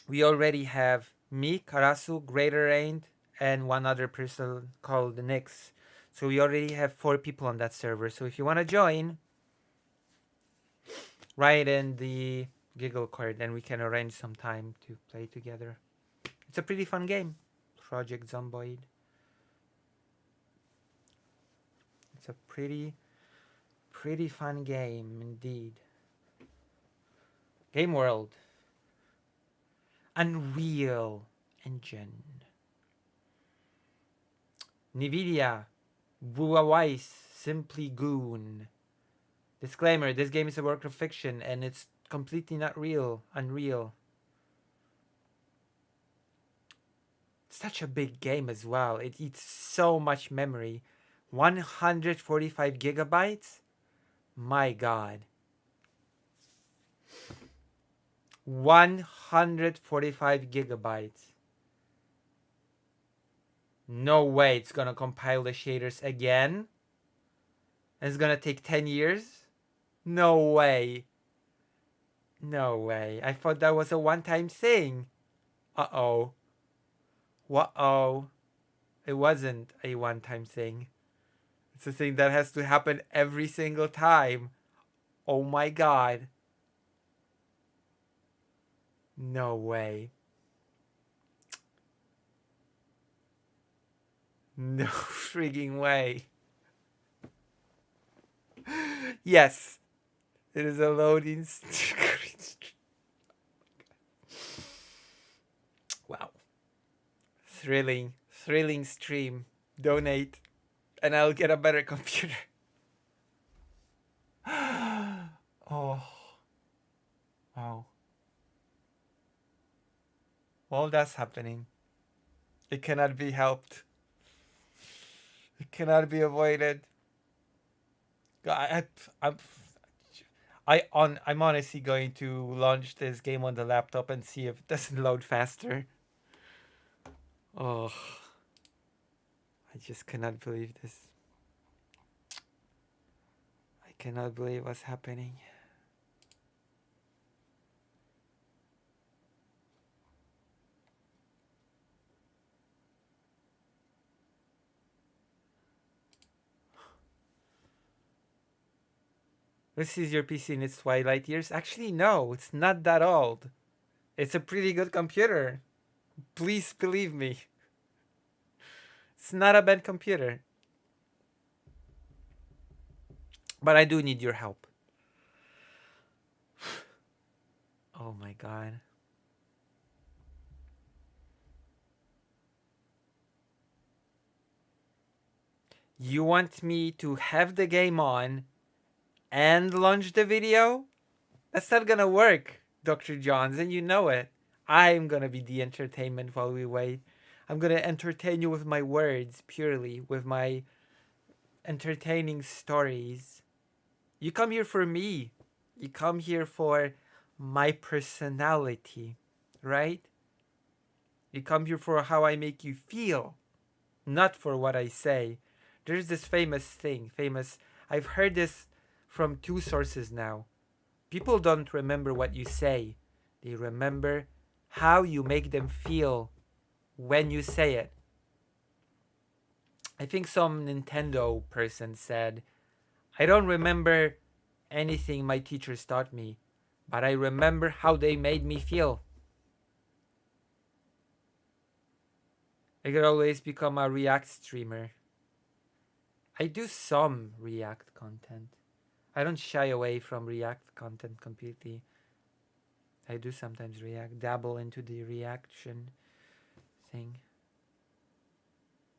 We already have me, Karasu, Greater Rain, and one other person called Nyx. So we already have 4 people on that server. So if you want to join, write in the Giggle card and we can arrange some time to play together. It's a pretty fun game. Project Zomboid. It's a pretty fun game indeed. Game World. Unreal Engine. Nvidia. Huawei. Simply Goon. Disclaimer, this game is a work of fiction and it's completely not real. Unreal. Such a big game as well. It eats so much memory. 145 gigabytes? My God. 145 gigabytes. No way it's gonna compile the shaders again. And it's gonna take 10 years? No way. No way. I thought that was a one-time thing. Uh-oh. What-oh. It wasn't a one-time thing. It's a thing that has to happen every single time. Oh my god. No way. No freaking way. Yes. It is a loading screen. Wow. Thrilling stream. Donate and I'll get a better computer. Oh. Wow. All that's happening. It cannot be helped. It cannot be avoided. I'm honestly going to launch this game on the laptop and see if it doesn't load faster. Oh, I just cannot believe this. I cannot believe what's happening. This is your PC in its twilight years? Actually, no, it's not that old. It's a pretty good computer. Please believe me. It's not a bad computer. But I do need your help. Oh my god. You want me to have the game on and launch the video? That's not gonna work, Dr. Johns, and you know it. I'm gonna be the entertainment while we wait. I'm gonna entertain you with my words, purely, with my entertaining stories. You come here for me. You come here for my personality, right? You come here for how I make you feel, not for what I say. There's this famous, I've heard this from two sources now. People don't remember what you say. They remember how you make them feel when you say it. I think some Nintendo person said, I don't remember anything my teachers taught me, but I remember how they made me feel. I could always become a React streamer. I do some React content. I don't shy away from React content completely. I do sometimes dabble into the reaction thing.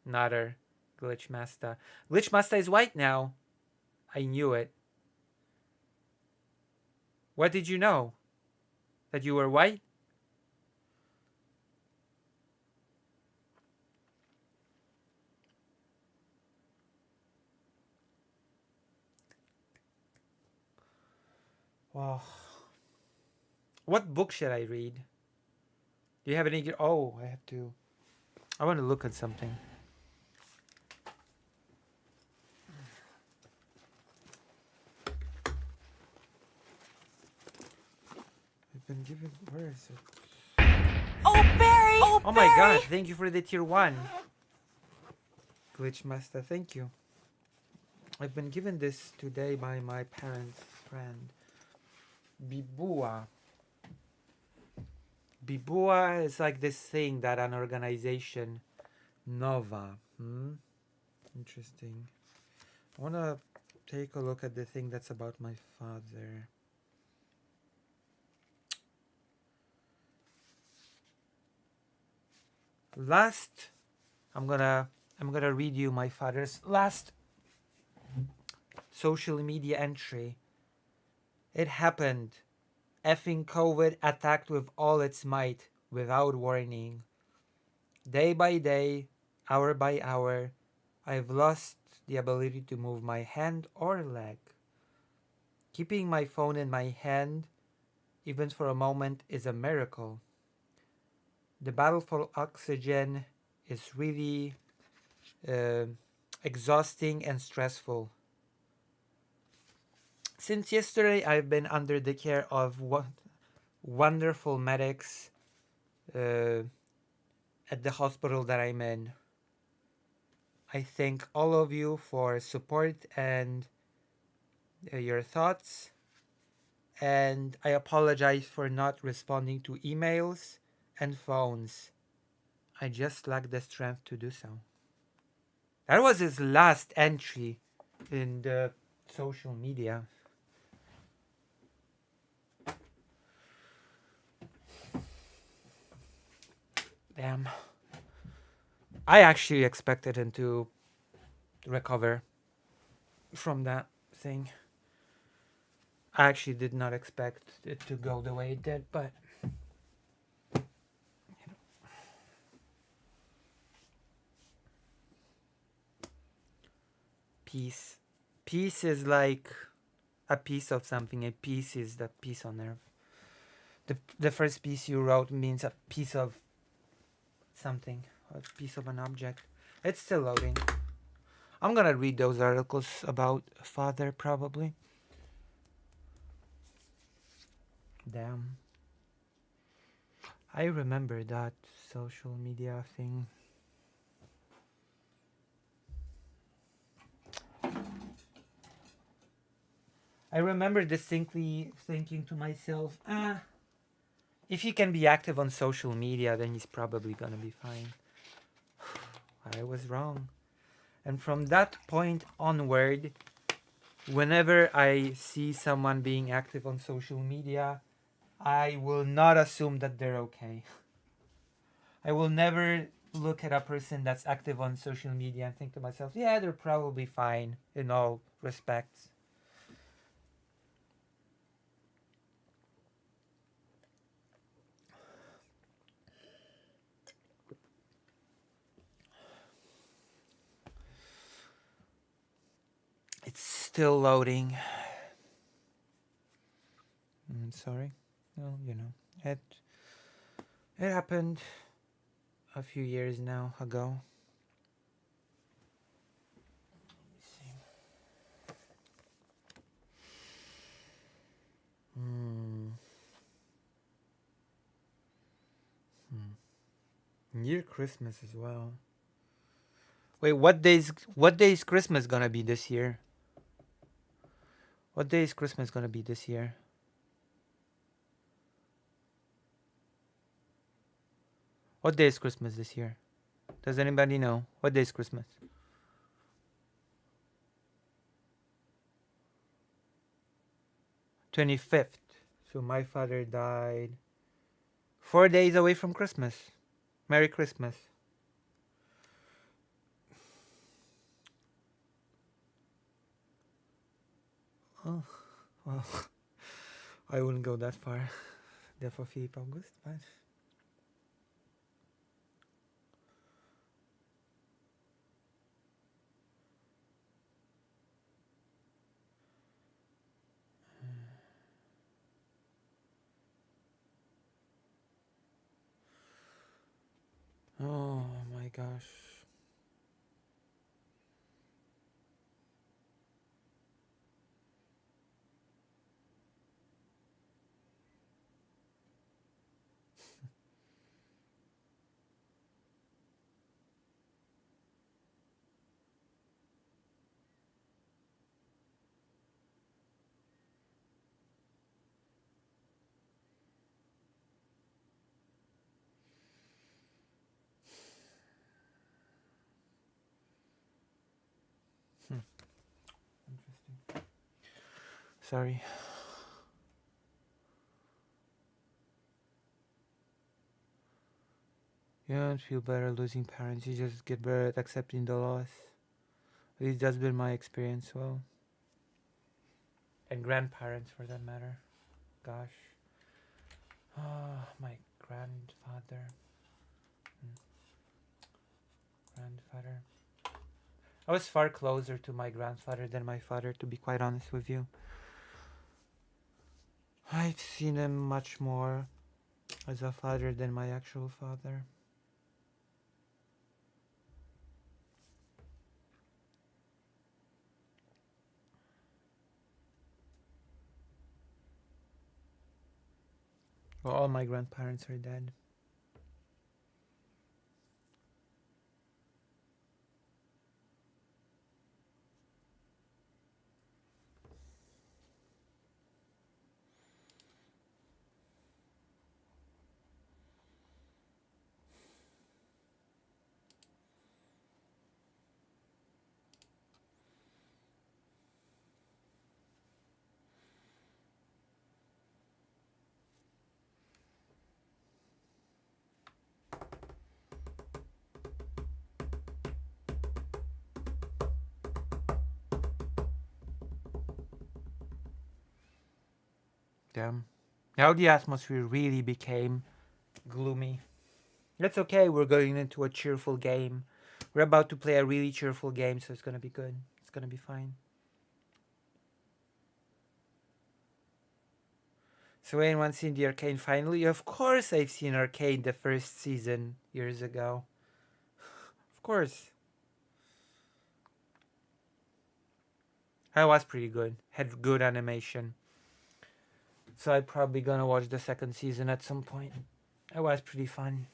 Nader, Glitchmaster. Glitchmaster is white now. I knew it. What did you know? That you were white? Wow. What book should I read? Do you have any? Oh, I want to look at something. I've been given. Where is it? Oh, Barry! Oh my god, thank you for the tier 1. Glitchmaster, thank you. I've been given this today by my parents' friend. Bibua. Bibua is like this thing that an organization, Nova. Interesting. I want to take a look at the thing that's about my father. I'm gonna read you my father's last social media entry. It happened. Effing COVID attacked with all its might, without warning. Day by day, hour by hour, I've lost the ability to move my hand or leg. Keeping my phone in my hand, even for a moment, is a miracle. The battle for oxygen is really uh, exhausting and stressful. Since yesterday, I've been under the care of wonderful medics at the hospital that I'm in. I thank all of you for support and your thoughts, and I apologize for not responding to emails and phones. I just lack the strength to do so. That was his last entry in the social media. Damn. I actually expected him to recover from that thing. I actually did not expect it to go the way it did, but peace. Peace is like a piece of something. A piece is the piece on there. The first piece you wrote means a piece of something, a piece of an object. It's still loading. I'm gonna read those articles about father probably. Damn. I remember that social media thing. I remember distinctly thinking to myself, if he can be active on social media, then he's probably gonna be fine. I was wrong. And from that point onward, whenever I see someone being active on social media, I will not assume that they're okay. I will never look at a person that's active on social media and think to myself, yeah, they're probably fine in all respects. It's still loading. Sorry. Well, you know, it happened a few years now ago. Near Christmas as well. Wait, what day is Christmas gonna be this year? What day is Christmas gonna be this year? What day is Christmas this year? Does anybody know? What day is Christmas? 25th. So my father died 4 days away from Christmas. Merry Christmas. Oh, well, I wouldn't go that far. Death of Philip August, but... Oh my gosh. Interesting. Sorry. You don't feel better losing parents, you just get better at accepting the loss. At least that's been my experience, well. And grandparents for that matter. Gosh. Oh, my grandfather. Grandfather. I was far closer to my grandfather than my father, to be quite honest with you. I've seen him much more as a father than my actual father. Well, all my grandparents are dead. Damn. Now the atmosphere really became gloomy. That's okay, we're going into a cheerful game. We're about to play a really cheerful game, so it's gonna be good. It's gonna be fine. So anyone seen the Arcane finally? Of course I've seen Arcane the first season years ago. Of course. That was pretty good. Had good animation. So I'm probably gonna watch the second season at some point. It was pretty fun.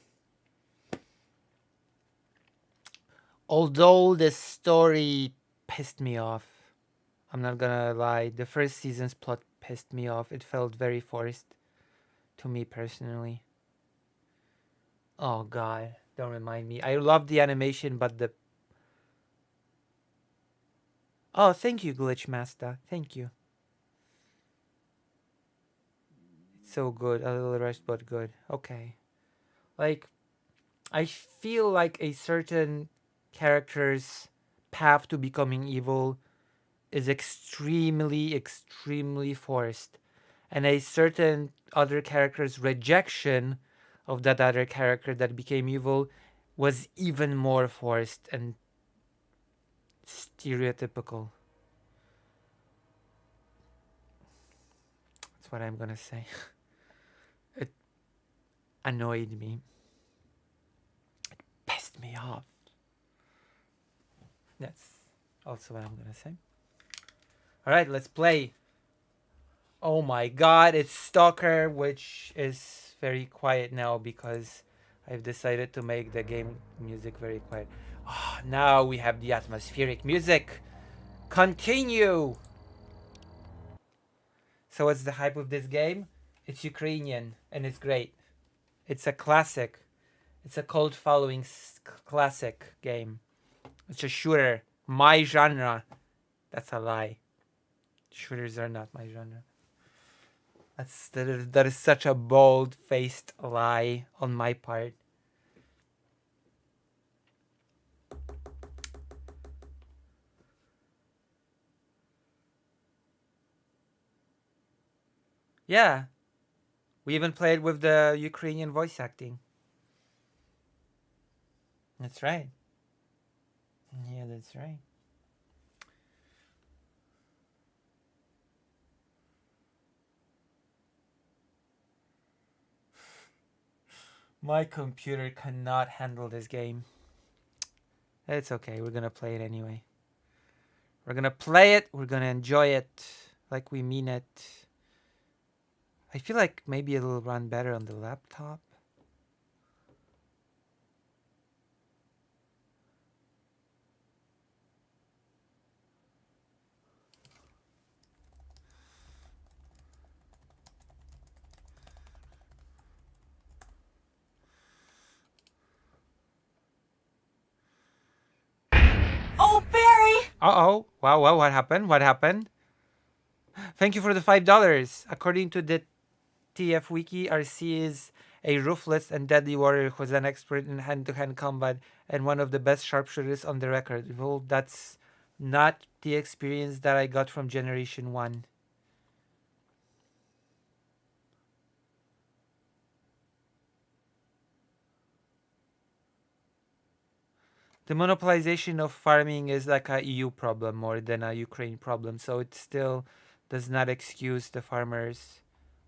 Although the story pissed me off. I'm not gonna lie. The first season's plot pissed me off. It felt very forced to me personally. Oh god, don't remind me. I love the animation, but the... Oh, thank you, Glitch Master. Thank you. It's so good. A little rushed, but good. Okay. Like, I feel like a certain character's path to becoming evil is extremely forced. And a certain other character's rejection of that other character that became evil was even more forced and stereotypical. That's what I'm gonna say. It annoyed me. It pissed me off. That's also what I'm gonna say. Alright, let's play. Oh my god, it's Stalker, which is very quiet now because I've decided to make the game music very quiet. Oh, now we have the atmospheric music. Continue! So what's the hype of this game? It's Ukrainian and it's great. It's a classic. It's a cult following classic game. It's a shooter. My genre. That's a lie. Shooters are not my genre. That is such a bold-faced lie on my part. Yeah. We even played with the Ukrainian voice acting. That's right. Yeah, that's right. My computer cannot handle this game. It's okay. We're gonna play it anyway. We're gonna play it. We're gonna enjoy it like we mean it. I feel like maybe it'll run better on the laptop. Oh, Barry! Uh-oh. Wow, what happened? What happened? Thank you for the $5. According to the TF Wiki, RC is a ruthless and deadly warrior who's an expert in hand-to-hand combat and one of the best sharpshooters on the record. Well, that's not the experience that I got from Generation 1. The monopolization of farming is like a EU problem more than a Ukraine problem, so it still does not excuse the farmers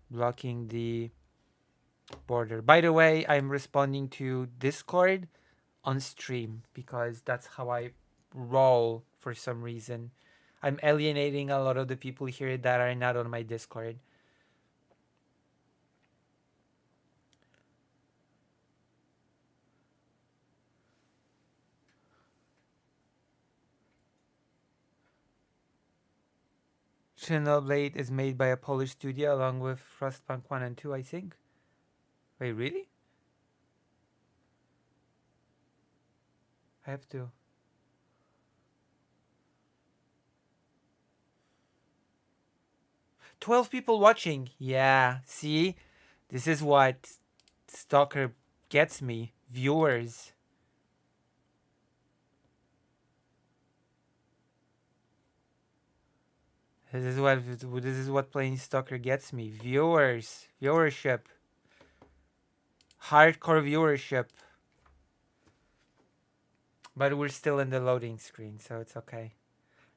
blocking the border. By the way, I'm responding to Discord on stream because that's how I roll for some reason. I'm alienating a lot of the people here that are not on my Discord. Xenoblade is made by a Polish studio along with Frostpunk 1 and 2, I think. Wait, really? I have to. "12 people watching." Yeah, see? This is what Stalker gets me. Viewers. This is what playing Stalker gets me. Viewers. Viewership. Hardcore viewership. But we're still in the loading screen, so it's okay.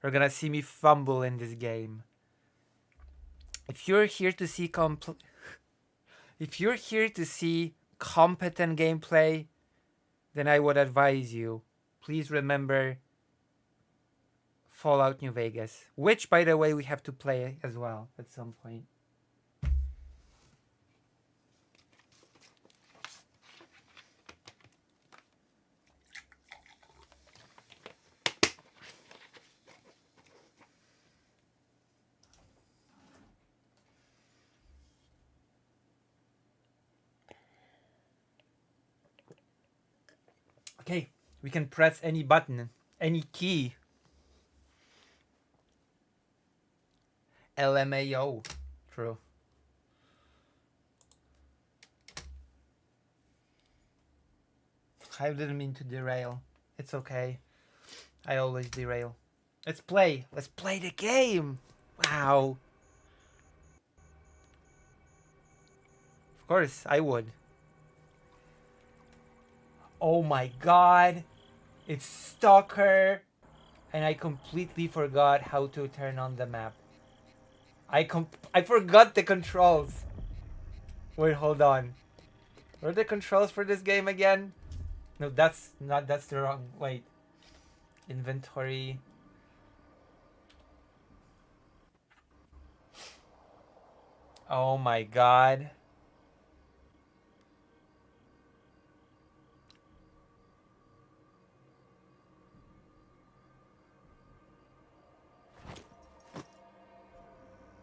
You're gonna see me fumble in this game. If you're here to see competent gameplay, then I would advise you, please remember Fallout New Vegas, which, by the way, we have to play as well at some point. Okay, we can press any button, any key. LMAO. True. I didn't mean to derail. It's okay. I always derail. Let's play. Let's play the game. Wow. Of course, I would. Oh my god. It's Stalker. And I completely forgot how to turn on the map. I forgot the controls. Wait, hold on. What are the controls for this game again? No, that's the wrong. Wait. Inventory. Oh my god.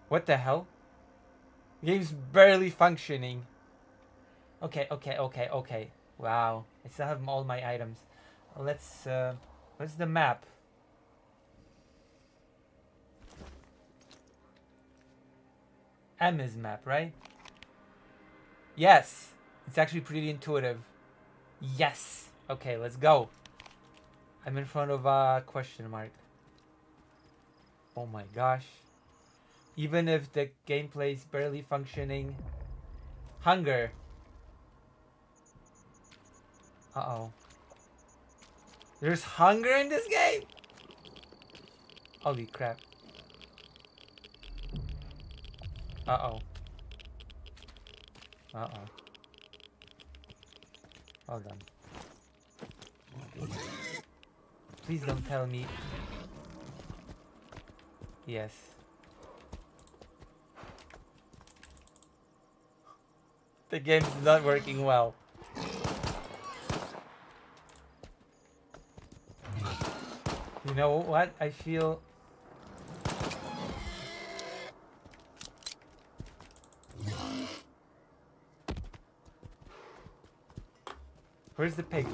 What the hell? Game's barely functioning. Okay. Wow. I still have all my items. Let's, where's the map? M is map, right? Yes. It's actually pretty intuitive. Yes. Okay, let's go. I'm in front of a question mark. Oh my gosh. Even if the gameplay is barely functioning. Hunger. Uh-oh. There's hunger in this game? Holy crap. Uh-oh. Uh-oh. Hold on. Please don't tell me. Yes. The game's not working well. You know what? I feel... Where's the pig?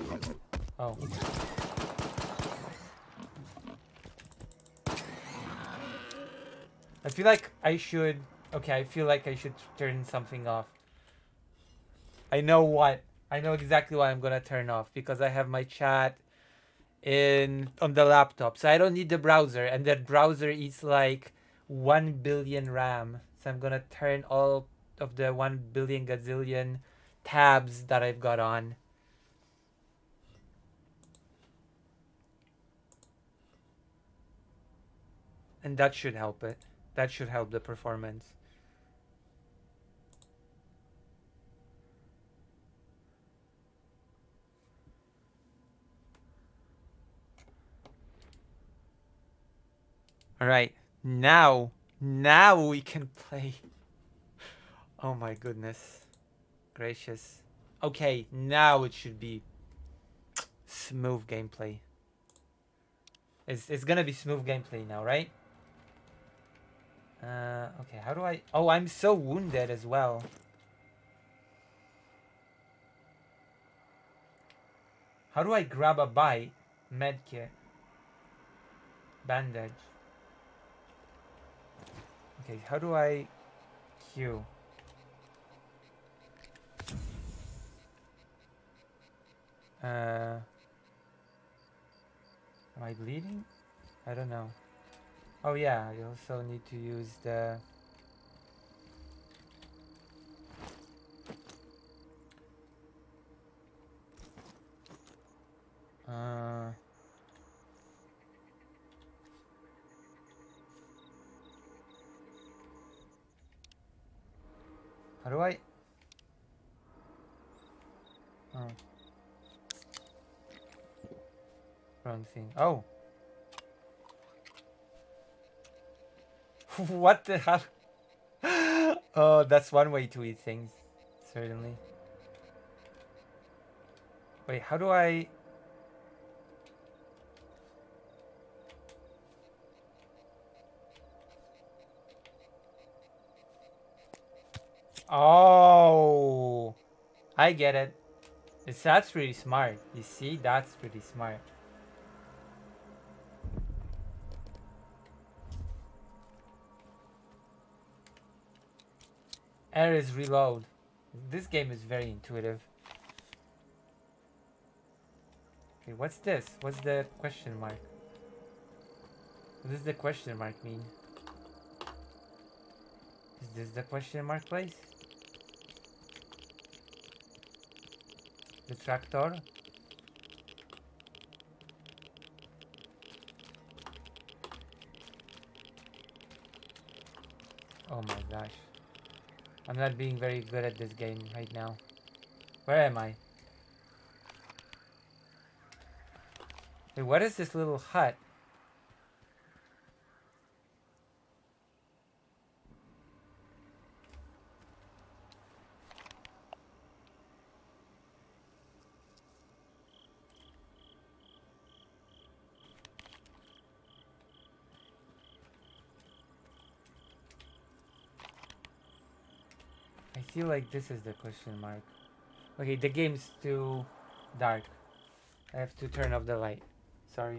Oh. I feel like I should... Okay, I feel like I should turn something off. I know what. I know exactly what I'm gonna turn off because I have my chat on the laptop. So I don't need the browser, and that browser eats like 1 billion RAM. So I'm gonna turn all of the 1 billion gazillion tabs that I've got on. And that should help it. That should help the performance. Alright, now we can play. Oh my goodness gracious. Okay, now it should be smooth gameplay. It's gonna be smooth gameplay now, right? Okay, how do I... Oh, I'm so wounded as well. How do I grab a bite? Medkit. Bandage. Okay, how do I... Q? Am I bleeding? I don't know. Oh yeah, you also need to use the... How do I... Oh. Wrong thing. Oh! What the hell? Oh, that's one way to eat things. Certainly. Wait, how do I... Oh! I get it. That's pretty smart. You see? That's pretty smart. R is reload. This game is very intuitive. Okay, what's this? What's the question mark? What does the question mark mean? Is this the question mark place? The tractor? Oh my gosh. I'm not being very good at this game right now. Where am I? Wait, what is this little hut? I feel like this is the question mark. Okay, the game's too dark. I have to turn off the light. Sorry.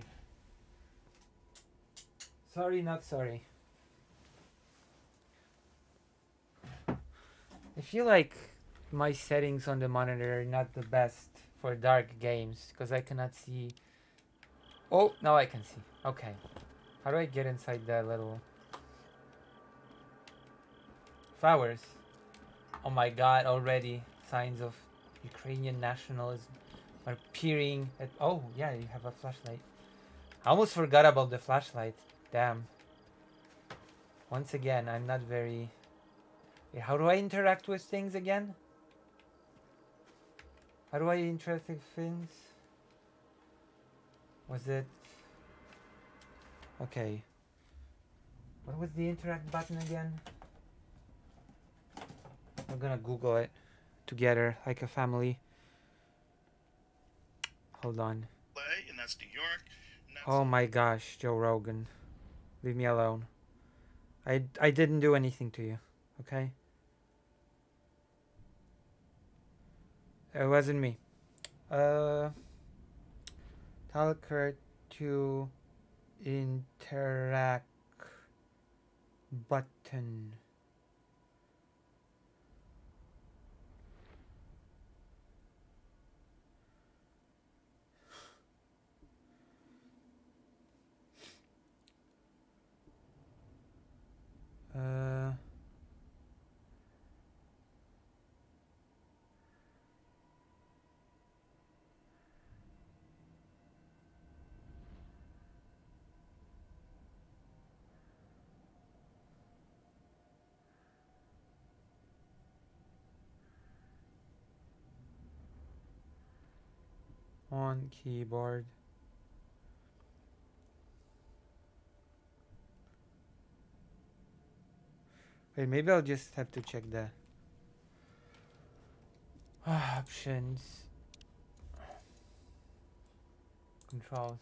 Sorry, not sorry. I feel like my settings on the monitor are not the best for dark games because I cannot see. Oh, now I can see. Okay. How do I get inside the little flowers? Oh my god, already signs of Ukrainian nationalism are appearing at... Oh, yeah, you have a flashlight. I almost forgot about the flashlight. Damn. Once again, I'm not very... Wait, how do I interact with things again? How do I interact with things? Was it... Okay. What was the interact button again? We're gonna Google it together like a family. Hold on. And that's New York. Oh my gosh, Joe Rogan. Leave me alone. I didn't do anything to you, okay? It wasn't me. Talker to interact button. On keyboard. Wait, maybe I'll just have to check the options. Controls.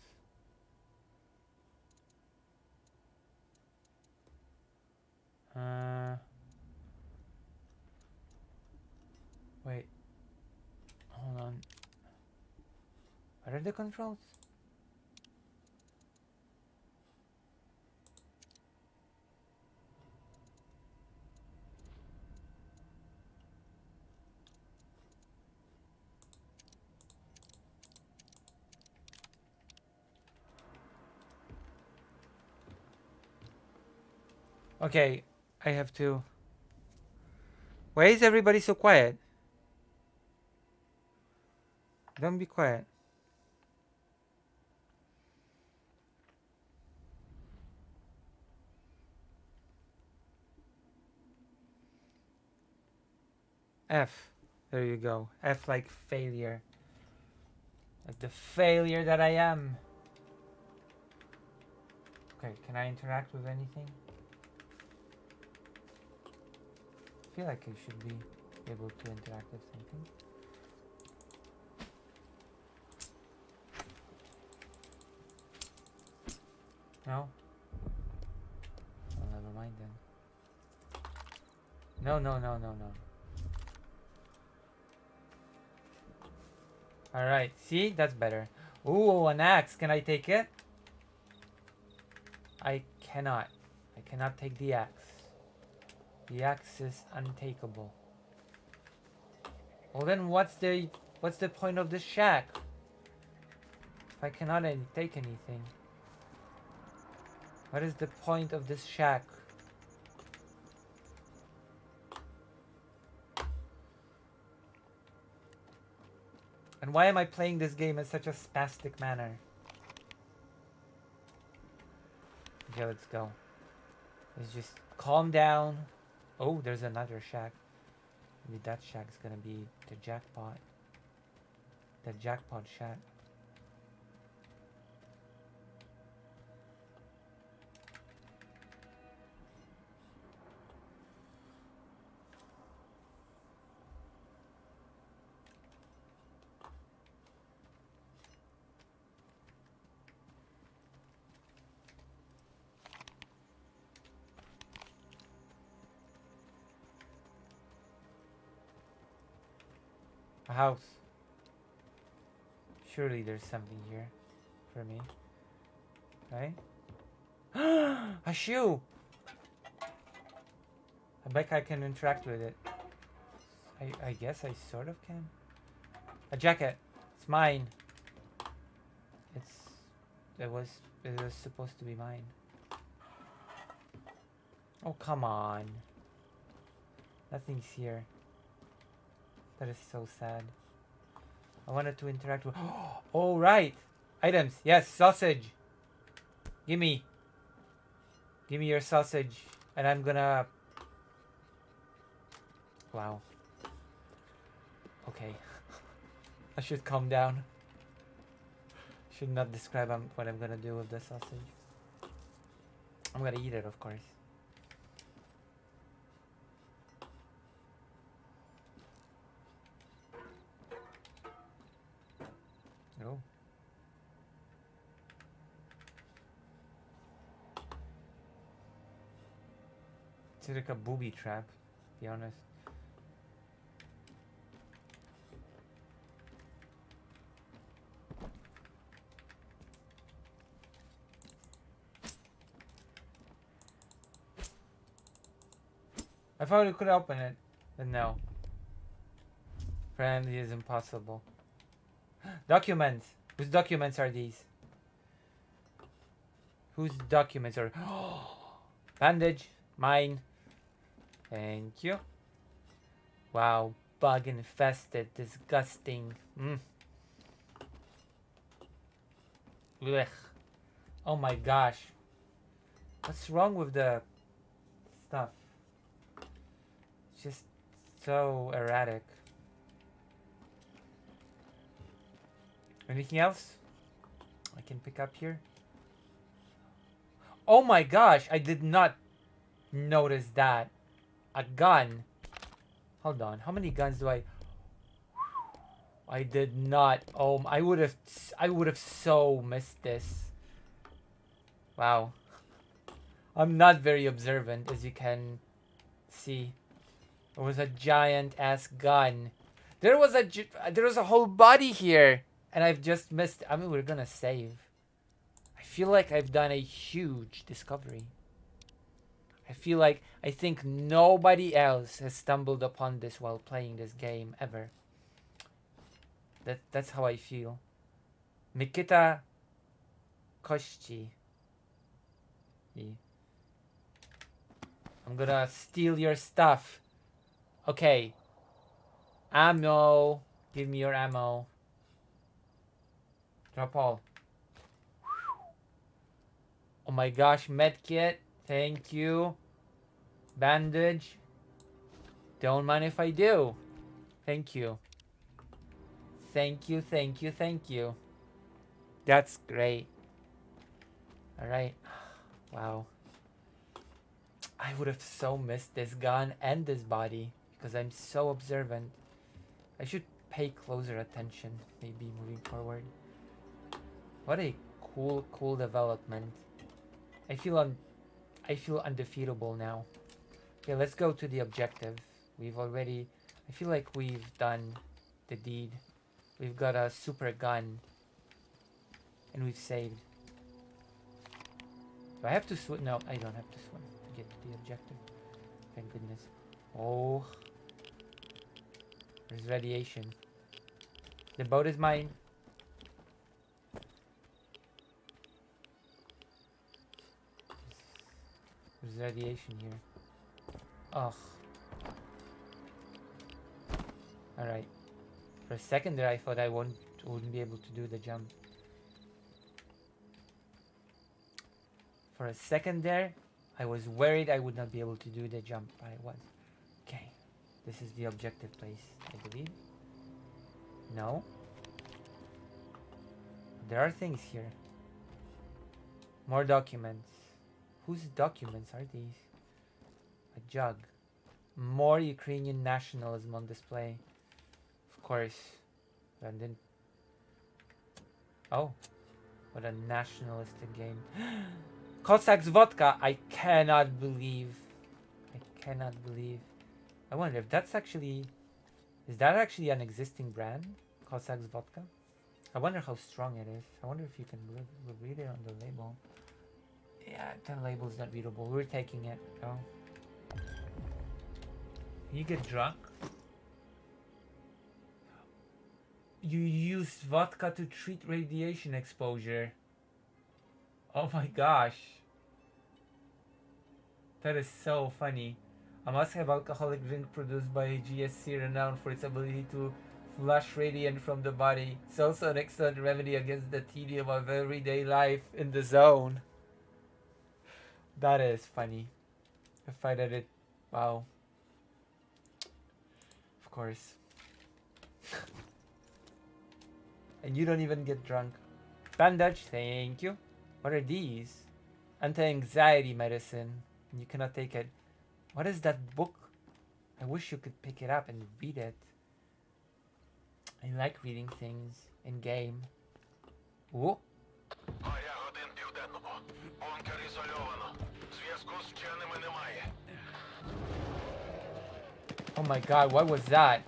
What are the controls? Okay, I have to. Why is everybody so quiet? Don't be quiet. F. There you go. F like failure. Like the failure that I am. Okay, can I interact with anything? I feel like I should be able to interact with something. No? Oh, never mind then. No, no, no, no, no. Alright, see? That's better. Ooh, an axe. Can I take it? I cannot. I cannot take the axe. The axe is untakeable. Well then what's the point of this shack? If I cannot take anything. What is the point of this shack? And why am I playing this game in such a spastic manner? Okay, let's go. Let's just calm down. Oh, there's another shack. Maybe that shack's gonna be the jackpot. The jackpot shack. A house. Surely there's something here for me. Right? A shoe! I bet I can interact with it. I guess I sort of can. A jacket. It's mine. It was supposed to be mine. Oh, come on. Nothing's here. That is so sad. I wanted to interact with... Oh, right! Items. Yes, sausage. Gimme. Gimme your sausage. And I'm gonna... Wow. Okay. I should calm down. Should not describe what I'm gonna do with the sausage. I'm gonna eat it, of course. Oh. It's like a booby trap, to be honest. I thought we could open it, but no. Apparently it's impossible. Documents. Whose documents are these? Whose documents are... Bandage. Mine. Thank you. Wow. Bug infested. Disgusting. Ugh. Oh my gosh. What's wrong with the stuff? It's just so erratic. Anything else I can pick up here? Oh my gosh, I did not notice that. A gun. Hold on, how many guns do I... I did not. Oh, I would have so missed this. Wow. I'm not very observant, as you can see. There was a giant ass gun. There was a whole body here. And I've just missed. I mean, we're gonna save. I feel like I've done a huge discovery. I think nobody else has stumbled upon this while playing this game ever. That's how I feel. Mikita Kości. I'm gonna steal your stuff. Okay. Ammo. Give me your ammo. Drop all. Oh my gosh, medkit. Thank you. Bandage. Don't mind if I do. Thank you. Thank you, thank you, thank you. That's great. Alright. Wow. I would have so missed this gun and this body because I'm so observant. I should pay closer attention maybe moving forward. What a cool development. I feel undefeatable now. Okay, let's go to the objective. I feel like we've done the deed. We've got a super gun. And we've saved. Do I have to swim? No, I don't have to swim to get to the objective. Thank goodness. Oh. There's radiation. The boat is mine. There's radiation here. Ugh. Alright. For a second there I thought I wouldn't be able to do the jump. For a second there, I was worried I would not be able to do the jump. I was. Okay. This is the objective place, I believe. No. There are things here. More documents. Whose documents are these? A jug. More Ukrainian nationalism on display. Of course. London. Oh. What a nationalistic game. Cossacks vodka. I cannot believe. I wonder if that's actually... Is that actually an existing brand? Cossacks vodka? I wonder how strong it is. I wonder if you can read it on the label. Yeah, 10 labels not readable. We're taking it. Oh. You get drunk? You used vodka to treat radiation exposure. Oh my gosh. That is so funny. A must-have alcoholic drink produced by a GSC renowned for its ability to flush radiant from the body. It's also an excellent remedy against the tedium of everyday life in the zone. That is funny. If I did it, wow. Of course. And you don't even get drunk. Bandage, thank you. What are these? Anti-anxiety medicine. You cannot take it. What is that book? I wish you could pick it up and read it. I like reading things in game. Ooh. Oh my god, what was that?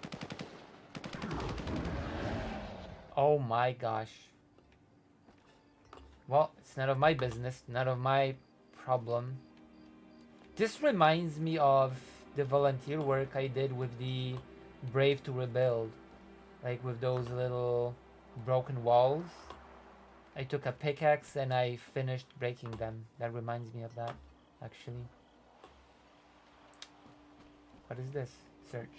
Oh my gosh. Well, it's none of my business, none of my problem. This reminds me of the volunteer work I did with the Brave to Rebuild. Like with those little broken walls. I took a pickaxe and I finished breaking them. That reminds me of that, actually. What is this? Search.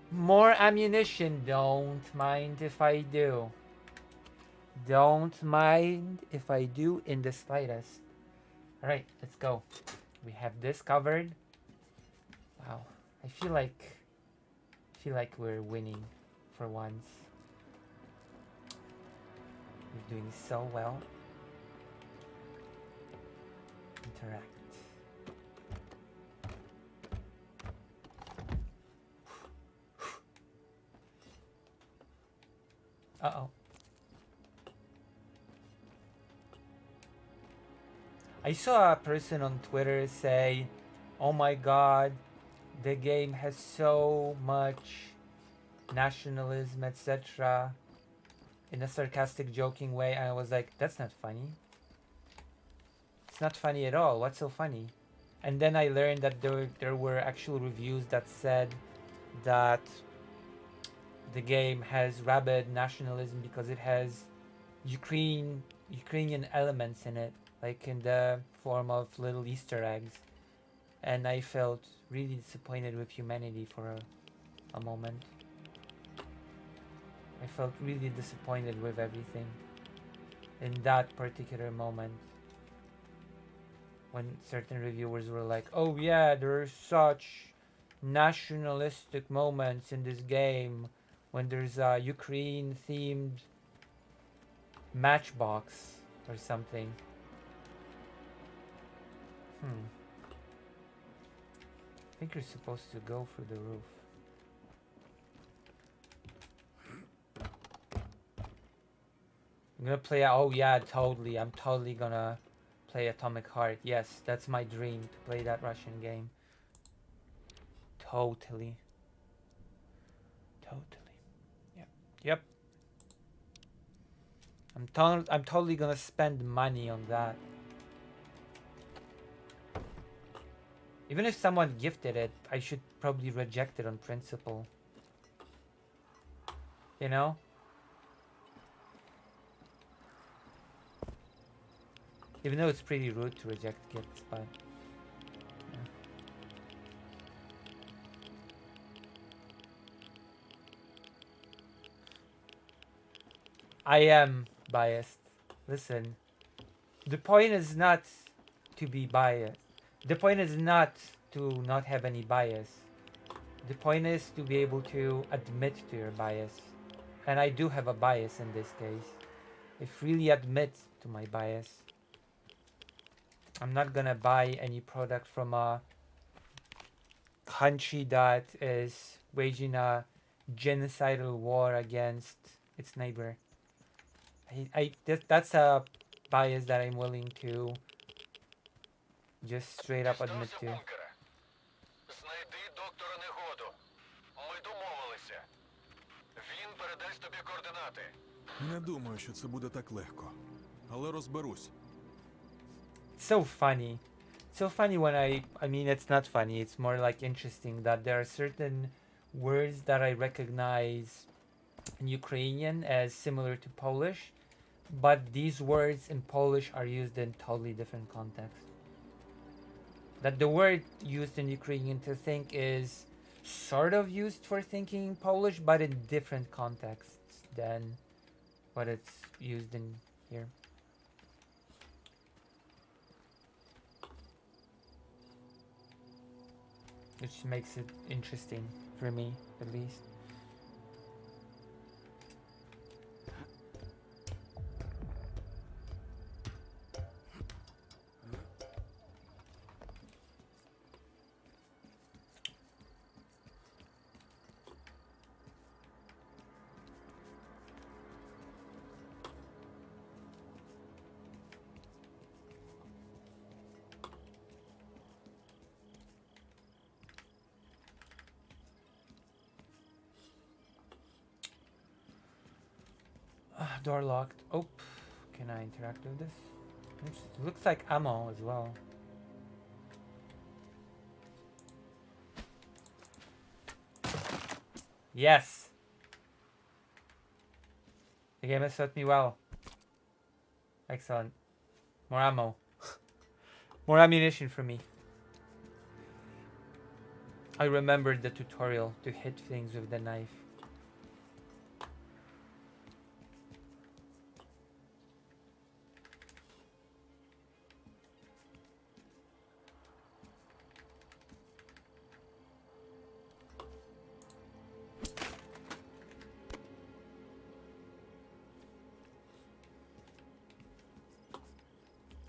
More ammunition. Don't mind if I do. Don't mind if I do in the slightest. Alright, let's go. We have this covered. Wow. I feel like we're winning for once. We're doing so well. Interact. Uh-oh. I saw a person on Twitter say, "Oh my god, the game has so much nationalism, etc., in a sarcastic, joking way. And I was like, that's not funny. It's not funny at all. What's so funny? And then I learned that there were actual reviews that said that the game has rabid nationalism because it has Ukrainian elements in it, like in the form of little Easter eggs. And I felt really disappointed with humanity for a moment. I felt really disappointed with everything in that particular moment. When certain reviewers were like, oh yeah, there are such nationalistic moments in this game when there's a Ukraine themed matchbox or something. I think you're supposed to go through the roof. I'm gonna play. Oh yeah, totally. I'm totally gonna play Atomic Heart. Yes, that's my dream, to play that Russian game. Totally. Yep. I'm totally gonna spend money on that. Even if someone gifted it, I should probably reject it on principle. You know? Even though it's pretty rude to reject gifts, but... yeah. I am biased. Listen. The point is not to be biased. The point is not to not have any bias. The point is to be able to admit to your bias. And I do have a bias in this case. I freely admit to my bias. I'm not gonna buy any product from a country that is waging a genocidal war against its neighbor. That's a bias that I'm willing to just straight up admit to. Знайди доктора Негоду. Ми домовилися. Він передасть тобі координати. Не думаю, що це буде так легко. Але розберусь. It's so funny. It's so funny when I mean, it's not funny. It's more like interesting that there are certain words that I recognize in Ukrainian as similar to Polish, but these words in Polish are used in totally different contexts. That the word used in Ukrainian to think is sort of used for thinking in Polish, but in different contexts than what it's used in here. Which makes it interesting for me, at least. Door locked. Oh, can I interact with this? It looks like ammo as well. Yes! The game has served me well. Excellent. More ammo. More ammunition for me. I remembered the tutorial to hit things with the knife.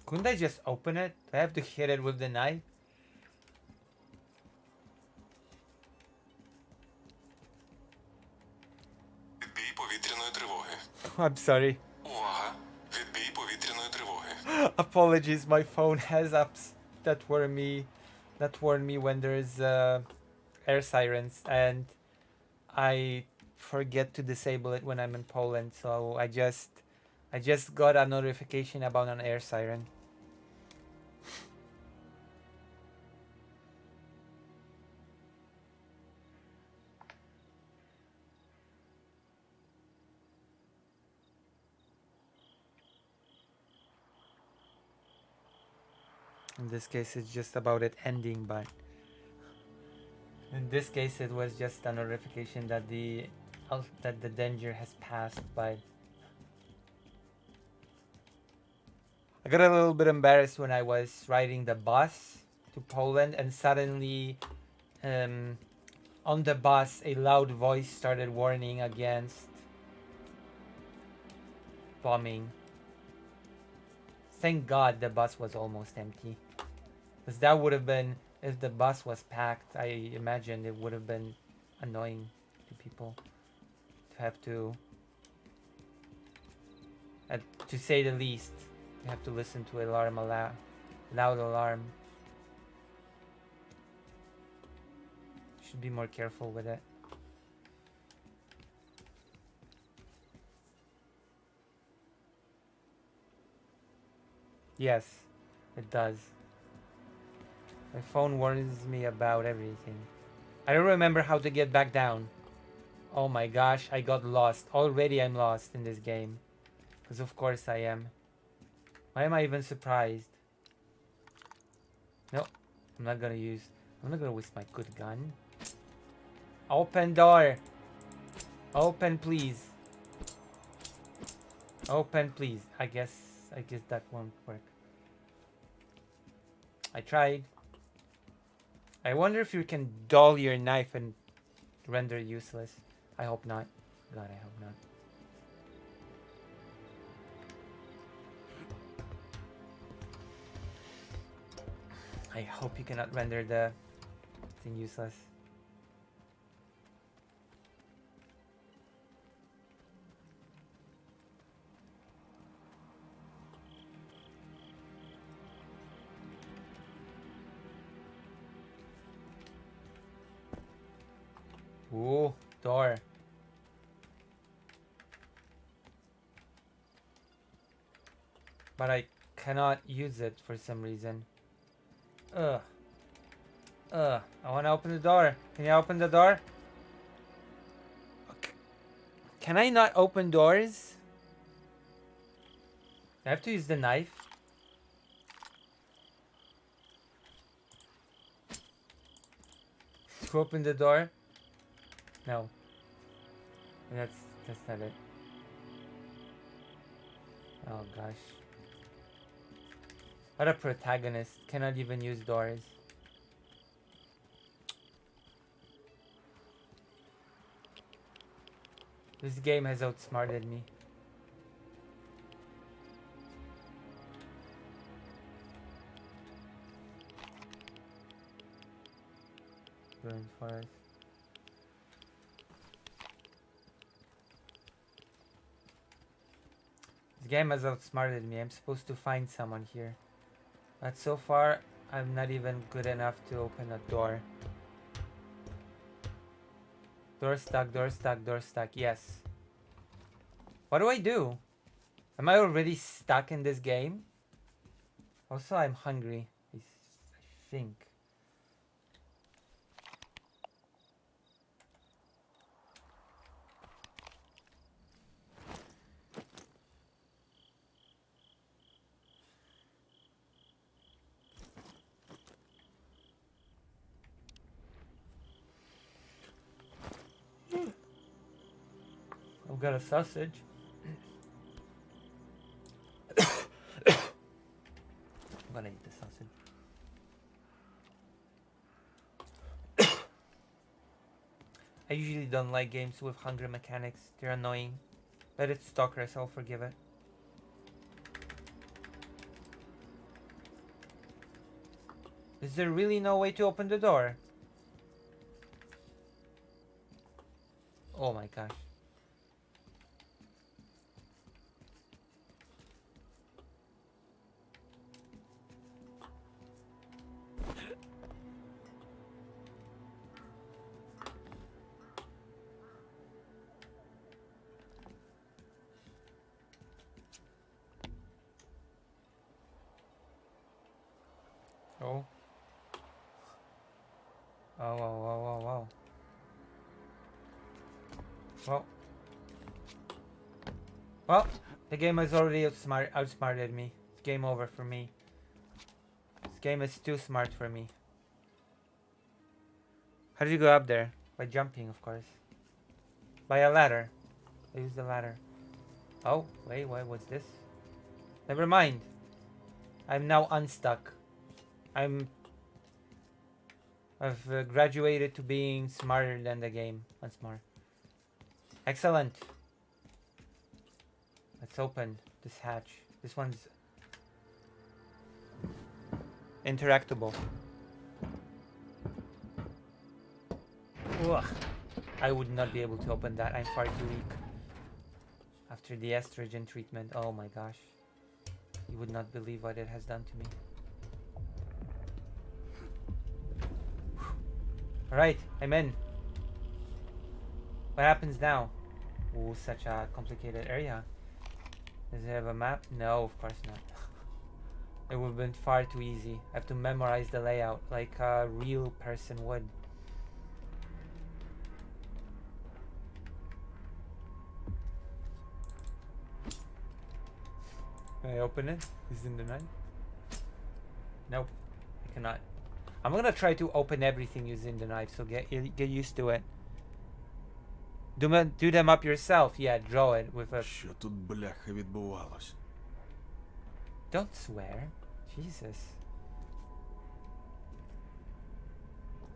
Couldn't I just open it? Do I have to hit it with the knife? Відбій повітряної тривоги. I'm sorry. Увага! Відбій повітряної тривоги. Apologies, my phone has apps that warn me when there's air sirens, and I forget to disable it when I'm in Poland, so I just got a notification about an air siren. In this case, it's just about it ending, but in this case, it was just a notification that the danger has passed. But I got a little bit embarrassed when I was riding the bus to Poland, and suddenly, on the bus, a loud voice started warning against bombing. Thank God the bus was almost empty. Because that would have been, if the bus was packed, I imagine it would have been annoying to people to have to say the least, you have to listen to alarm, loud alarm. Should be more careful with it. Yes, it does. My phone warns me about everything. I don't remember how to get back down. Oh my gosh, I got lost. Already I'm lost in this game. Because of course I am. Why am I even surprised? No, I'm not gonna waste my good gun. Open door. Open please. Open please. I guess that won't work. I tried. I wonder if you can dull your knife and render useless. I hope not. God, I hope not. I hope you cannot render the thing useless. Ooh, door. But I cannot use it for some reason. I want to open the door. Can you open the door? Okay. Can I not open doors? I have to use the knife. To open the door? No. That's not it. Oh gosh. What a protagonist. Cannot even use doors. This game has outsmarted me. Ruined forest. This game has outsmarted me. I'm supposed to find someone here. But so far, I'm not even good enough to open a door. Door stuck, door stuck, door stuck. Yes. What do I do? Am I already stuck in this game? Also, I'm hungry. I think. I've got a sausage. I'm gonna eat the sausage. I usually don't like games with hunger mechanics. They're annoying. But it's Stalker, so I'll forgive it. Is there really no way to open the door? Oh my gosh. Oh. Oh, wow, wow, wow, wow. Well. Well, the game has already outsmarted me. It's game over for me. This game is too smart for me. How did you go up there? By jumping, of course. By a ladder. I used the ladder. Oh, wait, what's this? Never mind. I'm now unstuck. I've graduated to being smarter than the game once more. Excellent. Let's open this hatch. This one's interactable. Ugh. I would not be able to open that. I'm far too weak. After the estrogen treatment. Oh my gosh. You would not believe what it has done to me. Alright, I'm in. What happens now? Ooh, such a complicated area. Does it have a map? No, of course not. It would have been far too easy. I have to memorize the layout like a real person would. Can I open it? Is it in the night? Nope, I cannot. I'm gonna try to open everything using the knife, so get used to it. Do them up yourself. Yeah, draw it with a... Що тут, бляха, відбувалось? Don't swear. Jesus.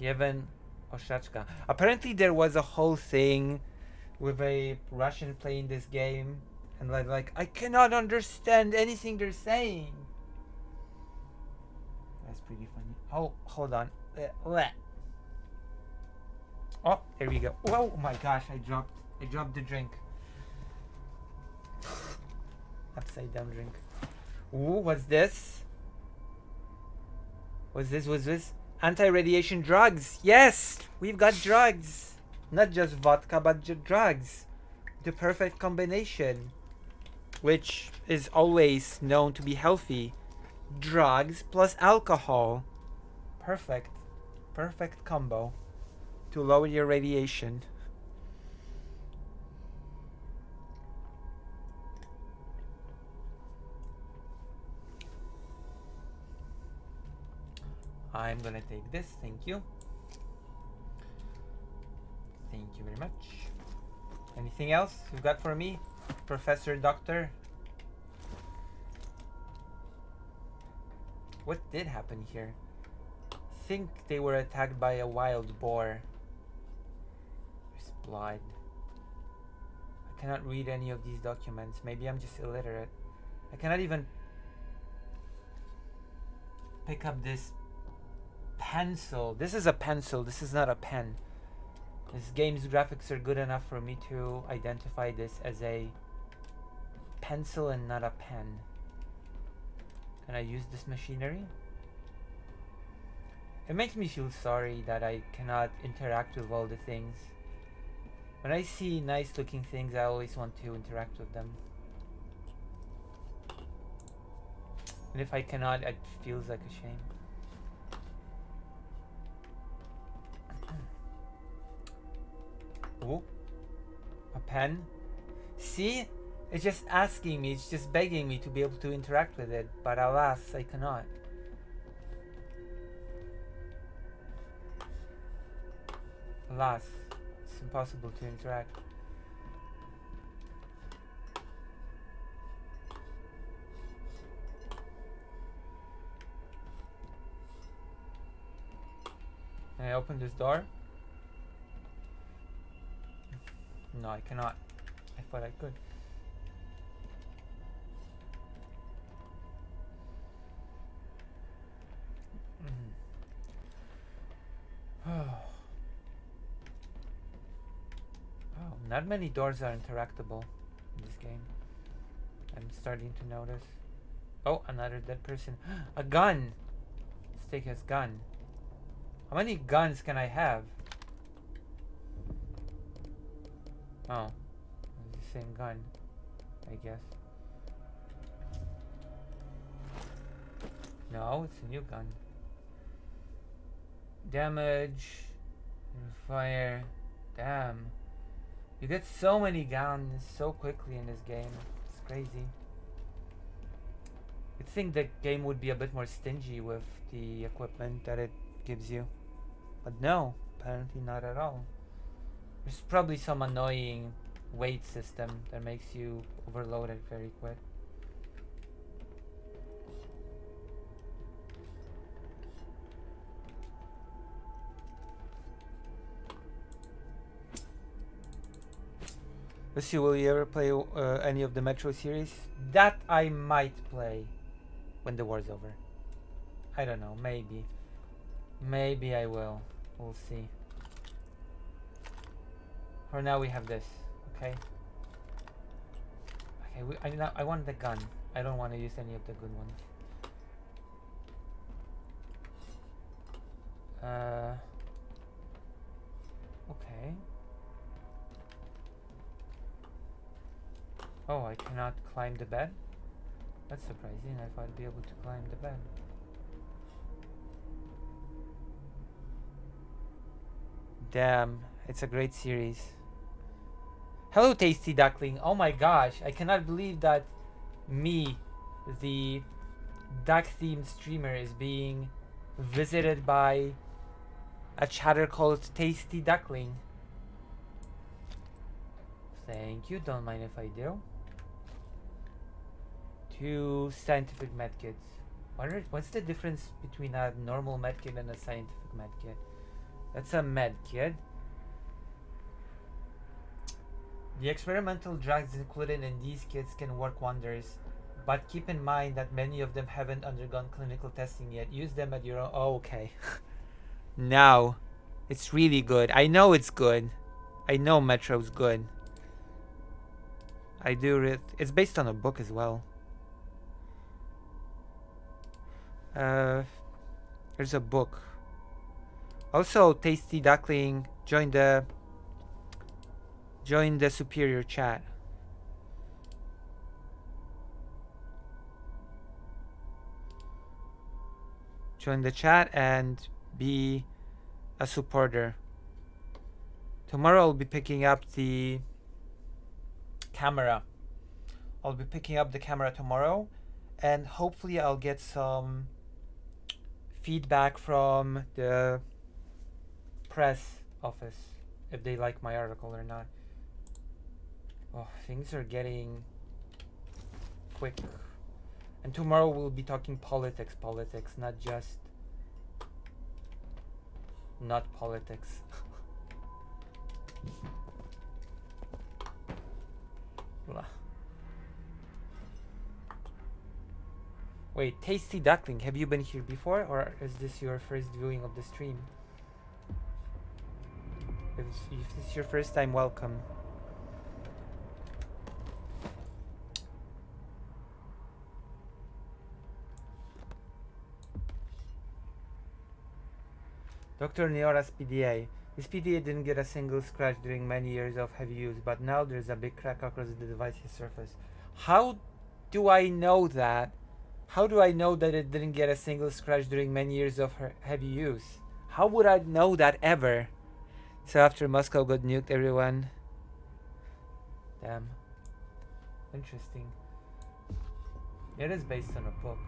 Yevhen Oshachka. Apparently there was a whole thing with a Russian playing this game and like I cannot understand anything they're saying. That's pretty funny. Oh, hold on. Oh, there we go. Oh my gosh, I dropped the drink. Upside down drink. Ooh, what's this? What's this? Anti-radiation drugs. Yes, we've got drugs. Not just vodka, but drugs. The perfect combination, which is always known to be healthy. Drugs plus alcohol. Perfect combo to lower your radiation. I'm gonna take this, thank you. Thank you very much. Anything else you've got for me, Professor Doctor? What did happen here? I think they were attacked by a wild boar. There's blood. I cannot read any of these documents. Maybe I'm just illiterate. I cannot even pick up this pencil. This is a pencil. This is not a pen. This game's graphics are good enough for me to identify this as a pencil and not a pen. Can I use this machinery? It makes me feel sorry that I cannot interact with all the things. When I see nice looking things, I always want to interact with them. And if I cannot, it feels like a shame. Ooh, a pen. See? It's just asking me, it's just begging me to be able to interact with it, but alas, I cannot. Alas, it's impossible to interact. Can I open this door? No, I cannot. I thought I could. Oh, not many doors are interactable in this game. I'm starting to notice. Oh, another dead person. A gun! Let's take his gun. How many guns can I have? Oh, it's the same gun, I guess. No, it's a new gun. damage, fire. Damn. You get so many guns so quickly in this game. It's crazy. You'd think the game would be a bit more stingy with the equipment that it gives you. But no, apparently not at all. There's probably some annoying weight system that makes you overload it very quick. Let's see, will you ever play any of the Metro series? That I might play when the war's over. I don't know, maybe. Maybe I will. We'll see. For now we have this, okay? Okay, I want the gun. I don't want to use any of the good ones. Okay. Oh, I cannot climb the bed? That's surprising. I thought I'd be able to climb the bed. Damn, it's a great series. Hello, Tasty Duckling. Oh my gosh, I cannot believe that me, the duck-themed streamer, is being visited by a chatter called Tasty Duckling. Thank you, don't mind if I do. 2 scientific medkits. What's the difference between a normal medkit and a scientific medkit? That's a medkit. The experimental drugs included in these kits can work wonders, but keep in mind that many of them haven't undergone clinical testing yet. Use them at your own. Oh, okay. Now, it's really good. I know it's good. I know Metro's good. I do read. It's based on a book as well. There's a book. Also, Tasty Duckling, join the superior chat. Join the chat and be a supporter. Tomorrow I'll be picking up the camera. I'll be picking up the camera tomorrow, and hopefully I'll get some feedback from the press office if they like my article or not. Oh, things are getting quick. And tomorrow we'll be talking politics, not just not politics. Blah. Wait, Tasty Duckling, have you been here before, or is this your first viewing of the stream? If this is your first time, welcome. Dr. Neora's PDA. This PDA didn't get a single scratch during many years of heavy use, but now there's a big crack across the device's surface. How do I know that? How do I know that it didn't get a single scratch during many years of heavy use? How would I know that ever? So after Moscow got nuked, everyone... Damn. Interesting. It is based on a book.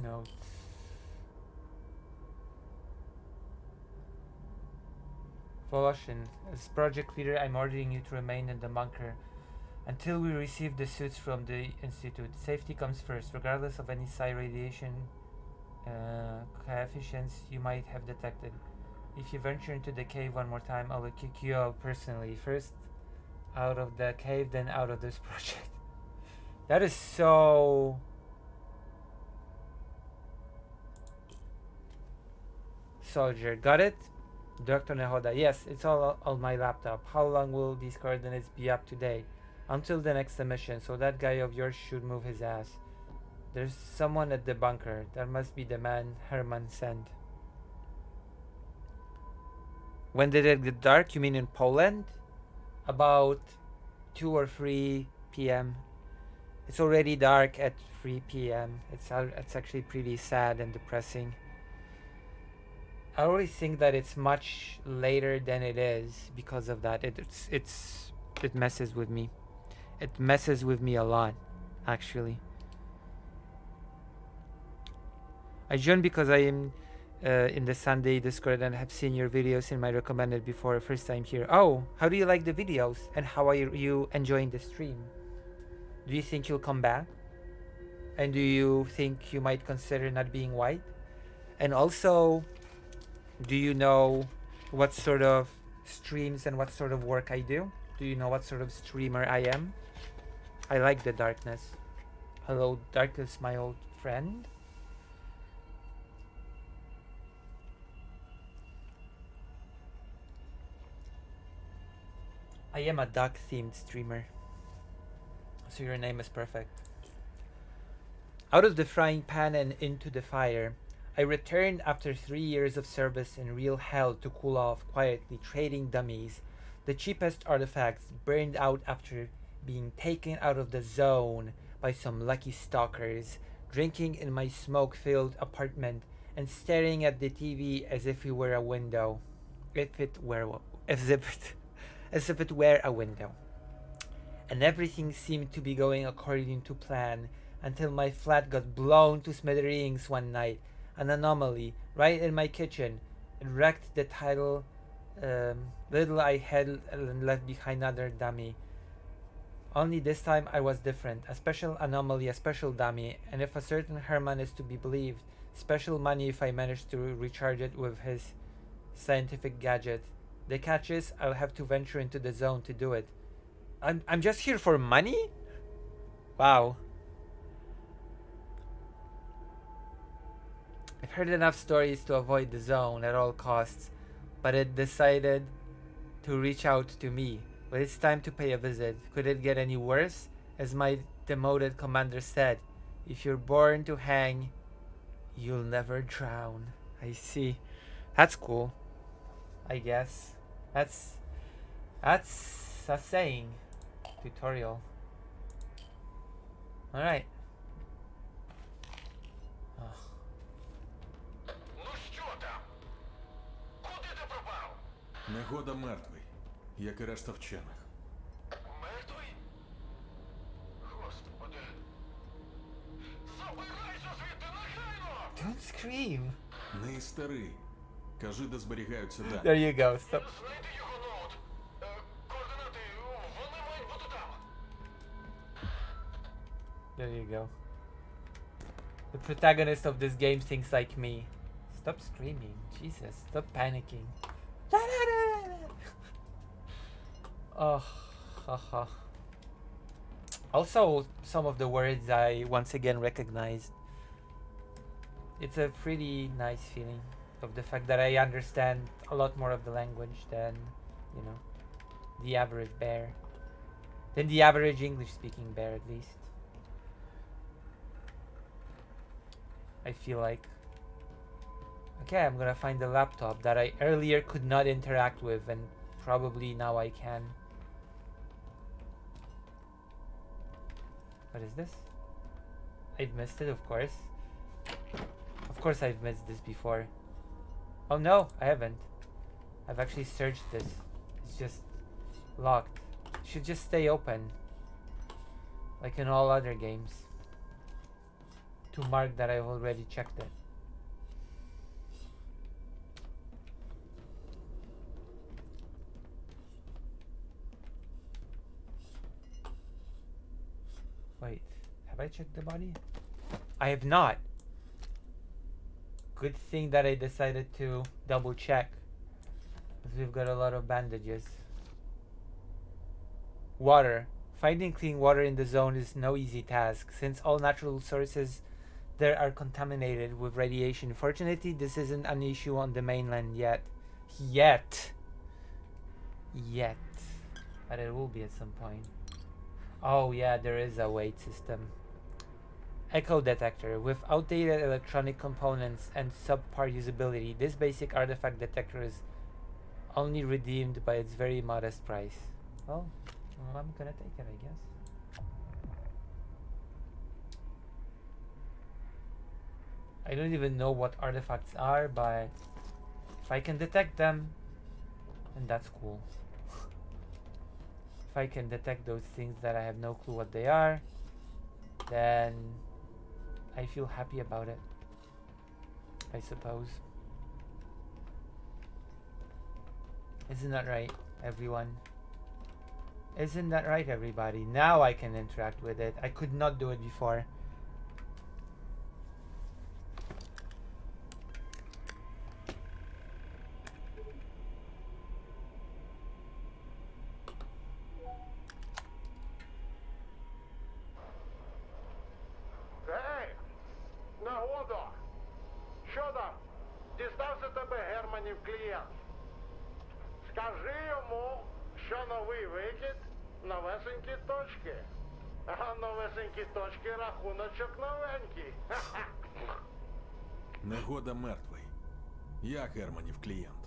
Notes. Voloshin, as project leader, I'm ordering you to remain in the bunker until we receive the suits from the institute. Safety comes first, regardless of any psi radiation coefficients you might have detected. If you venture into the cave one more time, I will kick you out personally. First out of the cave, then out of this project. That is so... Soldier, got it? Dr. Nehoda, yes, it's all on my laptop. How long will these coordinates be up to date? until the next emission, so that guy of yours should move his ass. There's someone at the bunker. That must be the man Herman sent. When did it get dark? You mean in Poland? About 2 or 3 p.m. It's already dark at 3 p.m. It's actually pretty sad and depressing. I always think that it's much later than it is because of that. It messes with me. It messes with me a lot, actually. I joined because I am in the Sunday Discord and have seen your videos in my recommended before. First time here. Oh, how do you like the videos? And how are you enjoying the stream? Do you think you'll come back? And do you think you might consider not being white? And also, do you know what sort of streams and what sort of work I do? Do you know what sort of streamer I am? I like the darkness. Hello, darkness, my old friend. I am a duck-themed streamer. So your name is perfect. Out of the frying pan and into the fire. I returned after 3 years of service in real hell to cool off quietly, trading dummies. The cheapest artifacts burned out after being taken out of the zone by some lucky stalkers, drinking in my smoke-filled apartment and staring at the TV as if it were a window. As if it were a window. And everything seemed to be going according to plan until my flat got blown to smithereens one night. An anomaly right in my kitchen. It wrecked the title. Little I had left behind another dummy. Only this time I was different. A special anomaly, a special dummy, and if a certain Herman is to be believed, special money if I manage to recharge it with his scientific gadget. The catch is I'll have to venture into the zone to do it. I'm just here for money? Wow. I've heard enough stories to avoid the zone at all costs, but it decided to reach out to me. But it's time to pay a visit. Could it get any worse? As my demoted commander said, if you're born to hang, you'll never drown. I see. That's cool. I guess. That's a saying. Tutorial. Alright. Ну що там? Куди ти пропав? Негода мертвий, як і решта вчених. Мертвий? Господи. Забирайся звідти негайно! Don't scream. Не старий. Кажи, де зберігаються дані. There you go. Stop. Знайди його ноут. Координати, вони мають бути там. There you go. The protagonist of this game thinks like me. Stop screaming. Jesus. Stop panicking. Oh, haha. Also, some of the words I once again recognized. It's a pretty nice feeling of the fact that I understand a lot more of the language than, you know, the average bear. Than the average English-speaking bear, at least. I feel like. Okay, I'm gonna find the laptop that I earlier could not interact with, and probably now I can. What is this? I've missed it, of course. Of course I've missed this before. Oh no, I haven't. I've actually searched this. It's just locked. It should just stay open. Like in all other games. To mark that I've already checked it. Wait, have I checked the body? I have not. Good thing that I decided to double check. Because we've got a lot of bandages. Water. Finding clean water in the zone is no easy task, since all natural sources there are contaminated with radiation. Fortunately, this isn't an issue on the mainland yet. Yet. But it will be at some point. Oh yeah, there is a weight system. Echo detector. With outdated electronic components and subpar usability, this basic artifact detector is only redeemed by its very modest price. Well, I'm gonna take it, I guess. I don't even know what artifacts are, but if I can detect them, then that's cool. If I can detect those things that I have no clue what they are, then I feel happy about it, I suppose. Isn't that right, everyone? Isn't that right, everybody? Now I can interact with it. I could not do it before. Гей! Нагодо! Що там? Дістався тебе Германів клієнт. Скажи йому, що новий викид новесенькі точки. А новесенькі точки рахуночок новенький. Ха-ха. Негода мертвий. Я Германів клієнт.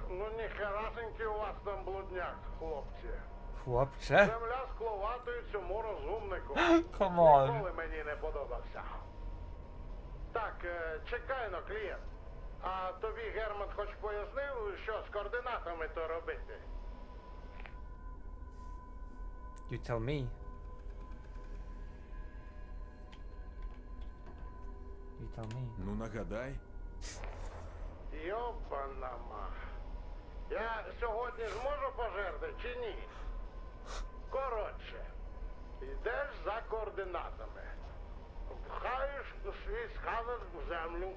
Ну ніхерасенький у вас там блудняк, хлопці. Chłopcze? Земля скловатою цьому розумнику. Come on. Ніколи мені не подобався. Так, чекай на клієнт. А тобі Герман хоч пояснив, що з координатами то робити? You tell me. You tell me. Ну нагадай. Йопана мах. Я сьогодні зможу пожерти чи ні? Коротше, йдеш за координатами. Пхаєш свій сканер в землю.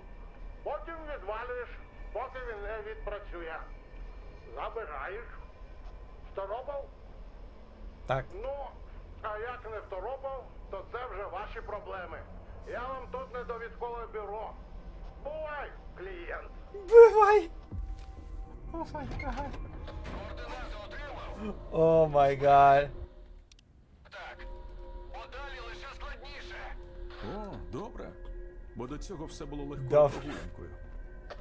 Потім відвалюєш, поки він не відпрацює. Забираєш. Второпав? Так. Ну, а як не второпав, то це вже ваші проблеми. Я вам тут не довідкове бюро. Бувай, клієнт. Бывай! Oh my god. Координати отримав? Oh my god. Так. Подалі лише складніше. О, добре. Бо до цього все було легкою Добре. прогулянкою.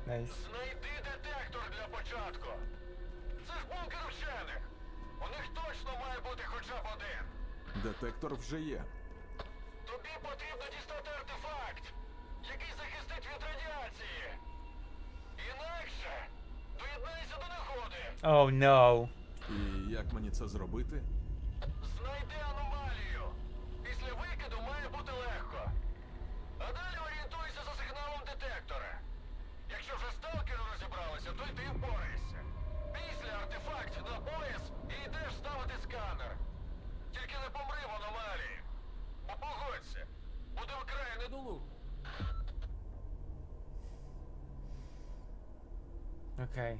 Nice. Знайди детектор для початку. Це ж бункер вчених. У них точно має бути хоча б один. Детектор вже є. Тобі потрібно дістати артефакт, який захистить від радіації. Інакше доєднайся до нагоди. Oh no. І як мені це зробити? Знайди аномалію. Після викиду має бути легко. А далі орієнтуйся за сигналом детектора. Якщо вже сталкери розібралися, то й ти впораєшся. Після артефакт на пояс і йдеш ставити сканер. Тільки не помри в аномалії. Бо погодься, буде вкрай недолуг. Okay.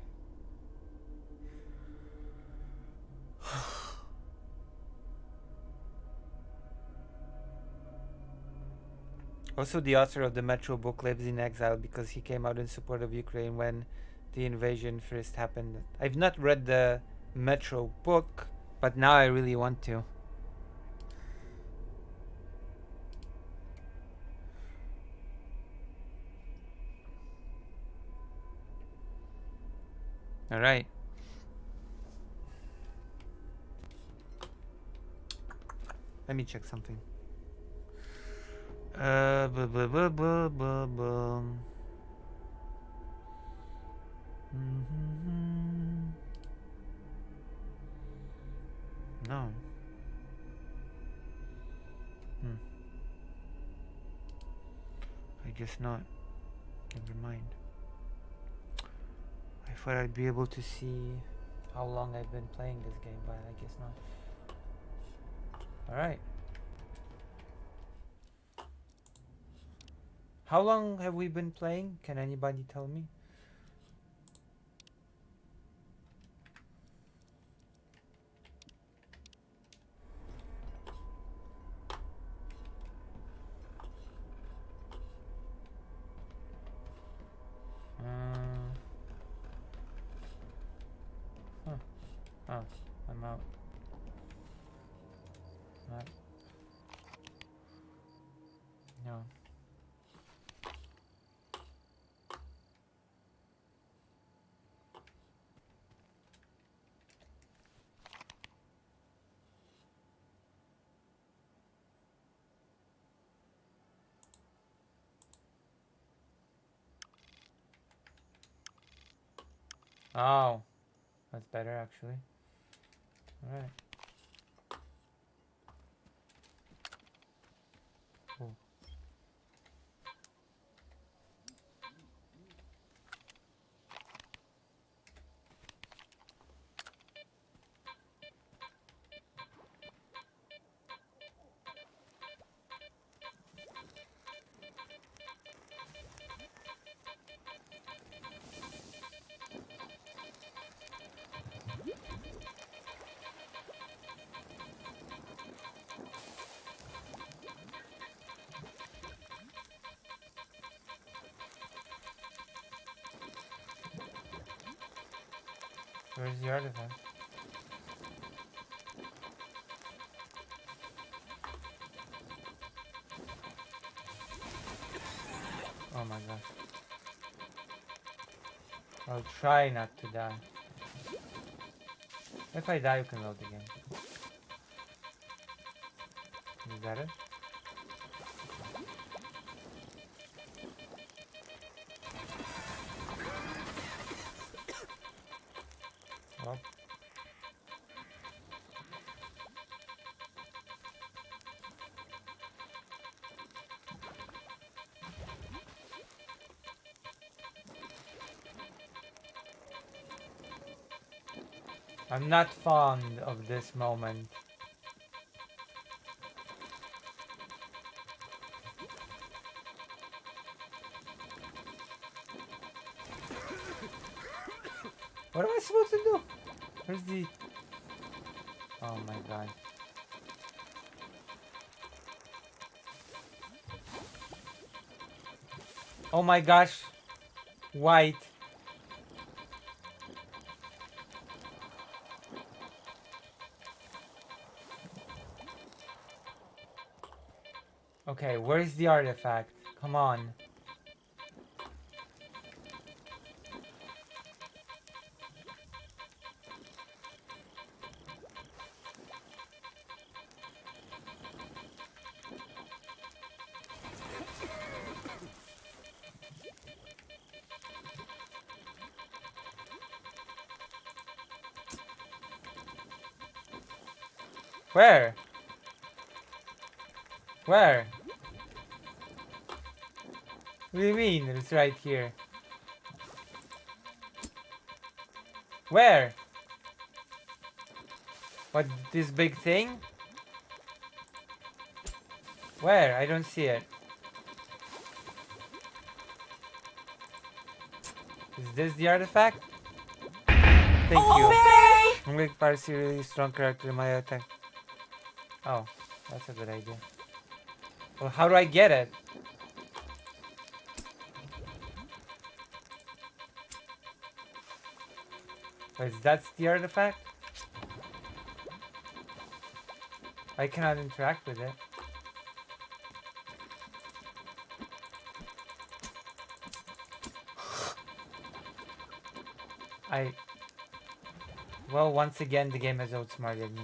Also, the author of the Metro book lives in exile because he came out in support of Ukraine when the invasion first happened. I've not read the Metro book, but now I really want to. All right. Let me check something. Blah, blah, blah, blah, blah, blah. Mm-hmm. No. I guess not. Never mind. I thought I'd be able to see how long I've been playing this game, but I guess not. Alright. How long have we been playing? Can anybody tell me? Huh. Oh. I'm out. Not. No. Oh, that's better actually. All right. Cool. Where's the artifact? Oh my gosh. I'll try not to die. If I die, you can load again. Is that it? Well. I'm not fond of this moment. What am I supposed to do? Where's the... Oh my god. Oh my gosh. White. Okay, where's the artifact? Come on. Where? Where? What do you mean? It's right here. Where? What, this big thing? Where? I don't see it. Is this the artifact? Thank you. Barry! I'm going to parse a really strong character in my attack. Oh, that's a good idea. Well, how do I get it? Wait, that's the artifact? I cannot interact with it. Well, once again, the game has outsmarted me.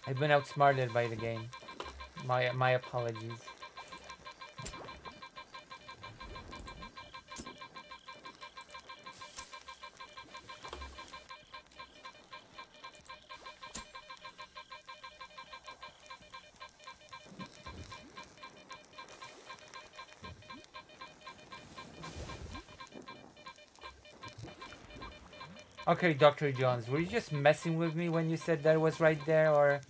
I've been outsmarted by the game. My apologies. Okay, Dr. Jones, were you just messing with me when you said that was right there, or...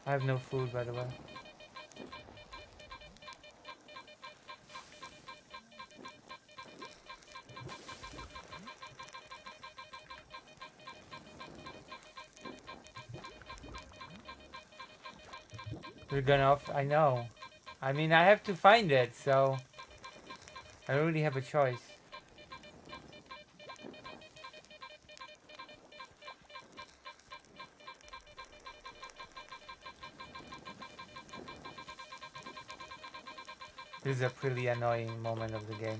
I have no food, by the way. We're gonna off. I know. I mean, I have to find it, so I don't really have a choice. This is a pretty annoying moment of the game.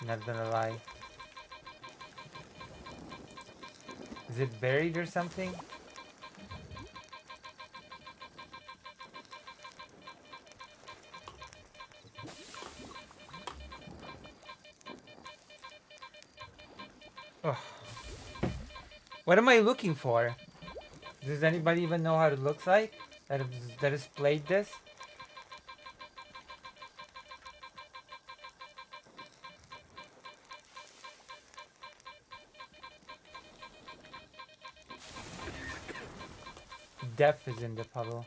Not gonna lie. Is it buried or something? Ugh. What am I looking for? Does anybody even know how it looks like? That has played this? Death is in the puddle.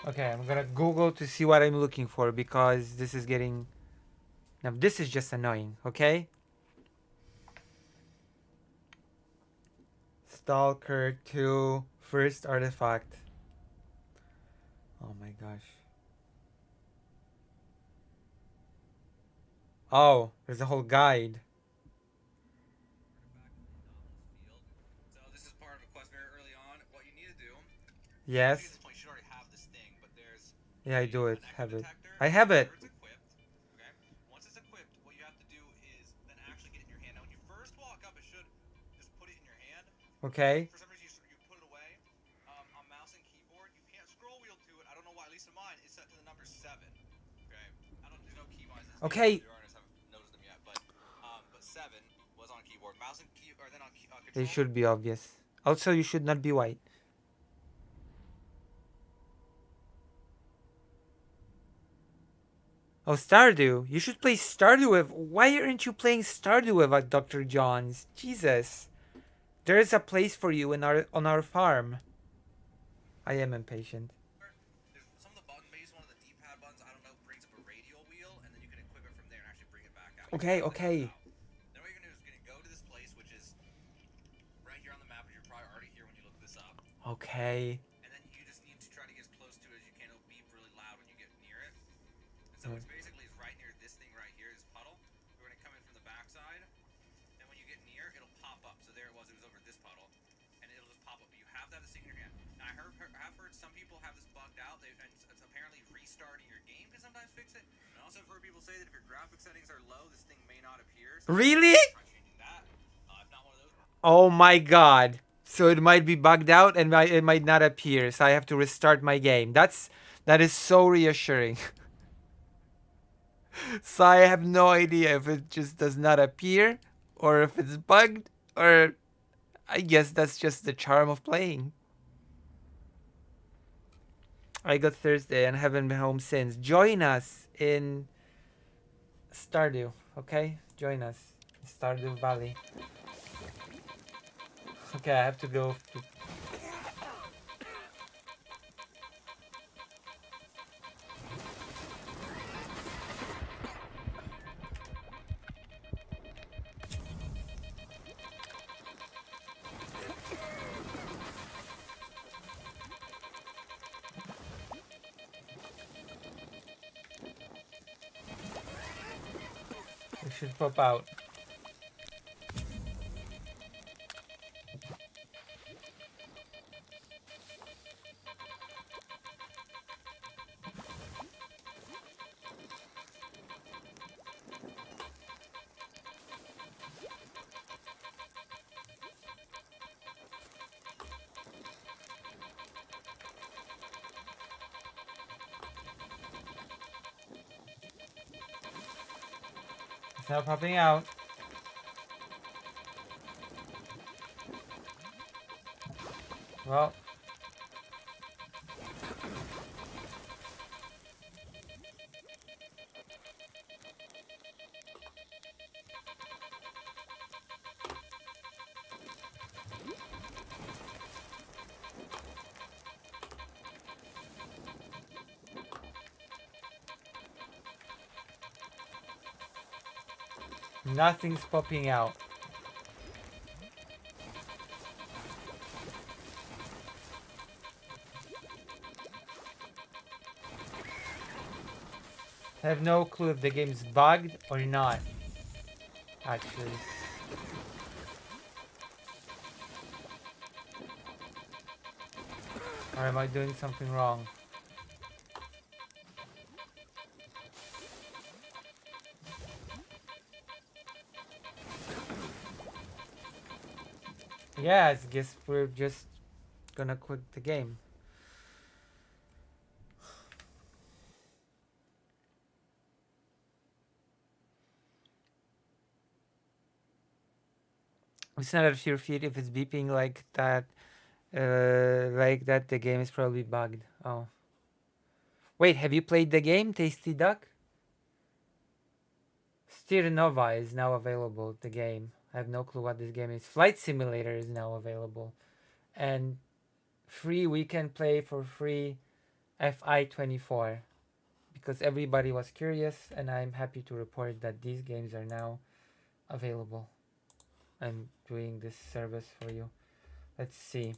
Okay, I'm gonna Google to see what I'm looking for because this is getting... Now this is just annoying, okay? Stalker 2 first artifact. Oh my gosh. Oh, there's a whole guide. So this is part of a quest very early on. What you need to do... Yes. At this point, you should already have this thing, but there's... Yeah, I do it. an Have it. detector I have it. where it's equipped, okay? Once it's equipped, what you have to do is then actually get it in your hand. Now, when you first walk up, it should just put it in your hand. Okay. For some reason, you put it away. On mouse and keyboard, you can't scroll wheel to it. I don't know why. At least in mine, it's set to the number 7. Okay. There's no keybinds. Okay. The artists haven't noticed them yet, but 7 was on keyboard. Mouse and key, or then on control. It should be obvious. Also, you should not be white. Oh, Stardew. You should play Stardew with... Why aren't you playing Stardew with Dr. Johns? Jesus. There is a place for you on our farm. I am impatient. Some of the button-based one of the D-pad buttons, I don't know, brings up a radial wheel, and then you can equip it from there and actually bring it back out. Okay, okay. Then what you're gonna do is gonna go to this place, which is right here on the map, but you're probably already here when you look this up. Okay. And then you just need to try to get as close to it as you can. It'll beep really loud when you get near it. And so it's basically is right near this thing right here, this puddle. We're gonna come in from the backside, and when you get near, it'll pop up. So there it was over this puddle, and it'll just pop up. But you have to have this thing in your hand. Now I have heard some people have this bugged out. And it's apparently restarting your game can sometimes fix it. And I also have heard people say that if your graphic settings are low, this thing may not appear. So Really? try changing that. If not one of those. Oh my god. So it might be bugged out and it might not appear. So I have to restart my game. That is so reassuring. So I have no idea if it just does not appear or if it's bugged, or I guess that's just the charm of playing. I got Thursday and haven't been home since. Join us in Stardew, okay? Join us in Stardew Valley. Okay, I have to go to... It should pop out. It's not popping out. Well. Nothing's popping out. I have no clue if the game's bugged or not, actually. Or am I doing something wrong? Yeah, I guess we're just gonna quit the game. It's not at your feet if it's beeping like that. The game is probably bugged. Oh. Wait, have you played the game, Tasty Duck? Steer Nova is now available, the game. I have no clue what this game is. Flight Simulator is now available. And free weekend play for free FI24. Because everybody was curious, and I'm happy to report that these games are now available. I'm doing this service for you. Let's see.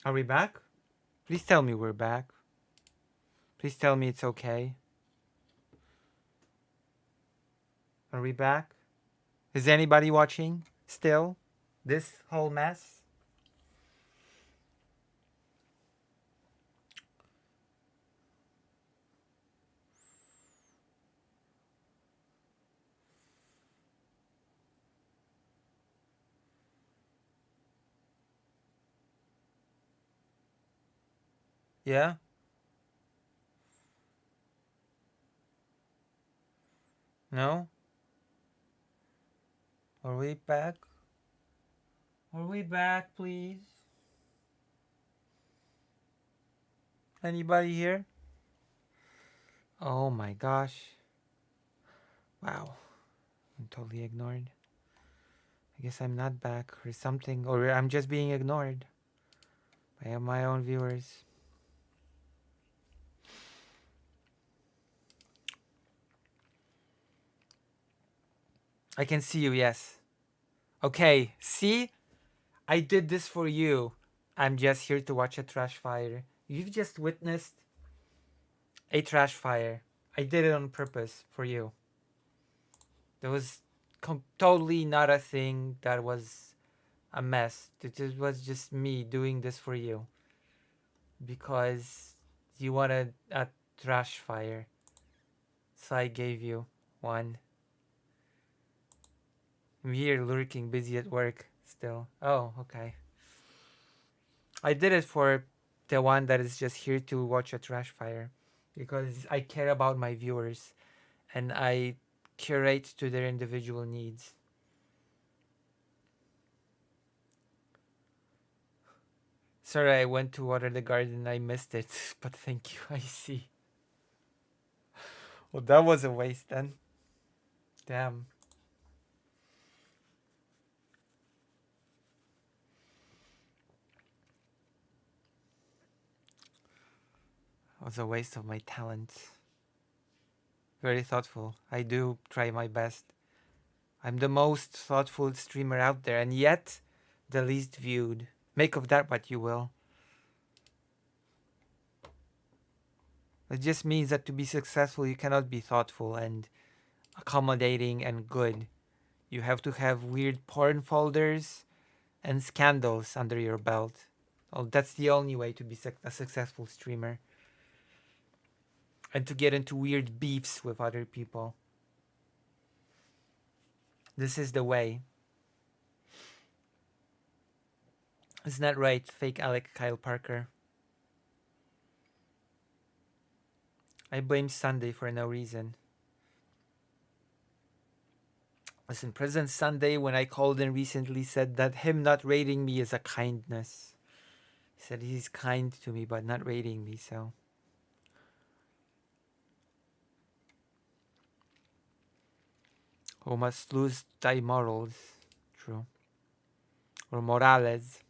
Are we back? Please tell me we're back. Please tell me it's okay. Are we back? Is anybody watching still? This whole mess? Yeah? No? Are we back? Are we back, please? Anybody here? Oh my gosh. Wow. I'm totally ignored. I guess I'm not back or something, or I'm just being ignored by my own viewers. I can see you, yes. Okay, see? I did this for you. I'm just here to watch a trash fire. You've just witnessed a trash fire. I did it on purpose for you. There was totally not a thing that was a mess. It was just me doing this for you. Because you wanted a trash fire. So I gave you one. I'm here lurking, busy at work still. Oh, okay. I did it for the one that is just here to watch a trash fire. Because I care about my viewers. And I curate to their individual needs. Sorry, I went to water the garden. I missed it. But thank you. I see. Well, that was a waste then. Damn. It was a waste of my talent. Very thoughtful. I do try my best. I'm the most thoughtful streamer out there, and yet the least viewed. Make of that what you will. It just means that to be successful, you cannot be thoughtful and accommodating and good. You have to have weird porn folders and scandals under your belt. Oh, that's the only way to be a successful streamer. And to get into weird beefs with other people. This is the way. Isn't that right, fake Alec Kyle Parker? I blame Sunday for no reason. Listen, President Sunday, when I called in recently, said that him not rating me is a kindness. He said he's kind to me, but not rating me, so. Who must lose thy morals. True. Or morales.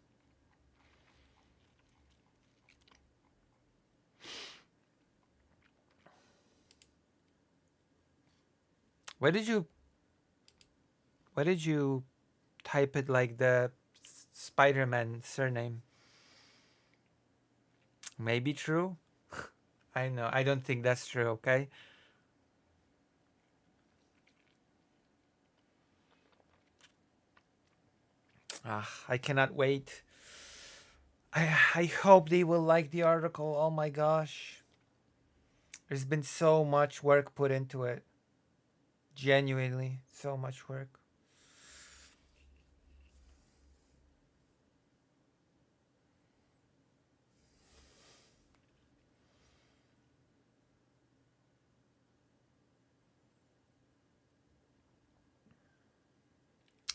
Why did you type it like the Spider-Man surname? Maybe true? I know. I don't think that's true, okay? I cannot wait. I hope they will like the article. Oh my gosh. There's been so much work put into it. Genuinely, so much work.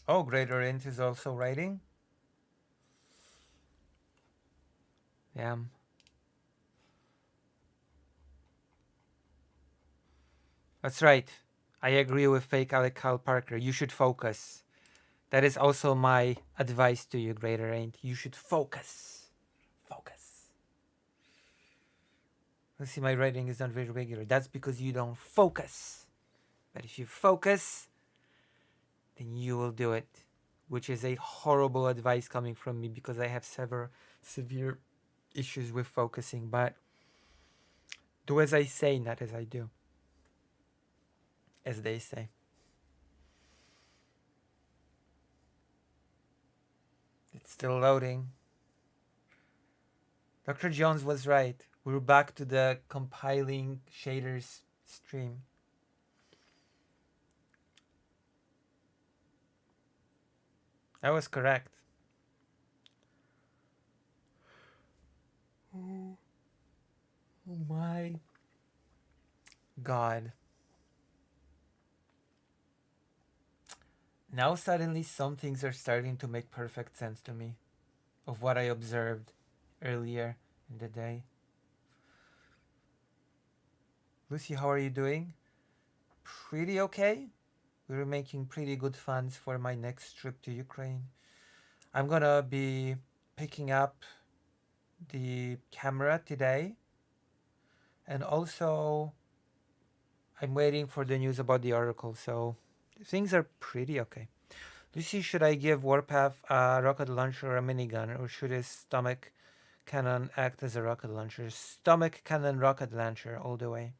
Oh, Greater Int is also writing. Yeah. That's right. I agree with fake Alec Kyle Parker. You should focus. That is also my advice to you, Greater Int. You should focus. Focus. Let's see, my writing is not very regular. That's because you don't focus. But if you focus, then you will do it. Which is a horrible advice coming from me because I have severe issues with focusing. But do as I say, not as I do. As they say. It's still loading. Dr. Jones was right. We're back to the compiling shaders stream. I was correct. Oh my God. Now suddenly some things are starting to make perfect sense to me of what I observed earlier in the day. Lucy, how are you doing? Pretty okay. We're making pretty good funds for my next trip to Ukraine. I'm gonna be picking up the camera today. And also, I'm waiting for the news about the article, so things are pretty okay. Lucy, should I give Warpath a rocket launcher or a minigun, or should his stomach cannon act as a rocket launcher? Stomach cannon rocket launcher all the way.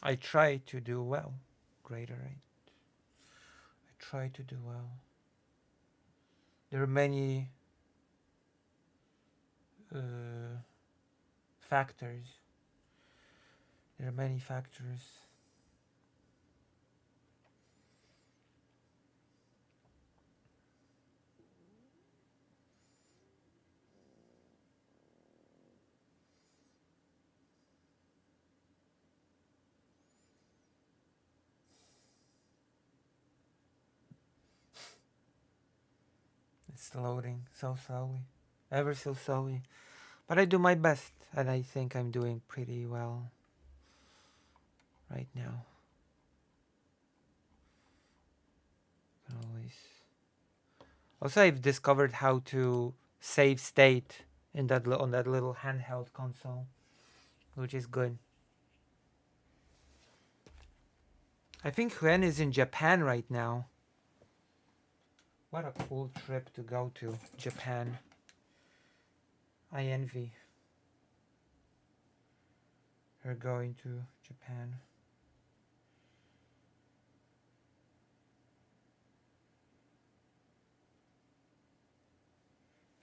I try to do well. Greater Int. I try to do well. There are many factors. There are many factors. It's loading so slowly, ever so slowly. But I do my best, and I think I'm doing pretty well right now. Always. Also, I've discovered how to save state in that on that little handheld console, which is good. I think Huen is in Japan right now. What a cool trip to go to, Japan. I envy her going to Japan.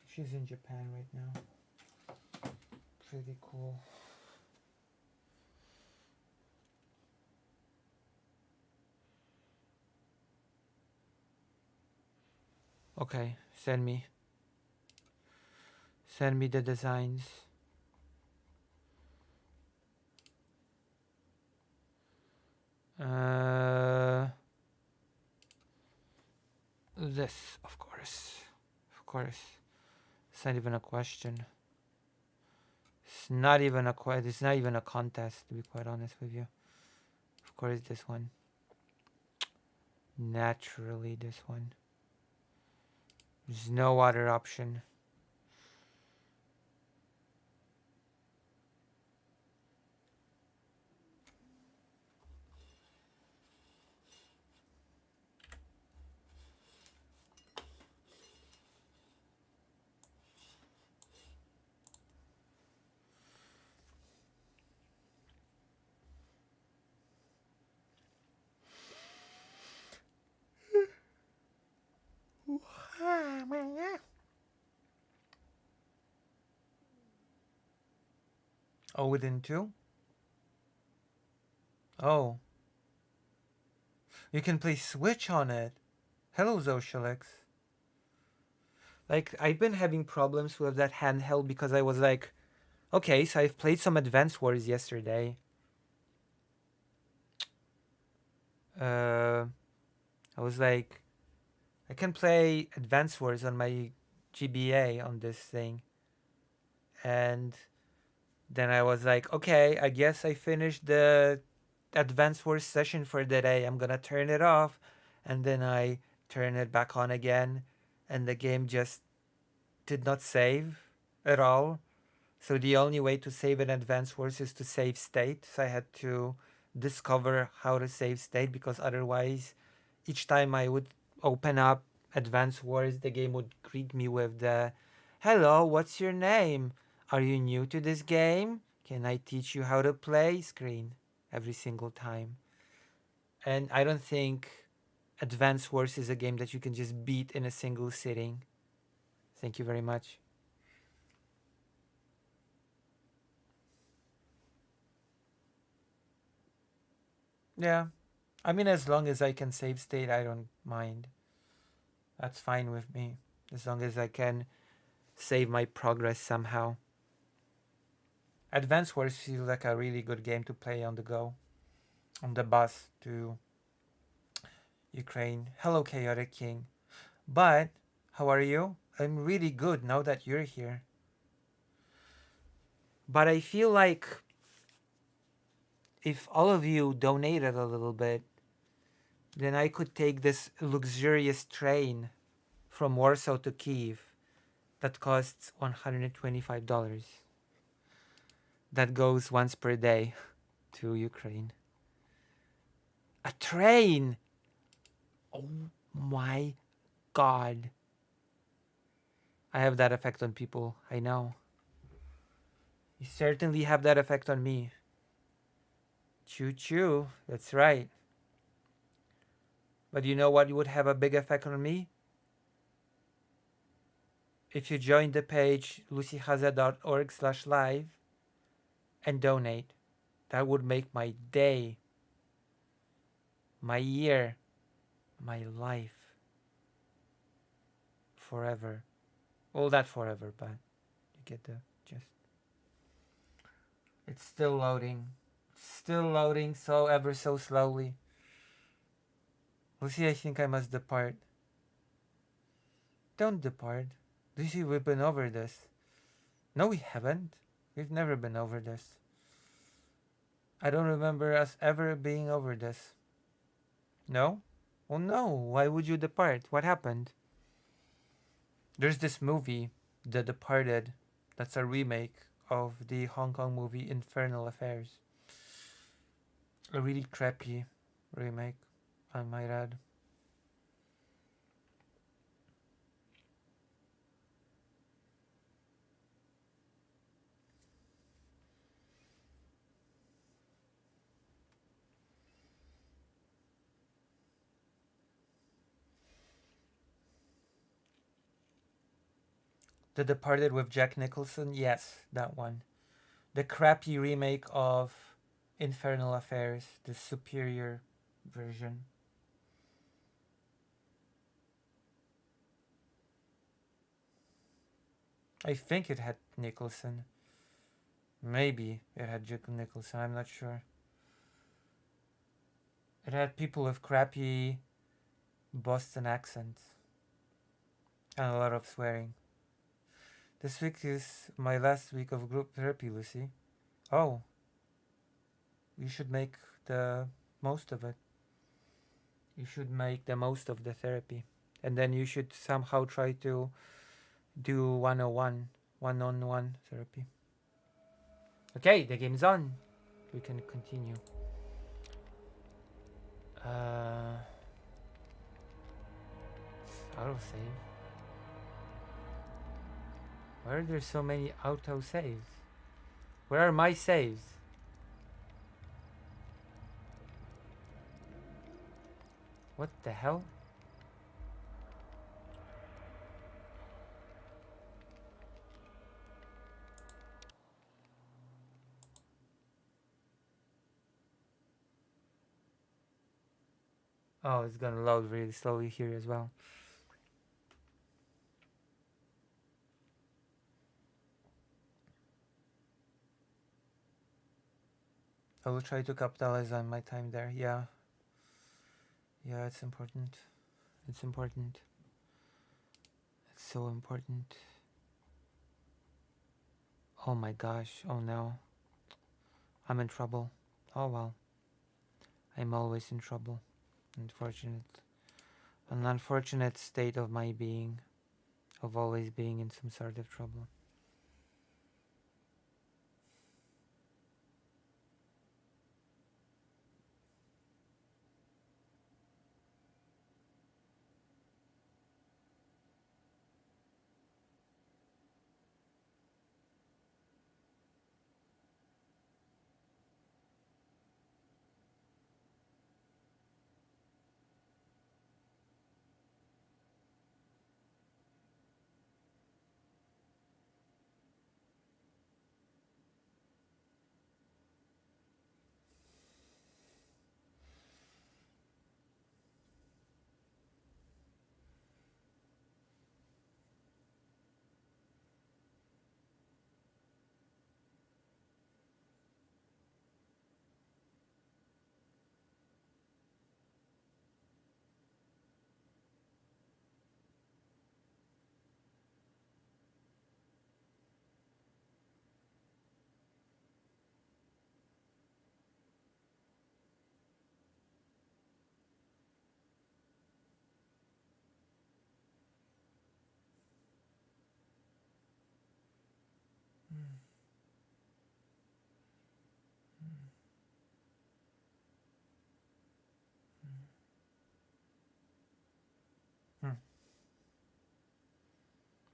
She's in Japan right now. Pretty cool. Okay, send me the designs. This, of course. It's not even a question. It's not even a contest, to be quite honest with you. Of course, this one. Naturally, this one. There's no other option. Oh, within 2? Oh. You can play Switch on it. Hello, Zoshalix. Like, I've been having problems with that handheld because I was like, okay, so I've played some Advance Wars yesterday. I was like, I can play Advance Wars on my GBA on this thing. And then I was like, okay, I guess I finished the Advance Wars session for the day. I'm gonna turn it off. And then I turn it back on again. And the game just did not save at all. So the only way to save an Advance Wars is to save state. So I had to discover how to save state, because otherwise each time I would open up Advance Wars, the game would greet me with the, hello, what's your name? Are you new to this game? Can I teach you how to play? Screen every single time. And I don't think Advance Wars is a game that you can just beat in a single sitting. Thank you very much. Yeah. I mean, as long as I can save state, I don't mind. That's fine with me. As long as I can save my progress somehow. Advance Wars feels like a really good game to play on the go. On the bus to Ukraine. Hello, Chaotic King. But, how are you? I'm really good now that you're here. But I feel like if all of you donated a little bit, then I could take this luxurious train from Warsaw to Kyiv that costs $125. That goes once per day to Ukraine. A train! Oh my God. I have that effect on people, I know. You certainly have that effect on me. Choo choo, that's right. But you know what would have a big effect on me? If you join the page lucyhaza.org/live and donate. That would make my day, my year, my life. Forever. Well, not forever, but you get the gist. It's still loading. Still loading so ever so slowly. Lucy, I think I must depart. Don't depart. Lucy, we've been over this. No, we haven't. We've never been over this. I don't remember us ever being over this. No? Well, no. Why would you depart? What happened? There's this movie, The Departed, that's a remake of the Hong Kong movie Infernal Affairs. A really crappy remake, I might add. The Departed with Jack Nicholson? Yes, that one. The crappy remake of Infernal Affairs, the superior version. I think it had Nicholson. Maybe it had Jack Nicholson, I'm not sure. It had people with crappy Boston accents. And a lot of swearing. This week is my last week of group therapy, Lucy. Oh. You should make the most of it. You should make the most of the therapy. And then you should somehow try to do one-on-one therapy. Okay, the game's on. We can continue. Autosave. Why are there so many autosaves? Where are my saves? What the hell? Oh, it's gonna load really slowly here as well. I will try to capitalize on my time there. Yeah. Yeah, it's important. It's important. It's so important. Oh my gosh. Oh no. I'm in trouble. Oh well. I'm always in trouble. Unfortunate. An unfortunate state of my being. Of always being in some sort of trouble.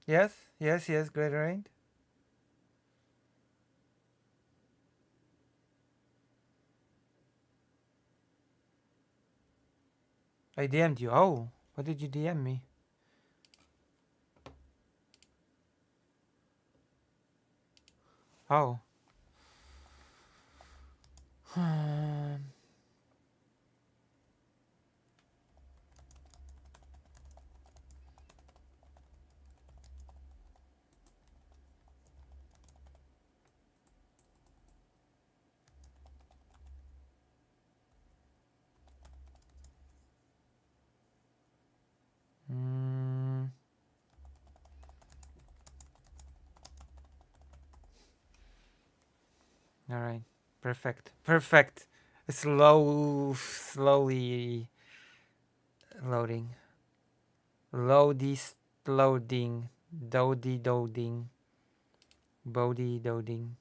Yes, yes, yes, Greater Aid. I DM'd you. Oh, what did you DM me? Oh. All right. Perfect. Perfect. Slowly loading. Loading. Doding. Bodie doding.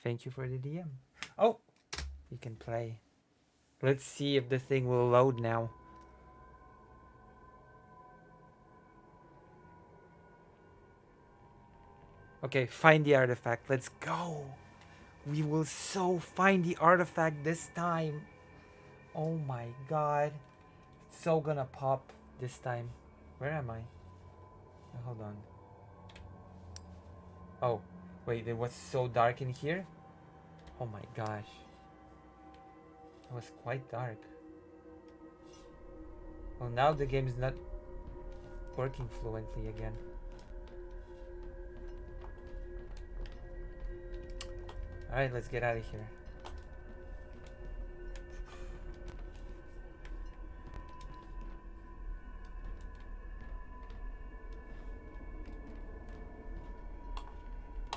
Thank you for the DM. Oh, you can play. Let's see if the thing will load now. Okay, find the artifact. Let's go. We will so find the artifact this time. Oh my god. It's so gonna pop this time. Where am I? Hold on. Oh, wait, it was so dark in here? Oh my gosh. It was quite dark. Well, now the game is not working fluently again. Alright, let's get out of here.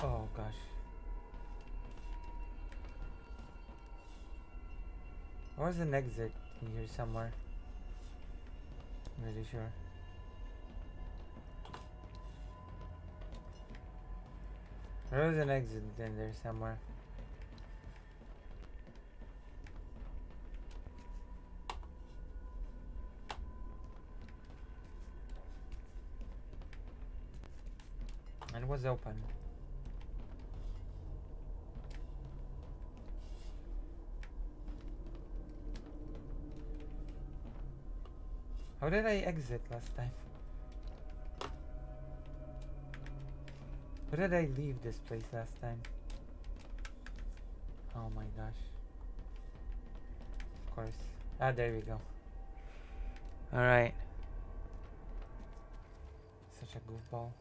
Oh gosh. Where's an exit in here somewhere? I'm really sure. There's an exit in there somewhere. And it was open. How did I exit last time? How did I leave this place last time? Oh my gosh. Of course. Ah, there we go. Alright. Such a goofball.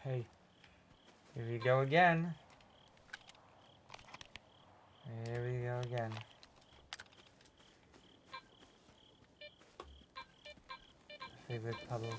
Okay. Here we go again. Here we go again. Favorite puddle.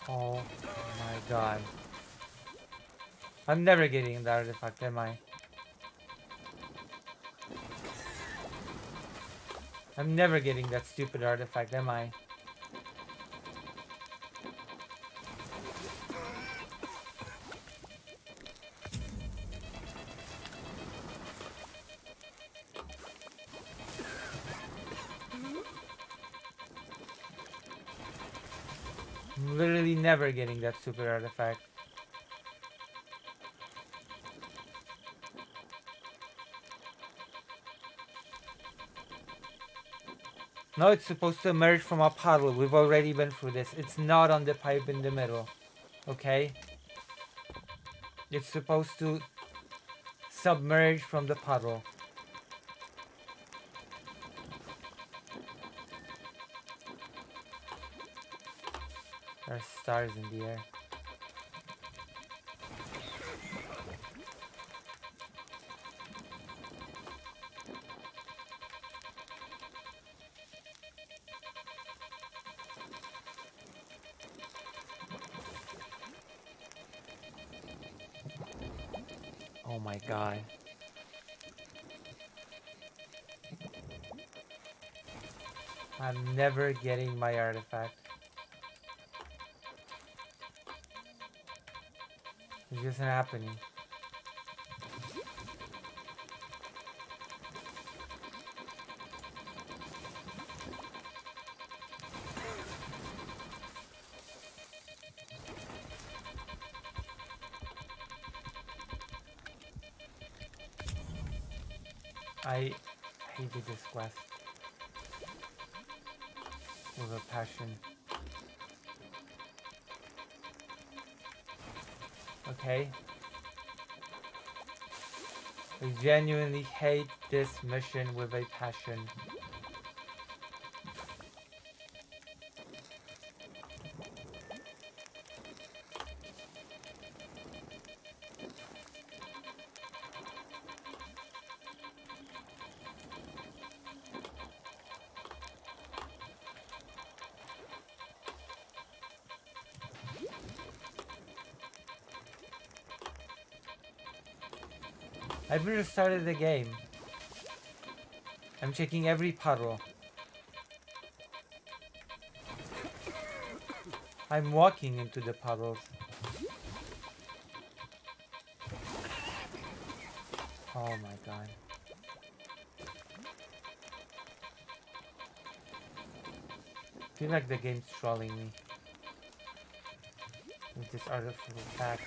Oh my god. I'm never getting the artifact, am I? I'm never getting that stupid artifact, am I? I'm literally never getting that stupid artifact. No, it's supposed to emerge from a puddle. We've already been through this. It's not on the pipe in the middle. Okay? It's supposed to submerge from the puddle. There are stars in the air. Oh my god. I'm never getting my artifact. It's just not happening. I hated this quest with a passion. Okay. I genuinely hate this mission with a passion. I've restarted the game. I'm checking every puddle. I'm walking into the puddles. Oh my god. I feel like the game's trolling me with this artificial fact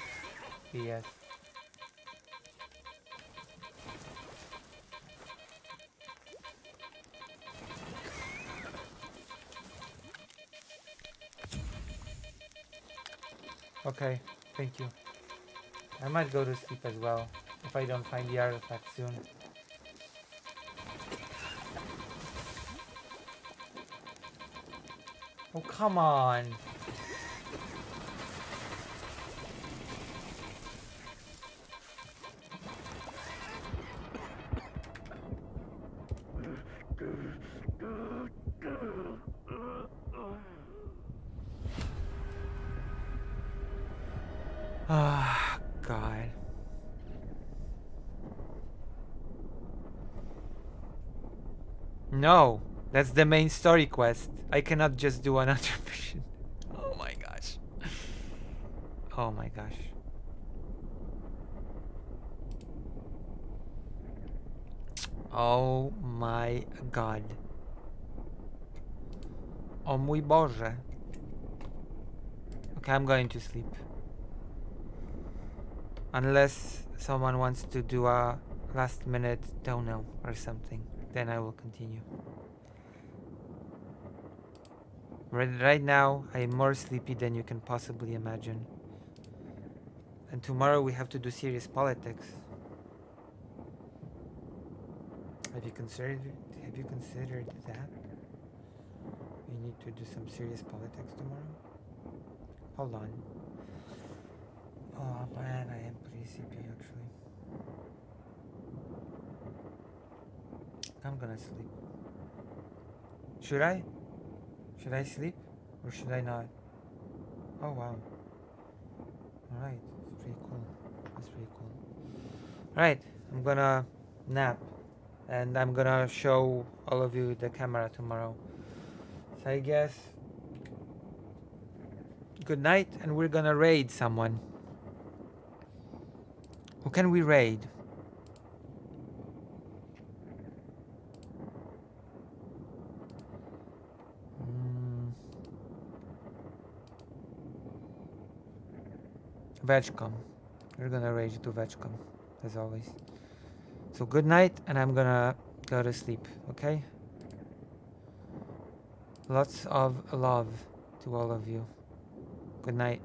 BS. Okay, thank you. I might go to sleep as well if I don't find the artifact soon. Oh, come on. Ah, God. No, that's the main story quest. I cannot just do another mission. Oh my gosh. Oh my gosh. Oh my God. Oh mój Boże. Okay, I'm going to sleep. Unless someone wants to do a last minute dono or something, then I will continue. Right now, I am more sleepy than you can possibly imagine. And tomorrow we have to do serious politics. Have you considered that? We need to do some serious politics tomorrow? Hold on. Oh man, I am pretty sleepy actually. I'm gonna sleep. Should I? Should I sleep? Or should I not? Oh wow. Alright, that's pretty cool. That's pretty cool. Alright, I'm gonna nap. And I'm gonna show all of you the camera tomorrow. So I guess good night, and we're gonna raid someone. Who can we raid? Vegcom. We're gonna raid to Vegcom, as always. So good night, and I'm gonna go to sleep, okay? Lots of love to all of you. Good night.